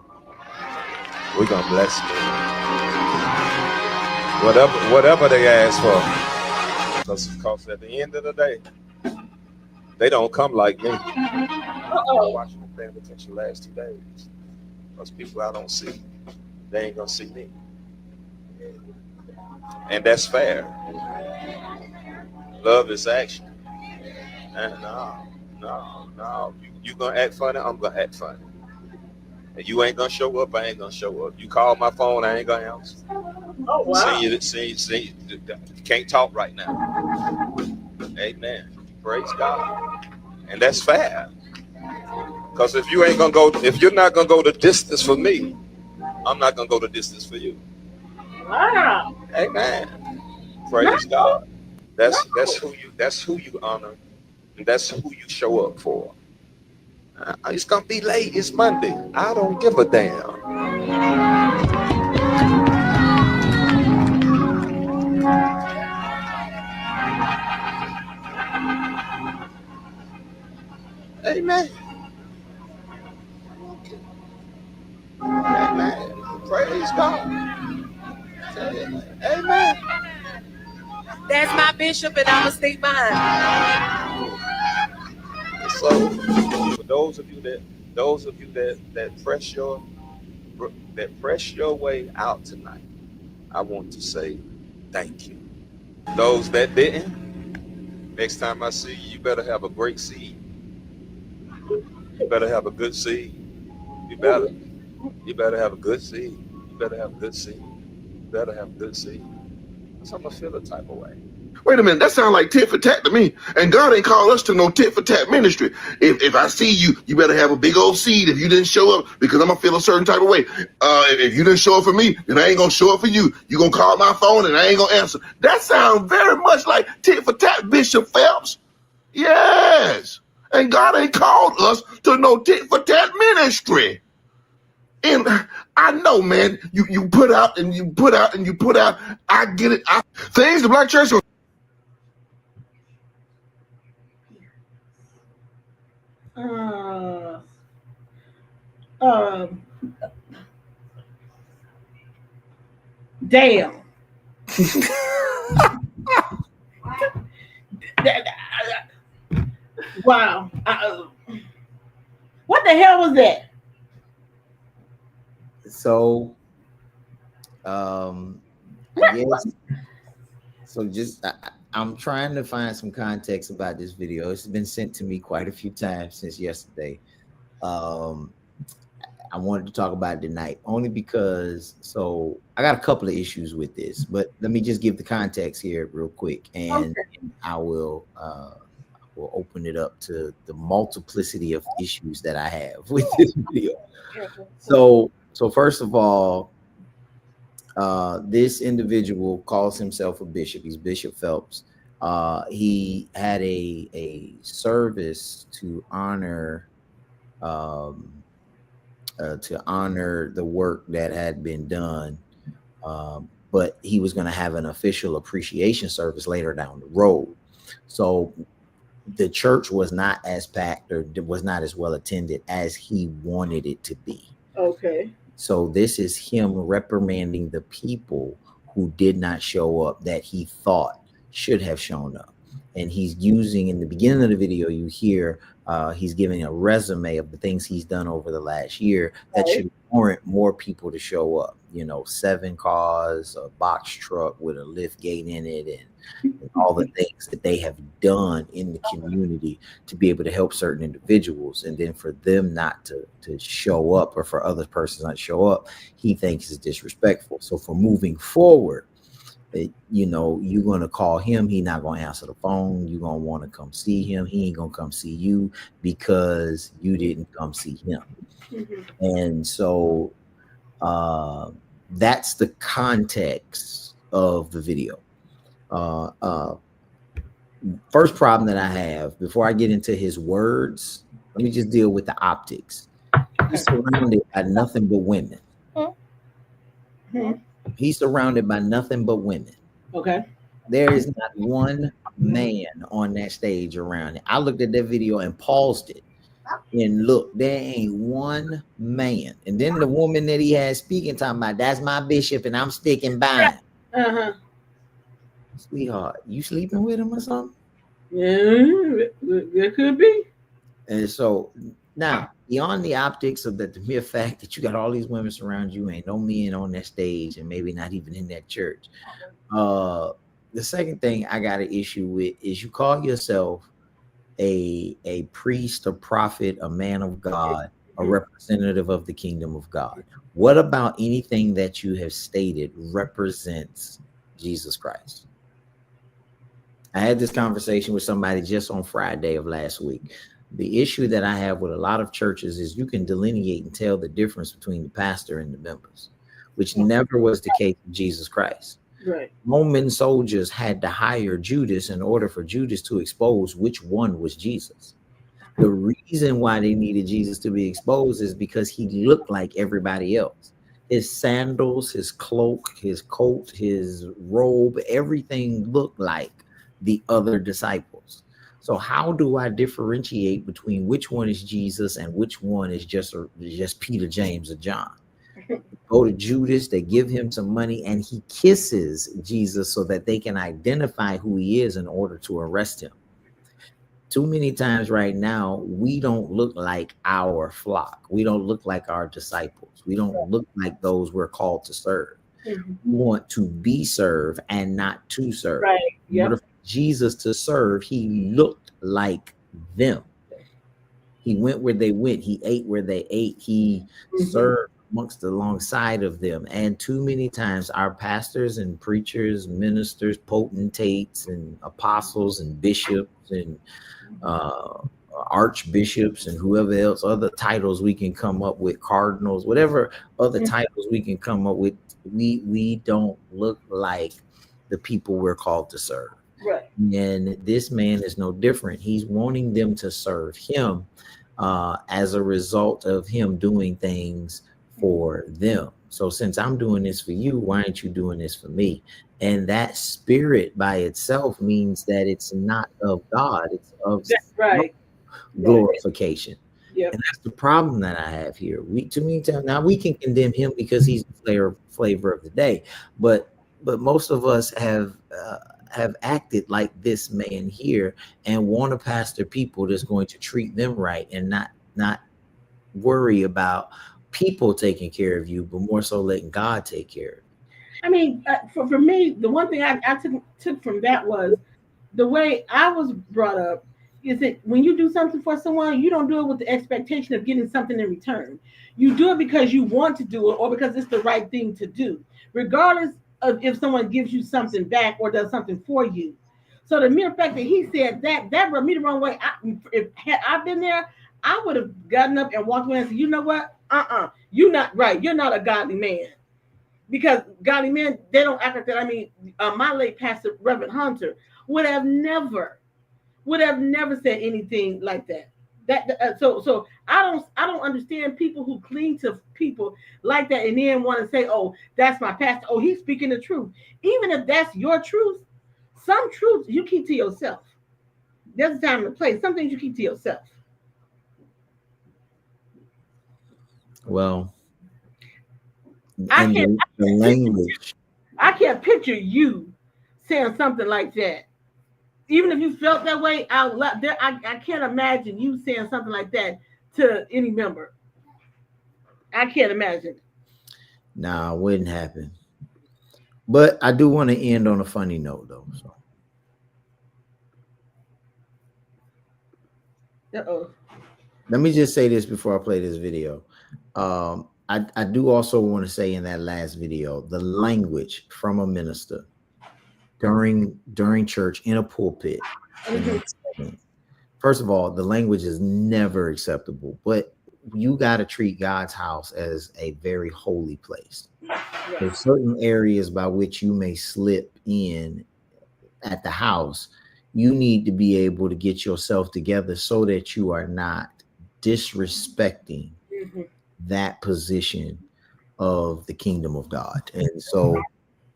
Speaker 9: We're gonna bless me. Whatever they ask for. Because at the end of the day, they don't come like me. I'm watching the family attention the last 2 days. Because people I don't see, they ain't gonna see me. And that's fair. Love is action. And no. You gonna act funny, I'm gonna act funny. And you ain't gonna show up, I ain't gonna show up. You call my phone, I ain't gonna answer.
Speaker 1: Oh wow.
Speaker 9: See, you can't talk right now. Amen. Praise God. And that's fair. Because if you're not gonna go the distance for me, I'm not gonna go the distance for you.
Speaker 1: Wow.
Speaker 9: Amen. Praise God. That's who you honor, and that's who you show up for. It's gonna be late. It's Monday. I don't give a damn. Amen. Amen. Praise God. Amen.
Speaker 10: That's my bishop, and I'm gonna stick behind.
Speaker 9: So, for those of you that press your way out tonight, I want to say thank you. Those that didn't, next time I see you, you better have a great seed. You better have a good seed. You better have a good seed. You better have a good seed. You better have a good seed. Because I'm gonna feel a type of way.
Speaker 8: Wait a minute, that sounds like tit for tat to me. And God ain't called us to no tit for tat ministry. If I see you, you better have a big old seed if you didn't show up, because I'm gonna feel a certain type of way. If you didn't show up for me, then I ain't gonna show up for you. You gonna call my phone and I ain't gonna answer. That sounds very much like tit for tat, Bishop Phelps. Yes. And God ain't called us to no tit for tat ministry. And I know, man, you put out and you put out and you put out. I get it. Things the black church.
Speaker 1: Damn. Wow. What the hell was that?
Speaker 11: So, yes. So just I'm trying to find some context about this video. It's been sent to me quite a few times since yesterday. I wanted to talk about it tonight only because, so I got a couple of issues with this, but let me just give the context here real quick, and I will open it up to the multiplicity of issues that I have with this video. So first of all, this individual calls himself a bishop. He's Bishop Phelps. He had a service to honor the work that had been done, but he was going to have an official appreciation service later down the road. So the church was not as packed, or was not as well attended as he wanted it to be.
Speaker 1: Okay.
Speaker 11: So this is him reprimanding the people who did not show up that he thought should have shown up. And he's using, in the beginning of the video, you hear he's giving a resume of the things he's done over the last year that should warrant more people to show up. 7 cars, a box truck with a lift gate in it, and all the things that they have done in the community to be able to help certain individuals. And then for them not to show up, or for other persons not to show up, he thinks is disrespectful. So for moving forward, you're going to call him. He's not going to answer the phone. You're going to want to come see him. He ain't going to come see you because you didn't come see him. Mm-hmm. And so that's the context of the video. First problem that I have, before I get into his words, let me just deal with the optics. He's surrounded by nothing but women. Mm-hmm. He's surrounded by nothing but women.
Speaker 1: Okay.
Speaker 11: There is not one man on that stage around it. I looked at that video and paused it. And look, there ain't one man. And then the woman that he had speaking, talking about, that's my bishop and I'm sticking by him. Uh-huh. Sweetheart, you sleeping with him or something?
Speaker 1: Yeah, there could be.
Speaker 11: And so now, beyond the optics of the mere fact that you got all these women surround you, ain't no men on that stage, and maybe not even in that church. The second thing I got an issue with is you call yourself a priest, a prophet, a man of God, a representative of the kingdom of God. What about anything that you have stated represents Jesus Christ? I had this conversation with somebody just on Friday of last week. The issue that I have with a lot of churches is you can delineate and tell the difference between the pastor and the members, which never was the case with Jesus Christ.
Speaker 1: Right.
Speaker 11: Roman soldiers had to hire Judas in order for Judas to expose which one was Jesus. The reason why they needed Jesus to be exposed is because he looked like everybody else. His sandals, his cloak, his coat, his robe, everything looked like the other disciples. So how do I differentiate between which one is Jesus and which one is just Peter, James, or John? Go to Judas, they give him some money, and he kisses Jesus so that they can identify who he is in order to arrest him. Too many times right now, we don't look like our flock. We don't look like our disciples. We don't look like those we're called to serve. We want to be served and not to serve.
Speaker 1: Right.
Speaker 11: In order for Jesus to serve, he looked like them. He went where they went. He ate where they ate. He served alongside of them. And too many times our pastors and preachers, ministers, potentates and apostles and bishops and archbishops and whoever else, other titles we can come up with, cardinals, whatever other titles we can come up with, we don't look like the people we're called to serve.
Speaker 1: Right.
Speaker 11: And this man is no different. He's wanting them to serve him as a result of him doing things for them. So since I'm doing this for you, why aren't you doing this for me? And that spirit by itself means that it's not of God, it's of glorification.
Speaker 1: Yep.
Speaker 11: And that's the problem that I have here. Now we can condemn him because he's the flavor of the day, but most of us have acted like this man here and want to pastor people that's going to treat them right and not worry about people taking care of you, but more so letting God take care of you.
Speaker 1: I mean, for me, the one thing I took from that was the way I was brought up is that when you do something for someone, you don't do it with the expectation of getting something in return. You do it because you want to do it or because it's the right thing to do, regardless of if someone gives you something back or does something for you. So the mere fact that he said that rubbed me the wrong way. If had I been there, I would have gotten up and walked away and said, you know what? You're not right. You're not a godly man. Because godly men, they don't act like that. I mean, my late pastor, Reverend Hunter, would have never said anything like that. So I don't understand people who cling to people like that and then want to say, oh, that's my pastor. Oh, he's speaking the truth. Even if that's your truth, some truths you keep to yourself. There's a time and a place. Some things you keep to yourself.
Speaker 11: Well,
Speaker 1: I can't picture you saying something like that. Even if you felt that way out loud, I can't imagine you saying something like that to any member. I can't imagine.
Speaker 11: Nah, it wouldn't happen. But I do want to end on a funny note, though. So. Let me just say this before I play this video. I do also want to say in that last video, the language from a minister during church in a pulpit. First of all, the language is never acceptable, but you got to treat God's house as a very holy place. There's certain areas by which you may slip in at the house. You need to be able to get yourself together so that you are not disrespecting that position of the kingdom of God. And so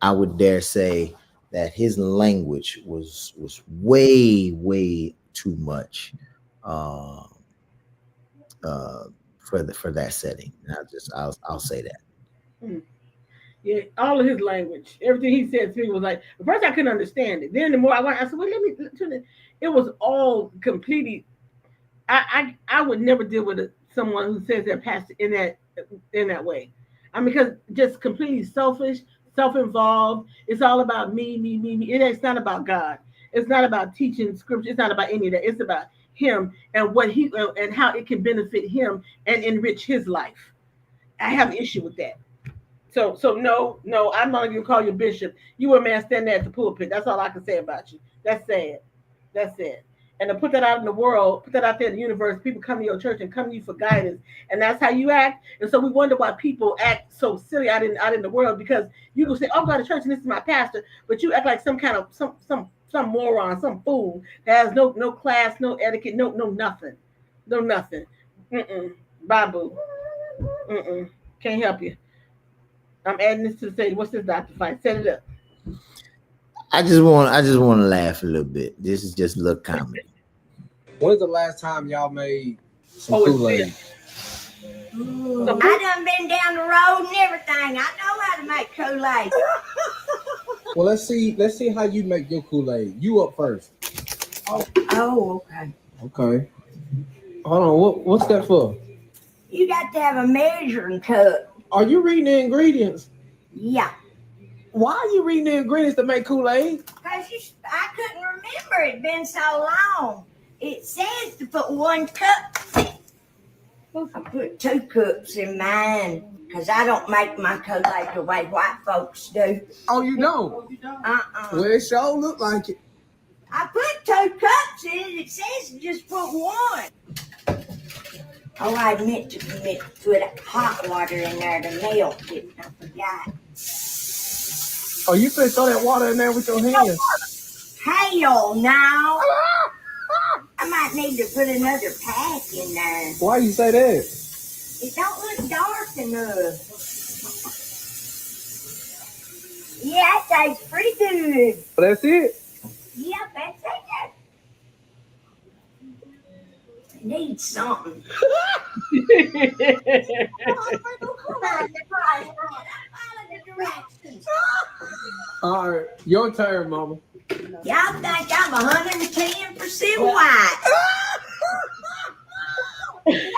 Speaker 11: I would dare say that his language was way too much for that setting. And I'll say that.
Speaker 1: Yeah, all of his language, everything he said to me was like, at first I couldn't understand it. Then the more I went, I said, well, it was all completely. I would never deal with someone who says they're pastor in that way. I mean, because just completely selfish, self-involved. It's all about me. It's not about God. It's not about teaching scripture. It's not about any of that. It's about him and what he and how it can benefit him and enrich his life. I have an issue with that. So no, I'm not gonna call you bishop. You were a man standing there at the pulpit. That's all I can say about you. That's sad. That's it. And to put that out in the world, put that out there in the universe, people come to your church and come to you for guidance, and that's how you act. And so we wonder why people act so silly out in the world, because you can say, "Oh, I'm going to church and this is my pastor," but you act like some kind of some moron, some fool that has no class, no etiquette, no nothing, no nothing. Bye, boo. Can't help you. I'm adding this to say, what's this, Dr. Fite? Set it up.
Speaker 11: I just want to laugh a little bit. This is just a little comedy.
Speaker 12: When's the last time y'all made some Kool-Aid?
Speaker 13: I done been down the road and everything. I know how to make Kool-Aid.
Speaker 12: Well, let's see how you make your Kool-Aid. You up first.
Speaker 13: Oh, okay.
Speaker 12: Okay. Hold on. What's that for?
Speaker 13: You got to have a measuring cup.
Speaker 12: Are you reading the ingredients?
Speaker 13: Yeah.
Speaker 12: Why are you reading the ingredients to make Kool-Aid?
Speaker 13: Because I couldn't remember. It'd been so long. It says to put 1 cup. I put 2 cups in mine because I don't make my Kool-Aid the way white folks do.
Speaker 12: Oh, you don't? Well, it sure look like it.
Speaker 13: I put 2 cups in it. It says to just put 1. Oh, I meant to put hot water in there to melt it. I forgot.
Speaker 12: Oh, you finna throw that water in there with your hands?
Speaker 13: Hell no. I might need to put another pack in there.
Speaker 12: Why you say that?
Speaker 13: It don't look dark enough. Yeah, it tastes pretty good.
Speaker 12: Well, that's it?
Speaker 13: Yep, that's it. I need something.
Speaker 12: All right, your turn, Mama.
Speaker 13: Y'all think I'm 110% white.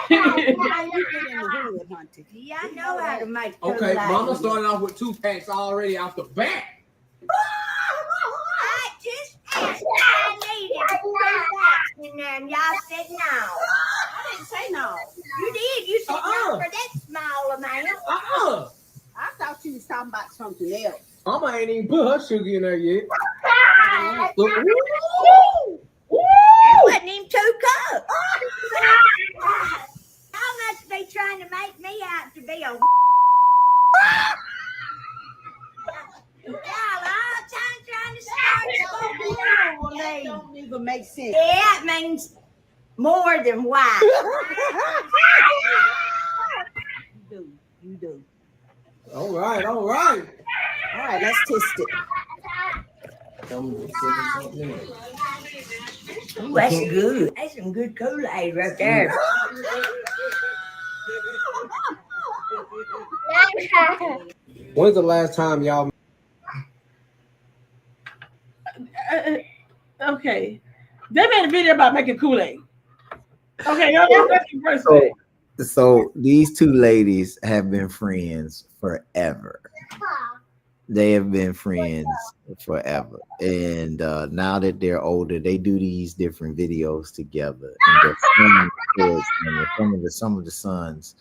Speaker 13: Yeah, I know how to make Kool-Aid.
Speaker 12: Okay, Mama started off with 2 packs already off the bat.
Speaker 13: I just asked if I needed 2 packs in there, and y'all said no.
Speaker 2: I didn't say no.
Speaker 13: You did. You said no for that small amount.
Speaker 2: I thought you was talking about something else.
Speaker 12: Mama ain't even put her sugar in there yet.
Speaker 13: That wasn't even 2 cups. Y'all must be trying to make me out to be a y'all all trying to start
Speaker 2: That don't even make sense.
Speaker 13: Yeah, it means more than white.
Speaker 2: You do.
Speaker 12: All right.
Speaker 2: All right, let's test it.
Speaker 13: Ooh, that's good. That's some good Kool-Aid right there.
Speaker 12: When's the last time y'all?
Speaker 1: Okay, they made a video about making Kool-Aid. Okay, that's the first thing.
Speaker 11: So these 2 ladies have been friends forever. They have been friends forever, and now that they're older, they do these different videos together. And some of the sons,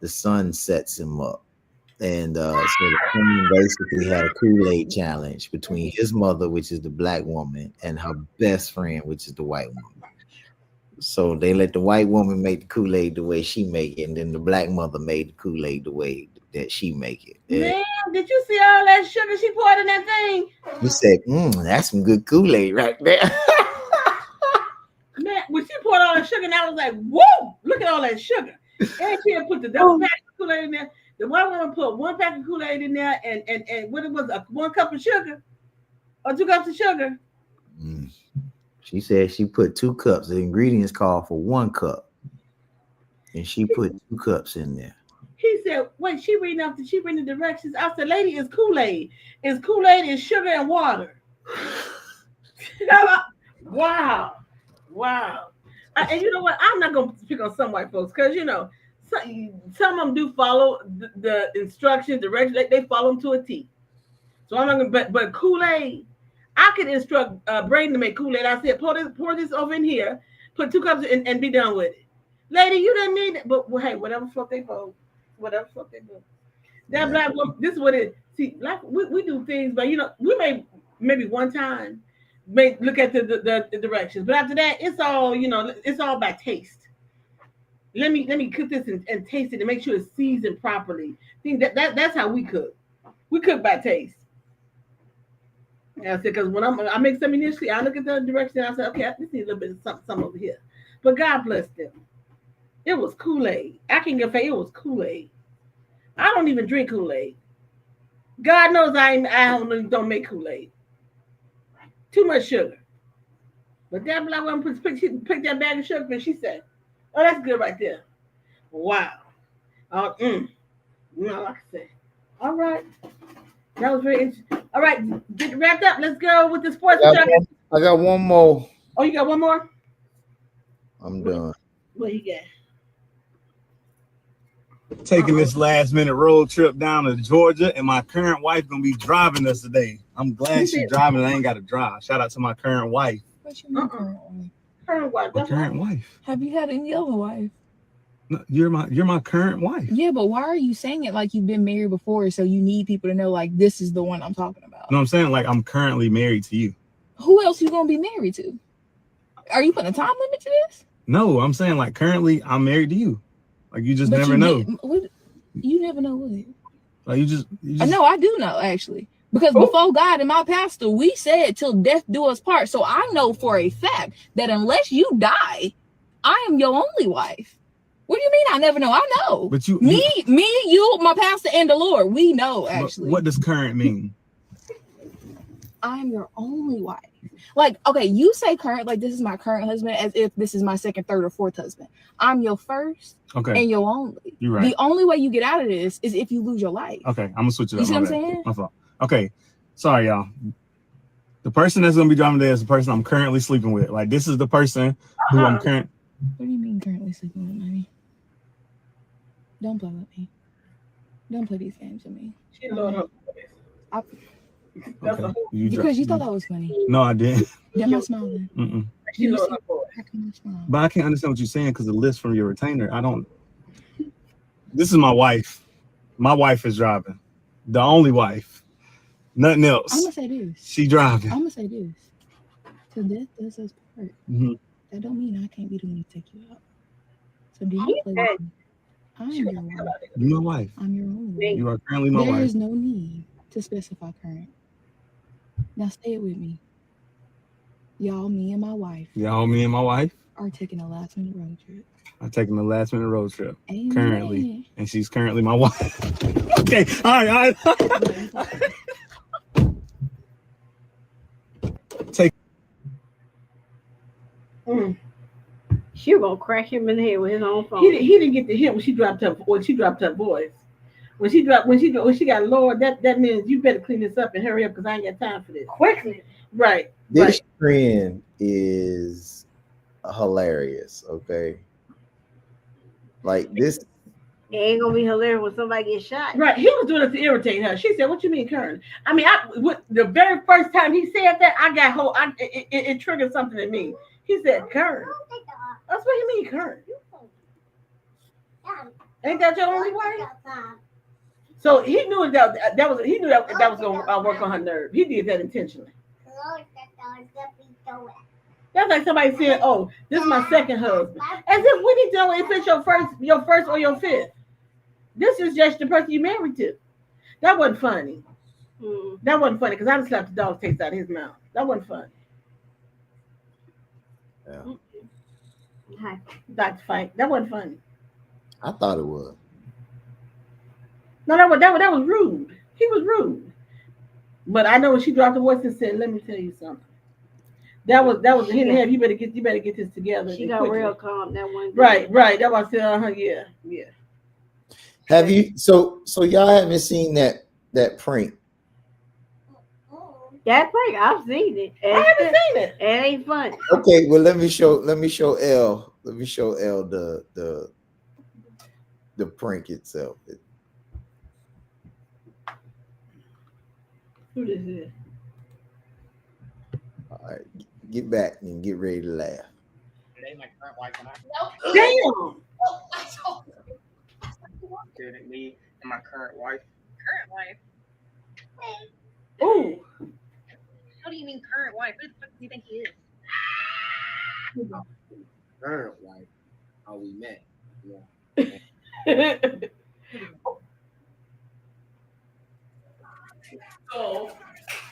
Speaker 11: the son sets him up, and so the son basically had a Kool-Aid challenge between his mother, which is the black woman, and her best friend, which is the white woman. So they let the white woman make the Kool-Aid the way she make it, and then the black mother made the Kool-Aid the way that she make it.
Speaker 1: Man, did you see all that sugar she poured in that thing?
Speaker 11: You said, that's some good Kool-Aid right there.
Speaker 1: Man, when she poured all that sugar, and I was like, whoa, look at all that sugar. And she had put the double pack of Kool-Aid in there. The white woman put 1 pack of Kool-Aid in there and what it was, 1 cup of sugar or 2 cups of sugar.
Speaker 11: She said she put 2 cups. The ingredients call for 1 cup. And she put 2 cups in there.
Speaker 1: He said, wait, she reading the directions. I said, lady, it's Kool-Aid. It's Kool-Aid and sugar and water. Wow. And you know what? I'm not going to pick on some white folks because, some of them do follow the instructions, directions. They follow them to a T. So I'm not going to, but Kool-Aid, I could instruct Braden to make Kool-Aid. I said, pour this over in here. Put 2 cups and be done with it. Lady, you didn't need it. But well, hey, whatever float they boat. Whatever float they boat. That black woman, this is what it is. See, like we do things, but we may maybe one time may look at the directions. But after that, it's all, it's all by taste. Let me cook this and taste it and make sure it's seasoned properly. Think that's how we cook. We cook by taste. And I said, because when I make something initially, I look at the direction and I said, okay, this needs a little bit of something over here. But God bless them. It was Kool-Aid. I can get it was Kool-Aid. I don't even drink Kool-Aid. God knows I don't make Kool-Aid. Too much sugar. But that black woman picked that bag of sugar and she said, oh, that's good right there. Wow. Like I said. All right. That was very interesting. All right, get wrapped up. Let's go with the sports.
Speaker 11: I got one more.
Speaker 1: Oh, you got one more?
Speaker 11: I'm done.
Speaker 1: What you got?
Speaker 14: Taking this last minute road trip down to Georgia, and my current wife gonna be driving us today. I'm glad she's driving and I ain't got to drive. Shout out to my current wife.
Speaker 15: What you mean current wife?
Speaker 1: Current wife.
Speaker 14: My current wife.
Speaker 15: Have you had any other wife?
Speaker 14: No, you're my current wife.
Speaker 15: Yeah, but why are you saying it like you've been married before? So you need people to know like this is the one I'm talking about.
Speaker 14: No, I'm saying like I'm currently married to you.
Speaker 15: Who else you gonna be married to? Are you putting a time limit to this?
Speaker 14: No, I'm saying like currently I'm married to you. Like you just never know.
Speaker 15: You never know what.
Speaker 14: Like you just.
Speaker 15: No, I do know actually. Because before God and my pastor, we said till death do us part. So I know for a fact that unless you die, I am your only wife. What do you mean I never know? I know.
Speaker 14: But you,
Speaker 15: you, my pastor, and the Lord, we know actually.
Speaker 14: What does current mean?
Speaker 15: I am your only wife. Like, okay, you say current, like this is my current husband, as if this is my second, third, or fourth husband. I'm your first and your only.
Speaker 14: You're right.
Speaker 15: The only way you get out of this is if you lose your life.
Speaker 14: Okay, I'm gonna switch it up.
Speaker 15: You see what I'm saying?
Speaker 14: My fault. Okay, sorry, y'all. The person that's gonna be driving today is the person I'm currently sleeping with. Like, this is the person who I'm current.
Speaker 15: What do you mean currently sleeping with me? Don't play with me. Don't play these games with me.
Speaker 1: She loved her.
Speaker 14: Okay.
Speaker 15: Because you thought that was funny.
Speaker 14: No, I didn't.
Speaker 15: Am I smiling?
Speaker 1: She loved her voice.
Speaker 14: But I can't understand what you're saying because the list from your retainer, I don't. This is my wife. My wife is driving. The only wife. Nothing else.
Speaker 15: I'm gonna say this.
Speaker 14: She driving.
Speaker 15: I'm gonna say this. So death does us part. That don't mean I can't be the one to take you out. So do not play with me. I'm your wife.
Speaker 14: You're my wife.
Speaker 15: I'm your only wife.
Speaker 14: You are currently my wife.
Speaker 15: There is no need to specify current. Now say it with me. Y'all, me and my wife.
Speaker 14: Y'all, me and my wife
Speaker 15: are taking a last minute road trip.
Speaker 14: I'm taking the last minute road trip.
Speaker 15: Amen.
Speaker 14: Currently. And she's currently my wife. Okay. All right. Take.
Speaker 2: She was gonna crack him in the head with his own phone.
Speaker 1: He didn't get to him when she dropped her voice. When she got lowered, that means you better clean this up and hurry up because I ain't got time for this.
Speaker 2: Quickly.
Speaker 1: Right.
Speaker 11: This trend is hilarious. Okay. Like this.
Speaker 2: It ain't gonna be hilarious when somebody gets shot.
Speaker 1: Right. He was doing it to irritate her. She said, "What you mean, Kern?" I mean, the very first time he said that, it triggered something in me. He said, "Kern." That's what he mean, Kern. Ain't that your only wife? So he knew that was gonna work on her nerve. He did that intentionally. That's like somebody saying, "Oh, this is my second husband," as if we need to know if it's your first or your fifth. This is just the person you married to. That wasn't funny. That wasn't funny because I just slapped the dog taste out of his mouth. That wasn't funny.
Speaker 11: Yeah.
Speaker 1: Hi, Dr.Fite. That wasn't funny.
Speaker 11: I thought it was.
Speaker 1: No, that was rude. He was rude. But I know when she dropped the voice and said, "Let me tell you something." That was a hint and a half. You better get this together.
Speaker 2: She got real calm that one day.
Speaker 1: Right. That was yeah.
Speaker 11: Have you so y'all haven't seen that prank?
Speaker 2: That prank, I've seen it.
Speaker 1: I haven't seen it.
Speaker 2: It ain't funny.
Speaker 11: Okay, well let me show Elle. Let me show Elle the prank itself.
Speaker 1: Who this is?
Speaker 11: All right, get back and get ready to laugh.
Speaker 16: Today, my current wife and I.
Speaker 10: Nope.
Speaker 1: Damn.
Speaker 10: I told him.
Speaker 16: Dated me and my current wife.
Speaker 10: Current wife.
Speaker 1: Ooh.
Speaker 10: How do you mean current wife? Who the fuck do you think he is?
Speaker 16: Current wife. How we met.
Speaker 17: So,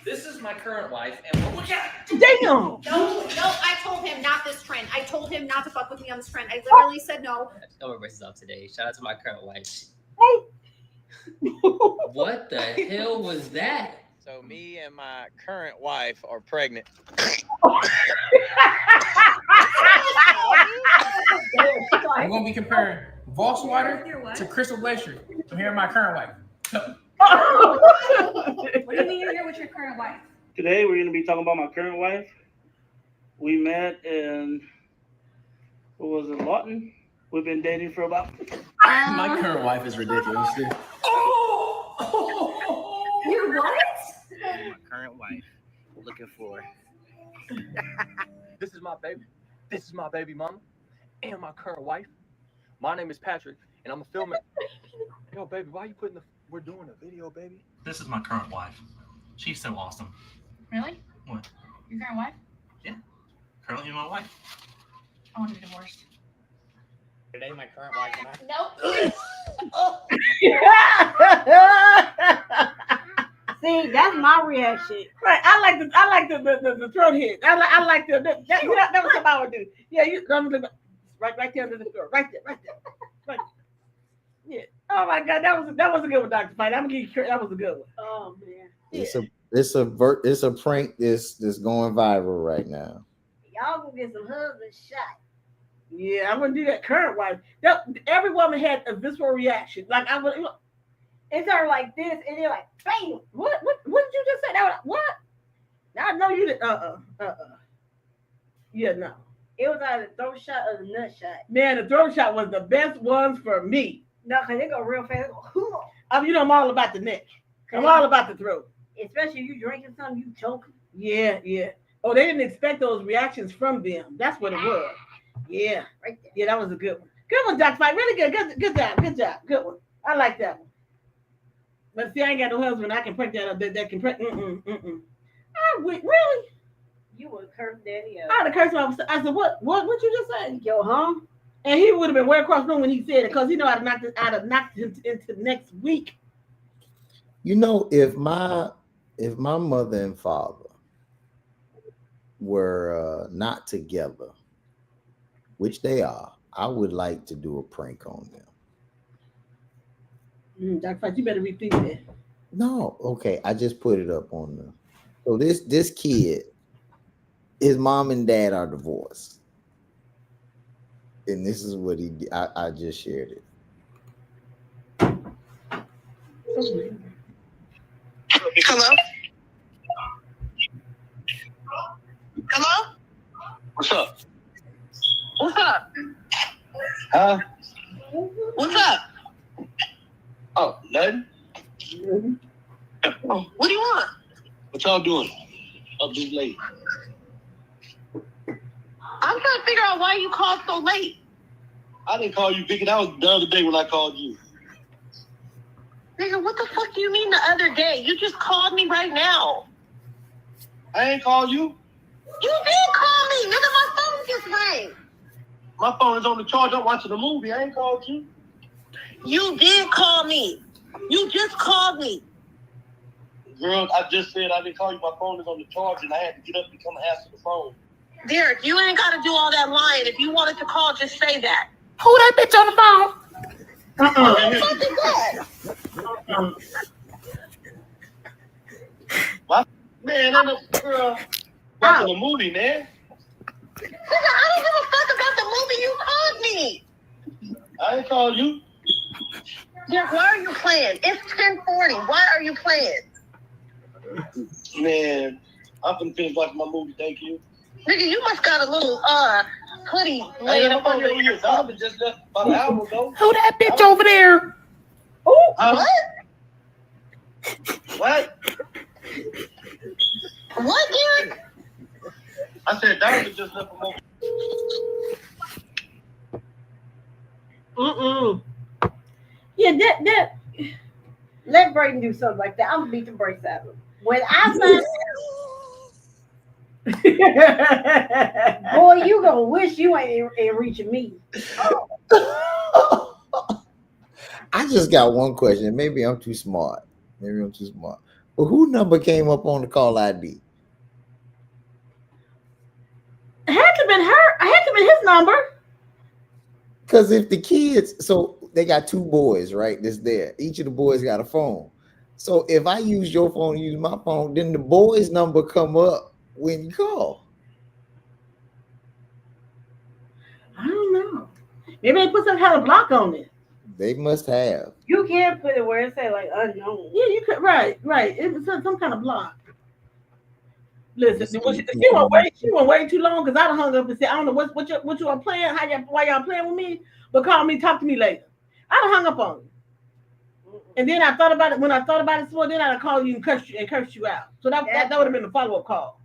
Speaker 17: this is my current wife, and look at
Speaker 1: Damn.
Speaker 10: No, I told him not this trend. I told him not to fuck with me on this trend. I literally said no.
Speaker 17: Cover versus up today. Shout out to my current wife.
Speaker 1: Oh.
Speaker 17: What the hell was that?
Speaker 18: So me and my current wife are pregnant.
Speaker 16: I'm gonna be comparing Volkswagen to Crystal Glacier. I'm here with my current wife.
Speaker 10: What do you mean you're here with your current wife?
Speaker 19: Today we're going to be talking about my current wife. We met in, what was it, Lawton? We've been dating for about...
Speaker 16: My current wife is ridiculous, dude.
Speaker 10: You're what?
Speaker 16: My current wife. Looking for.
Speaker 20: This is my baby. This is my baby mama and my current wife. My name is Patrick, and I'm a filmer. Yo, baby, why you putting the... We're doing a video, baby.
Speaker 21: This is my current wife. She's so awesome.
Speaker 10: Really?
Speaker 21: What?
Speaker 10: Your current wife?
Speaker 21: Yeah. Currently my wife.
Speaker 10: I want to be divorced.
Speaker 16: Today, my current wife and
Speaker 2: Nope. See, that's my reaction.
Speaker 1: Right, I like the throat hit. I like that was something I would do. Yeah, you right there under the throat, right there. Right. Yeah. Oh my God, that was a good one, Dr. Fite. I'm gonna give you that was a good one.
Speaker 2: Oh man.
Speaker 11: It's a prank that's going viral right now.
Speaker 2: Y'all gonna get some husbands shot.
Speaker 1: Yeah, I'm gonna do that. Current wife. Every woman had a visceral reaction. Like I would.
Speaker 2: It's her like this, and they're like, bam.
Speaker 1: What did you just say? What? I know you did. Yeah, no.
Speaker 2: It was either the throat shot or the nut shot.
Speaker 1: Man, the throat shot was the best ones for me.
Speaker 2: No, because they go real fast.
Speaker 1: You know, I'm all about the neck. I'm all about the throat.
Speaker 2: Especially if you drinking something, you choking.
Speaker 1: Yeah. Oh, they didn't expect those reactions from them. That's what it was. Yeah.
Speaker 2: Right there.
Speaker 1: Yeah, that was a good one. Good one, Dr. Fite. Really good. Good job. Good one. I like that one. But see, I ain't got no husband. I can prank that up. That can prank. Really?
Speaker 2: You would curse daddy out.
Speaker 1: I would have cursed him. I said, what you just say?
Speaker 2: Yo, huh?
Speaker 1: And he would have been way across the room when he said it, because he know I'd have knocked him into next week.
Speaker 11: You know, if my mother and father were not together, which they are, I would like to do a prank on them.
Speaker 1: Dr. Fite, you better repeat that.
Speaker 11: No, okay. I just put it up on the. So this kid, his mom and dad are divorced, and this is what he did. I just shared it.
Speaker 22: Hello? Hello?
Speaker 23: What's up?
Speaker 22: What's up?
Speaker 23: Huh?
Speaker 22: What's up?
Speaker 23: Oh, nothing.
Speaker 22: Oh, what do you want?
Speaker 23: What y'all doing up this late?
Speaker 22: I'm trying to figure out why you called so late.
Speaker 23: I didn't call you, Vicky. That was the other day when I called you.
Speaker 22: Nigga, what the fuck do you mean the other day? You just called me right now.
Speaker 23: I ain't called you.
Speaker 22: You did call me. Nigga, my phone just rang.
Speaker 23: My phone is on the charge. I'm watching a movie. I ain't called you.
Speaker 22: You did call me. You just called me.
Speaker 23: Girl, I just said I didn't call you. My phone is on the charge, and I had to get up and come answer the phone.
Speaker 22: Derek, you ain't got to do all that lying. If you wanted to call, just say that.
Speaker 1: Who that bitch on the phone?
Speaker 22: Who the fuck is that?
Speaker 23: Man, I'm a girl watching a movie, man.
Speaker 22: Nigga, I don't give a fuck about the movie. You called me.
Speaker 23: I ain't called you.
Speaker 22: Derek, why are you playing? It's 10:40. Why are you playing?
Speaker 23: Man, I'm finna finish watching my movie. Thank you.
Speaker 22: Nigga, you must got a little hoodie
Speaker 23: I
Speaker 22: laying
Speaker 23: ain't
Speaker 22: up under
Speaker 23: your
Speaker 22: your
Speaker 23: ears. I just left about an hour ago.
Speaker 1: Who that bitch over there?
Speaker 22: What?
Speaker 23: What?
Speaker 22: What, Derek?
Speaker 23: I said Diamond just left a moment.
Speaker 1: Yeah, that.
Speaker 2: Let Brayden do something like that. I'm gonna beat the brakes out of him. When I find boy, you gonna wish you ain't reaching me.
Speaker 11: I just got one question. Maybe I'm too smart. But who number came up on the call ID?
Speaker 1: It had to been her. I had to been his number.
Speaker 11: Because if the kids, so they got two boys, right? That's there. Each of the boys got a phone. So if I use your phone, use my phone, then the boy's number come up when you call.
Speaker 1: I don't know. Maybe they put some kind of block on it.
Speaker 11: They must have.
Speaker 2: You can't put it where it say like unknown.
Speaker 1: Yeah, you could. Right. It was some kind of block. Listen, she went way too long because I done hung up and said, I don't know what you are playing, why y'all playing with me, but call me, talk to me later. I done hung up on you. And then I thought about it. When I thought about it some more, then I'd call you and curse you out. So that would have been a follow-up call.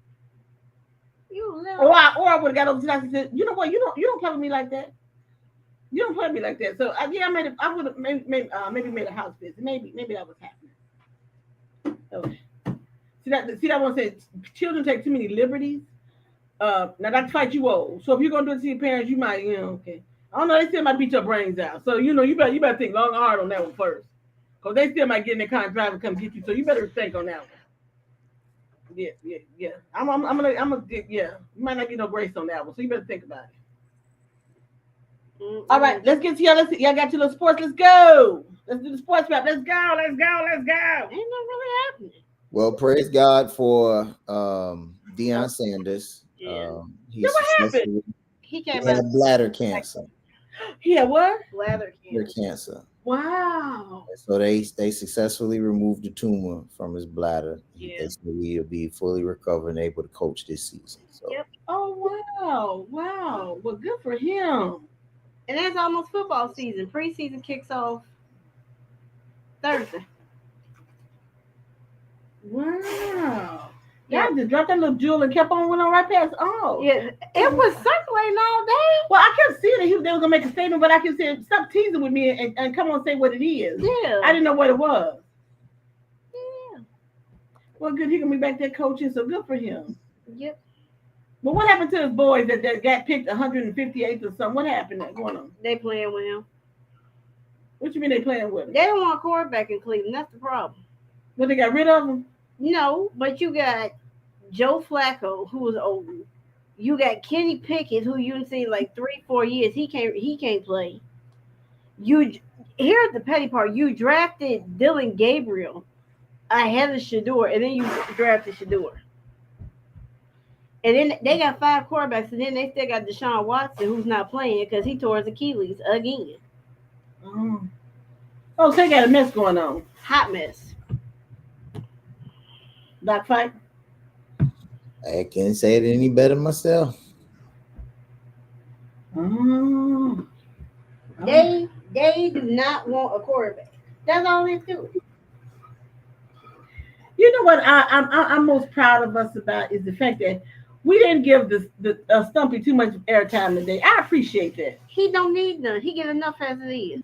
Speaker 1: Or I would have got over to that and said, you know what, you don't play with me like that. You don't play with me like that. So I would have maybe made a house visit. Maybe that was happening. Okay. See that one said children take too many liberties. Now Dr.Fite, you old. So if you're gonna do it to your parents, you might, okay. I don't know, they still might beat your brains out. So you better think long and hard on that one first. Because they still might get in their car and drive and come get you. So you better think on that one. Yeah. I'm gonna you might not get no grace on that one. So you better think about it. Mm-hmm. All right, let's get to y'all. Y'all got your little sports. Let's go. Let's do the sports wrap. Let's go. Ain't nothing really happening.
Speaker 11: Well, praise God for Deion Sanders.
Speaker 1: What happened?
Speaker 11: He had bladder cancer.
Speaker 1: He had what?
Speaker 2: Bladder
Speaker 11: cancer.
Speaker 1: Wow.
Speaker 11: So they successfully removed the tumor from his bladder.
Speaker 2: Yeah.
Speaker 11: So he'll be fully recovered and able to coach this season. So.
Speaker 2: Yep.
Speaker 1: Oh wow. Well, good for him.
Speaker 2: And that's almost football season. Preseason kicks off Thursday.
Speaker 1: Wow. Yeah, I just dropped that little jewel and kept on went on right past. Oh.
Speaker 2: Yeah, it was circulating all day.
Speaker 1: Well, I kept seeing that they were gonna make a statement, but I kept saying, stop teasing with me and come on and say what it is.
Speaker 2: Yeah.
Speaker 1: I didn't know what it was.
Speaker 2: Yeah.
Speaker 1: Well, good. He gonna be back there coaching, so good for him.
Speaker 2: Yep.
Speaker 1: But what happened to his boys that got picked 158th or something? What happened there going on?
Speaker 2: They playing with him.
Speaker 1: What you mean they playing with him?
Speaker 2: They don't want a quarterback in Cleveland. That's the problem.
Speaker 1: But they got rid of him?
Speaker 2: No, but you got Joe Flacco, who was old. You got Kenny Pickett, who you seen like 3-4 years. He can't play. Here's the petty part. You drafted Dylan Gabriel ahead of Shador, and then you drafted Shador. And then they got 5 quarterbacks, and then they still got Deshaun Watson, who's not playing because he tore his Achilles again.
Speaker 1: Oh, so they got a mess going on.
Speaker 2: Hot mess.
Speaker 1: Dr.Fite?
Speaker 11: I can't say it any better myself.
Speaker 1: Oh.
Speaker 2: They do not want a quarterback. That's all they do.
Speaker 1: You know what I'm most proud of us about is the fact that we didn't give the Stumpy too much airtime today. I appreciate that.
Speaker 2: He don't need none. He get enough as it is.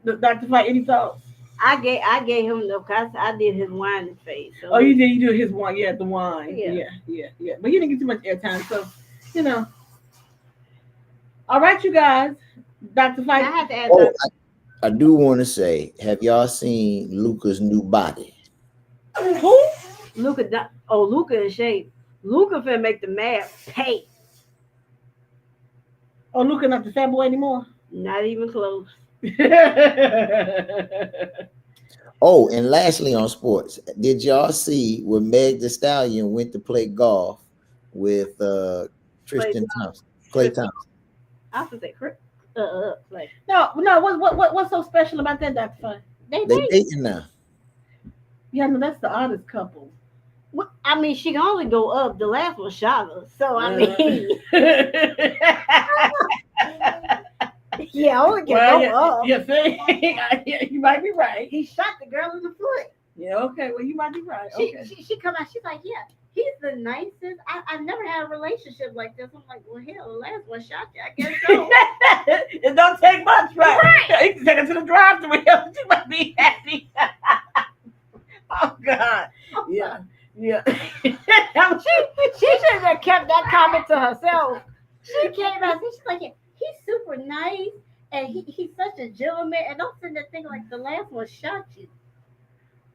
Speaker 1: Dr.Fite, any thoughts?
Speaker 2: I gave him enough because I did his whining face. So
Speaker 1: oh, you did? You do his wine? Yeah, the wine.
Speaker 2: Yeah.
Speaker 1: But he didn't get too much airtime, so All right, you guys. Dr.Fite.
Speaker 2: I have to add.
Speaker 11: I do want to say, have y'all seen Luka's new body?
Speaker 1: Who?
Speaker 2: Luka. Oh, Luka in shape. Luka finna make the map pay.
Speaker 1: Oh, Luka not the fat boy anymore?
Speaker 2: Not even close.
Speaker 11: Oh, and lastly on sports, did y'all see when Meg Thee Stallion went to play golf with Tristan Thompson? Clay Thompson.
Speaker 2: I was gonna say Clay.
Speaker 1: No. What's so special about that, Dr.Fite?
Speaker 11: They dating now.
Speaker 1: Yeah, no, that's the oddest couple.
Speaker 2: Well, I mean, she can only go up. The last one shot her, so I mean. Yeah, only can go up.
Speaker 1: You see? You might be right.
Speaker 2: He shot the girl in the foot.
Speaker 1: Yeah, okay. Well, you might be right. Okay.
Speaker 2: She come out. She's like, yeah. He's the nicest. I never had a relationship like this. I'm like, well, hell, the last one shot you. I guess so.
Speaker 1: It don't take much, right? You can take it to the drive-thru. She might be happy. Oh God. Yeah. Yeah.
Speaker 2: she should have kept that comment to herself. She came out. She's like, he's super nice, and he's such a gentleman. And I'm sitting there thinking, like, the last one shot you.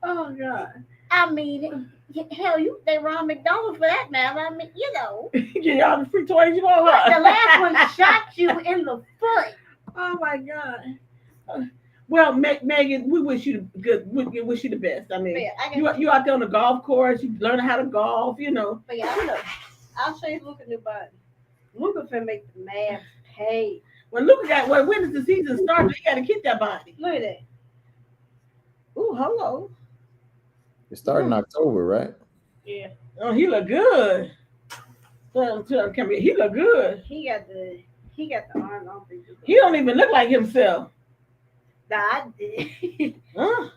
Speaker 1: Oh God.
Speaker 2: I mean, hell, you they run McDonald's for that matter. I mean, you know.
Speaker 1: Get y'all the free toys you want.
Speaker 2: The last one shot you in the foot.
Speaker 1: Oh my God. Well, Megan, we wish you good. We wish you the best. I mean, you out there on the golf course. You learning how to golf. You know.
Speaker 2: But yeah, I'll show you Luca's new body. Luca finna make the man pay.
Speaker 1: When Luca got when does the season start? He got to keep that body.
Speaker 2: Look at that.
Speaker 1: Ooh, hello.
Speaker 11: It started in October, right?
Speaker 2: Yeah.
Speaker 1: Oh, he look good. He look good.
Speaker 2: He got the arm on.
Speaker 1: He don't even look like himself.
Speaker 2: Nah, I did.
Speaker 1: Huh?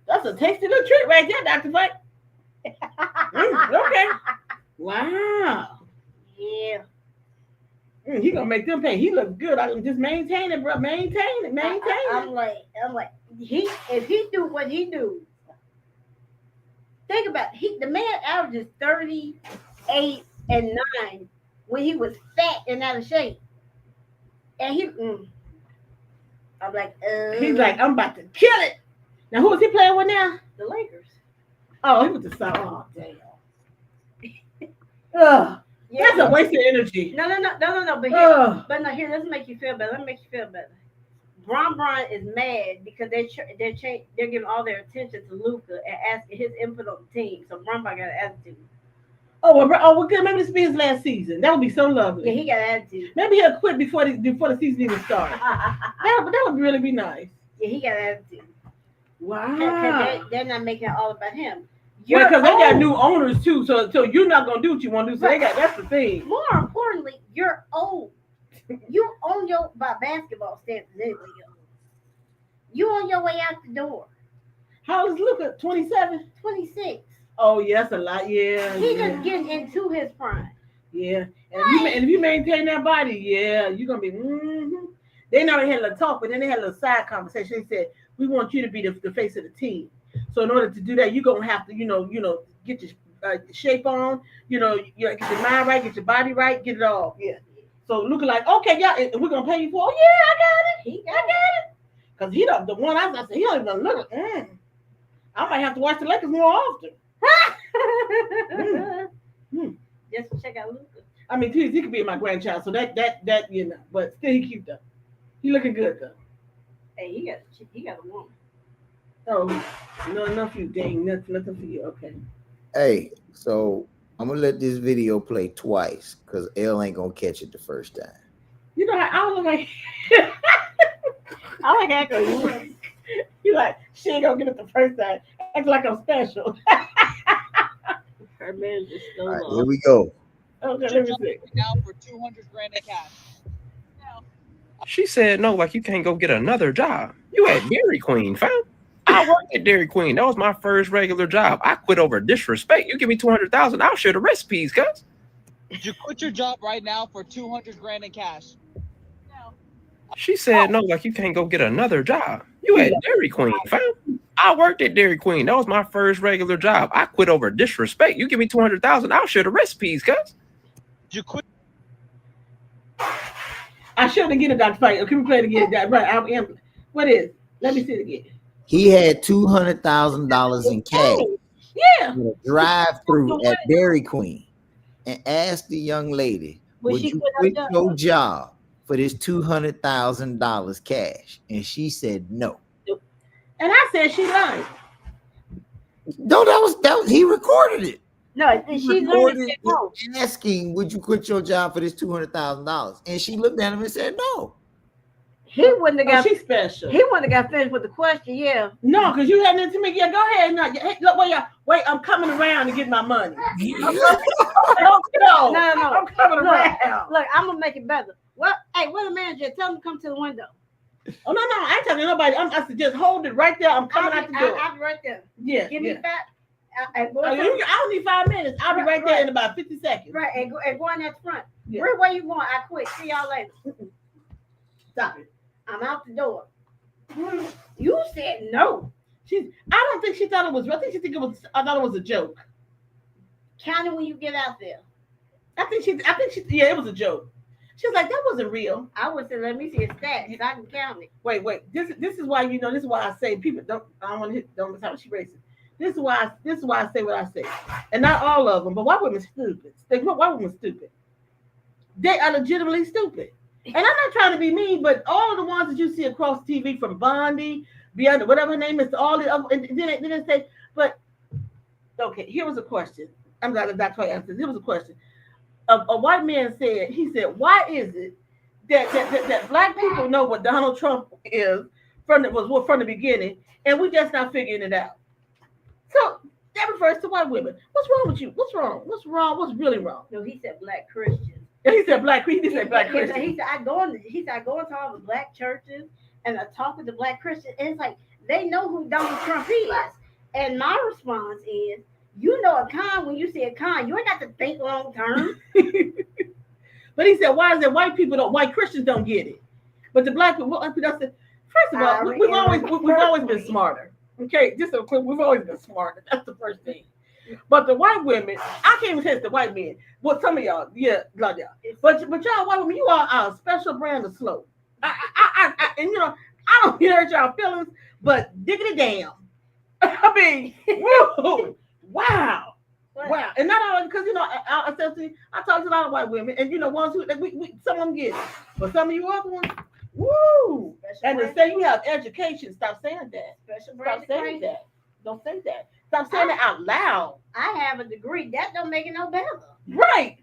Speaker 1: That's a tasty little treat right there, Dr. Fite. Okay. Wow.
Speaker 2: Yeah.
Speaker 1: He gonna make them pay. He looks good. I can just maintain it, bro. Maintain it.
Speaker 2: I'm like, if he do what he do. Think about it. The man averages 38 and 9 when he was fat and out of shape. And I'm like,
Speaker 1: he's like, I'm about to kill it. Now, who is he playing with now?
Speaker 2: The Lakers.
Speaker 1: Oh, he was the South. Oh, damn. Ugh. Yeah, that's a waste of energy.
Speaker 2: No. But here, let's make you feel better. Bron is mad because they're giving all their attention to Luca and asking his input on the team. So Bron got an attitude.
Speaker 1: Oh, well, good. Maybe this will be his last season. That would be so lovely.
Speaker 2: Yeah, he got an attitude.
Speaker 1: Maybe he'll quit before the season even starts. that would really be nice.
Speaker 2: Yeah, he got an attitude.
Speaker 1: Wow.
Speaker 2: They're not making it all about him.
Speaker 1: Because they got new owners too, so you're not gonna do what you want to do. So that's the thing.
Speaker 2: More importantly, you're old. You own by basketball standards anyway. You on your way out the door.
Speaker 1: How old is Luca? 27?
Speaker 2: 26.
Speaker 1: Oh, yeah, that's a lot. Yeah.
Speaker 2: He just getting into his prime.
Speaker 1: Yeah. And if you maintain that body, yeah, you're gonna be. They already had a little talk, but then they had a little side conversation. They said, "We want you to be the face of the team. So in order to do that, you're gonna have to, get your shape on. You get your mind right, get your body right, get it all. Yeah. So Luca like, okay, yeah, we're gonna pay you for. Oh, yeah, I got it. I got it. Cause he the one I said he don't even look. I might have to watch the Lakers more often.
Speaker 2: Just check out Luca.
Speaker 1: I mean, he could be my grandchild, so that but still he cute though. He looking good though.
Speaker 2: Hey, he got a woman.
Speaker 1: Oh, no, enough for you, dang, nothing for you. Okay.
Speaker 11: Hey, so I'm gonna let this video play twice because Elle ain't gonna catch it the first time.
Speaker 1: You know how I look like.
Speaker 2: I like acting.
Speaker 1: You like she ain't gonna get it the first time. Act like I'm special.
Speaker 2: Her man is so
Speaker 11: All right, here we go.
Speaker 1: Okay, let me see.
Speaker 18: Now for 200 grand in cash.
Speaker 3: She said, no, like you can't go get another job. You at Dairy Queen, fam. I worked at Dairy Queen. That was my first regular job. I quit over disrespect. You give me 200,000, I'll share the recipes, cuz.
Speaker 18: Did you quit your job right now for 200 grand in cash?
Speaker 3: She said, no, like you can't go get another job. You at Dairy Queen, fam. I worked at Dairy Queen. That was my first regular job. I quit over disrespect. You give me 200,000, I'll share the recipes, cuz.
Speaker 18: Did you quit?
Speaker 1: I shouldn't get it, Dr. Fite. Can we play it again? Right. What is? Let me see it again.
Speaker 11: He had $200,000 in cash.
Speaker 1: Yeah.
Speaker 11: Drive-through at Dairy Queen and asked the young lady, would you quit your job for this $200,000 cash? And she said no.
Speaker 1: And I said she lied.
Speaker 11: No, that was he recorded it.
Speaker 2: No, she recorded
Speaker 11: asking, would you quit your job for this $200,000? And she looked at him and said no.
Speaker 2: He wouldn't have got.
Speaker 1: She's special.
Speaker 2: He wouldn't have got finished with the question. Yeah.
Speaker 1: No, because you had it to me. Yeah, go ahead. No, hey, look, wait. I'm coming around to get my money. No. I'm coming around.
Speaker 2: Look, I'm gonna make it better. Well, hey, wait a manager. Tell him to come to the window.
Speaker 1: Oh no, I ain't talking to nobody. I said just hold it right there. I'm coming out the door.
Speaker 2: I'll be right there.
Speaker 1: Yeah.
Speaker 2: Give me that. I
Speaker 1: don't need 5 minutes. I'll be right there in about 50 seconds.
Speaker 2: Right, and going at the front.
Speaker 1: Yeah.
Speaker 2: Where you going? I quit. See y'all later.
Speaker 1: Stop it.
Speaker 2: I'm out the door. You said no.
Speaker 1: I don't think she thought it was. I thought it was a joke.
Speaker 2: Count it when you get out there.
Speaker 1: I think she. Yeah, it was a joke. She was like, that wasn't real.
Speaker 2: I would say, let me see a stat, so I can count it.
Speaker 1: Wait. This is why this is why I say people don't. I don't want to hit. Don't miss how she racist. This is why I say what I say, and not all of them, but white women stupid. White women stupid. They are legitimately stupid. And I'm not trying to be mean, but all of the ones that you see across TV, from Bondi, Briana, whatever her name is, all the other, and then they say, but okay, here was a question. I'm glad that Dr. Fite answered. Here was a question. A white man said, why is it that black people know what Donald Trump is from the beginning, and we just not figuring it out? So that refers to white women. What's wrong with you? What's wrong? What's wrong? What's really wrong?
Speaker 2: No, he said black Christians.
Speaker 1: He said black. He did say black Christians.
Speaker 2: He said I go into all the black churches and I talk with the black Christians, and it's like they know who Donald Trump is. And my response is, you know a con when you see a con. You ain't got to think long term.
Speaker 1: But he said, why is it white Christians don't get it, but the black people? I said, first of all, we've always been smarter. Okay, we've always been smarter. That's the first thing. But the white women, I can't even say it's the white men. Well, some of y'all, yeah, love y'all. But y'all white women, you are a special brand of slow. And I don't hurt y'all feelings, but diggity damn. I mean, whoa, wow. And not all, because I talk to a lot of white women, and ones who some of them get it, but some of you other ones, woo. And to say you have education, stop saying that. Stop saying that. Don't say that. Stop saying it out loud.
Speaker 2: I have a degree. That don't make it no better.
Speaker 1: Right.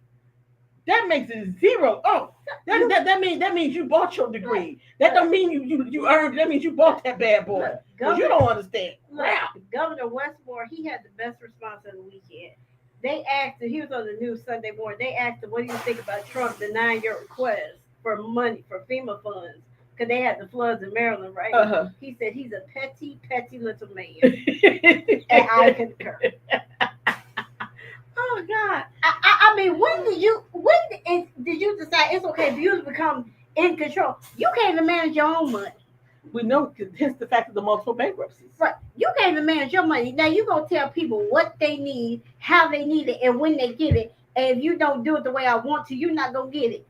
Speaker 1: That makes it zero. Oh, that means you bought your degree. That don't mean you earned. That means you bought that bad boy. Because you don't understand. Wow.
Speaker 2: Governor Westmore, he had the best response of the weekend. They asked him, he was on the news Sunday morning. They asked him, what do you think about Trump denying your request for money for FEMA funds? Because they had the floods in Maryland, right?
Speaker 1: Uh-huh.
Speaker 2: He said he's a petty little man. And I concur. Oh God! I mean, when did you decide it's okay for you to become in control? You can't even manage your own money.
Speaker 1: We know, hence the fact of the multiple bankruptcies.
Speaker 2: Right. You can't even manage your money. Now you gonna tell people what they need, how they need it, and when they get it. And if you don't do it the way I want to, you're not gonna get it.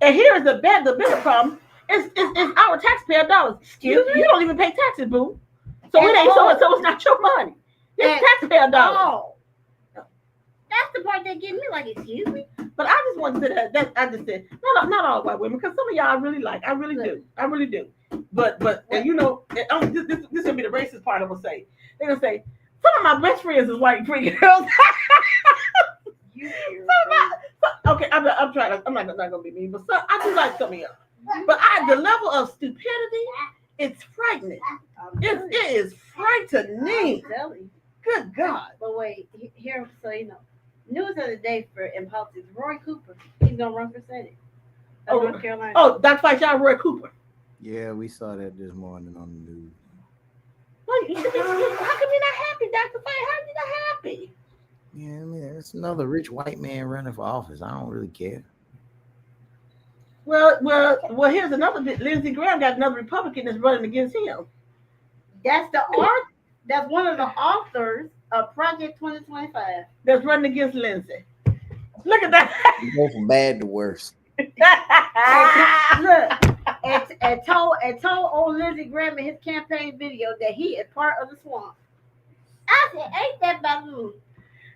Speaker 1: And here's the bigger problem. It's our taxpayer dollars. You don't even pay taxes, boo. So it ain't so it's not your money. It's taxpayer dollars.
Speaker 2: That's the part that gets me like, excuse me.
Speaker 1: But I just wanted to that I just said not all white women, because some of y'all I really like. I really do. But and this gonna be the racist part. I'm gonna say they're gonna say some of my best friends is white pretty girls. Okay, I'm trying. I'm not gonna be mean, but I do like some of y'all. But the level of stupidity, it's frightening. It is frightening. Good God.
Speaker 2: But wait, here, so news of the day in politics, Roy Cooper, he's gonna run for Senate. North Carolina.
Speaker 1: Oh, Dr. Fite and Roy Cooper.
Speaker 11: Yeah, we saw that this morning on the news.
Speaker 1: Well, how come you're not happy, Dr. Fite? How are you not happy?
Speaker 11: Yeah, I mean, it's another rich white man running for office. I don't really care.
Speaker 1: Well, here's another bit. Lindsey Graham got another Republican that's running against him.
Speaker 2: That's one of the authors of Project 2025.
Speaker 1: That's running against Lindsey. Look at that.
Speaker 11: You go from bad to worse.
Speaker 2: and told old Lindsey Graham in his campaign video that he is part of the swamp. I said, ain't that baboon?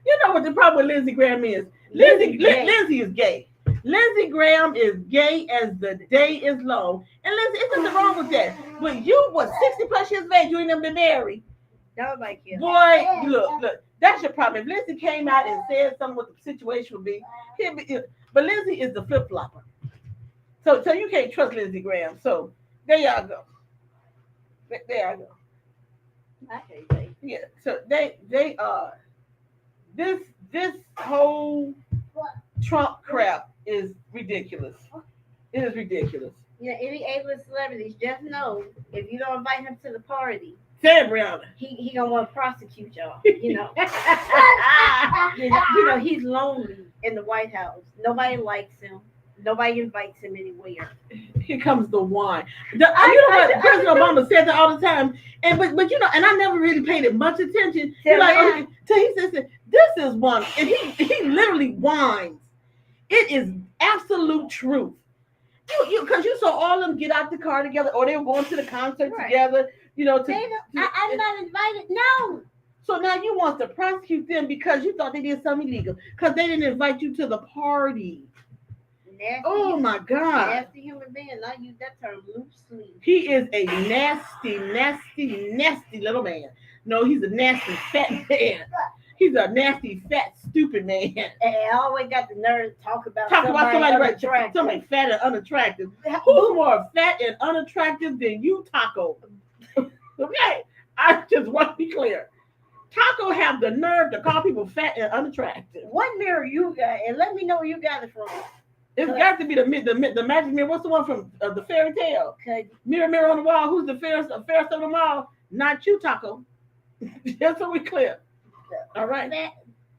Speaker 1: You know what the problem with Lindsey Graham is? Lindsey is gay. Lindsey Graham is gay as the day is long. And Lindsey, it's nothing wrong with that. But you, 60 plus years of age, you ain't never been married.
Speaker 2: Nobody cares.
Speaker 1: Boy, look, that's your problem. If Lindsey came out and said something what the situation would be, but Lindsey is the flip-flopper. So you can't trust Lindsey Graham. So there y'all go. There I go.
Speaker 2: Okay.
Speaker 1: Yeah. So they are this whole Trump crap is ridiculous. It is ridiculous.
Speaker 2: Yeah, any A-list celebrities, just know if you don't invite him to the party,
Speaker 1: Say it, Briana.
Speaker 2: He gonna want to prosecute y'all. You know. You know, he's lonely in the White House. Nobody likes him. Nobody invites him anywhere.
Speaker 1: Here comes the wine. You know what? President Obama said that all the time. And but you know, and I never really paid it much attention. He's like, okay, so he says, this is one, and he literally whines. It is absolute truth. You because you saw all of them get out the car together, or they were going to the concert together. You know,
Speaker 2: I'm not invited. No.
Speaker 1: So now you want to prosecute them because you thought they did something illegal because they didn't invite you to the party.
Speaker 2: Nasty,
Speaker 1: oh my God!
Speaker 2: Nasty human being. I use that term loosely.
Speaker 1: He is a nasty little man. No, he's a nasty fat man. He's a nasty fat stupid man.
Speaker 2: And I always got the nerve to talk about somebody
Speaker 1: fat and unattractive. Who's more fat and unattractive than you, Taco? Okay, I just want to be clear. Taco have the nerve to call people fat and unattractive.
Speaker 2: What mirror you got? And let me know where you got it from.
Speaker 1: It's got to be the magic mirror. What's the one from the fairy tale? Mirror on the wall. Who's the fairest of them all? Not you, Taco. Just so we clear. All right.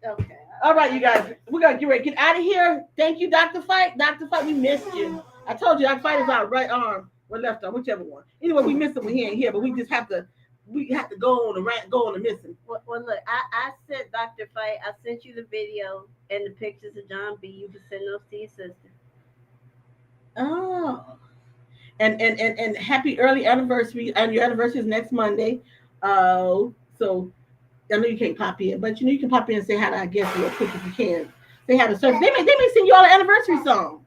Speaker 2: Okay.
Speaker 1: All right, you guys. We gotta get ready. Get out of here. Thank you, Dr. Fite. Dr. Fite, we missed you. I told you Dr. Fite is our right arm or left arm, whichever one. Anyway, we missed him when he ain't here, but we just have to. We have to go on the missing.
Speaker 2: Well, look, I sent Dr. Fite. I sent you the video and the pictures of John B. You can send those to your sister.
Speaker 1: Oh, and happy early anniversary! And your anniversary is next Monday. So I know you can't pop in, but you know you can pop in and say hi to our guests real quick if you can. Say hi to service. They may sing you all an anniversary song.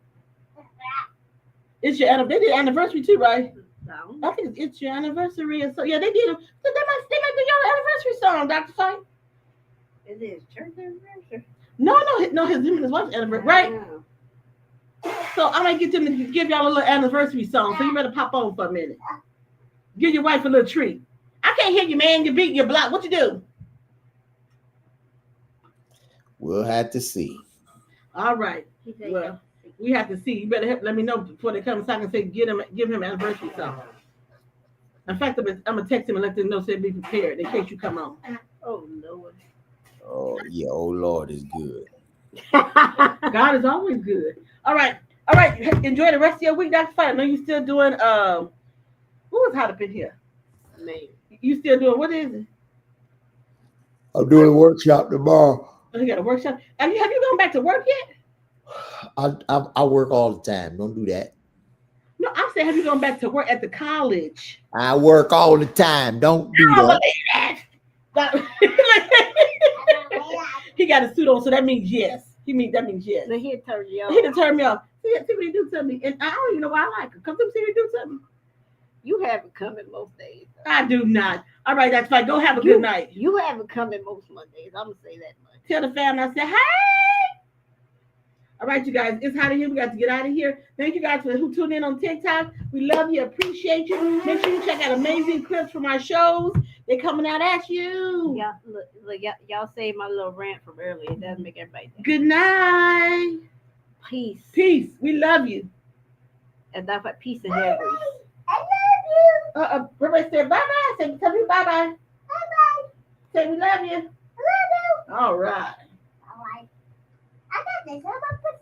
Speaker 1: It's your anniversary too, right?
Speaker 2: No.
Speaker 1: I think it's your anniversary, and so yeah, they did. They might do your anniversary song, Dr. Fite.
Speaker 2: Is it his church anniversary?
Speaker 1: No, him and his wife's anniversary, right? So I might get them to give y'all a little anniversary song. So you better pop on for a minute. Give your wife a little treat. I can't hear you, man. You're beating your block. What you do?
Speaker 11: We'll have to see.
Speaker 1: All right. Well, we have to see. You better let me know before they come so I can say give him an anniversary song. In fact, I'm gonna text him and let them know so be prepared in case you come on.
Speaker 2: Oh Lord.
Speaker 11: Oh yeah, oh Lord is good.
Speaker 1: God is always good. All right. Enjoy the rest of your week, Dr. Fite. I know you're still doing who was hot up in here?
Speaker 2: Man.
Speaker 1: You still doing what is it?
Speaker 12: I'm doing a workshop tomorrow.
Speaker 1: Oh, you got a workshop. Have you gone back to work yet?
Speaker 11: I work all the time. Don't do that.
Speaker 1: No, I'm saying have you gone back to work at the college?
Speaker 11: I work all the time. Don't do
Speaker 1: that. He got a suit on, so that means yes. That means yes.
Speaker 2: No, he'll turn you off.
Speaker 1: He'll turn me off. See what he do to me. And I don't even know why I like him. Come see what he do to me.
Speaker 2: You have it coming most days. Though.
Speaker 1: I do not. All right, that's fine. Go have a good night.
Speaker 2: You have it coming most Mondays. I'm going to say that much.
Speaker 1: Tell the family I said, hey. All right, you guys. It's hot in here. We got to get out of here. Thank you guys for who tuned in on TikTok. We love you. Appreciate you. Make sure you check out amazing clips from our shows. They're coming out at you.
Speaker 2: Yeah, look, y'all saved my little rant from earlier. It doesn't make everybody think.
Speaker 1: Good night.
Speaker 2: Peace.
Speaker 1: Peace. We love you.
Speaker 2: And that's what peace and hair grease.
Speaker 1: I love you. Everybody say bye-bye. Say, tell me bye-bye. Bye-bye. Say we love you. I love you. All right.
Speaker 5: All right. I got this. How about this?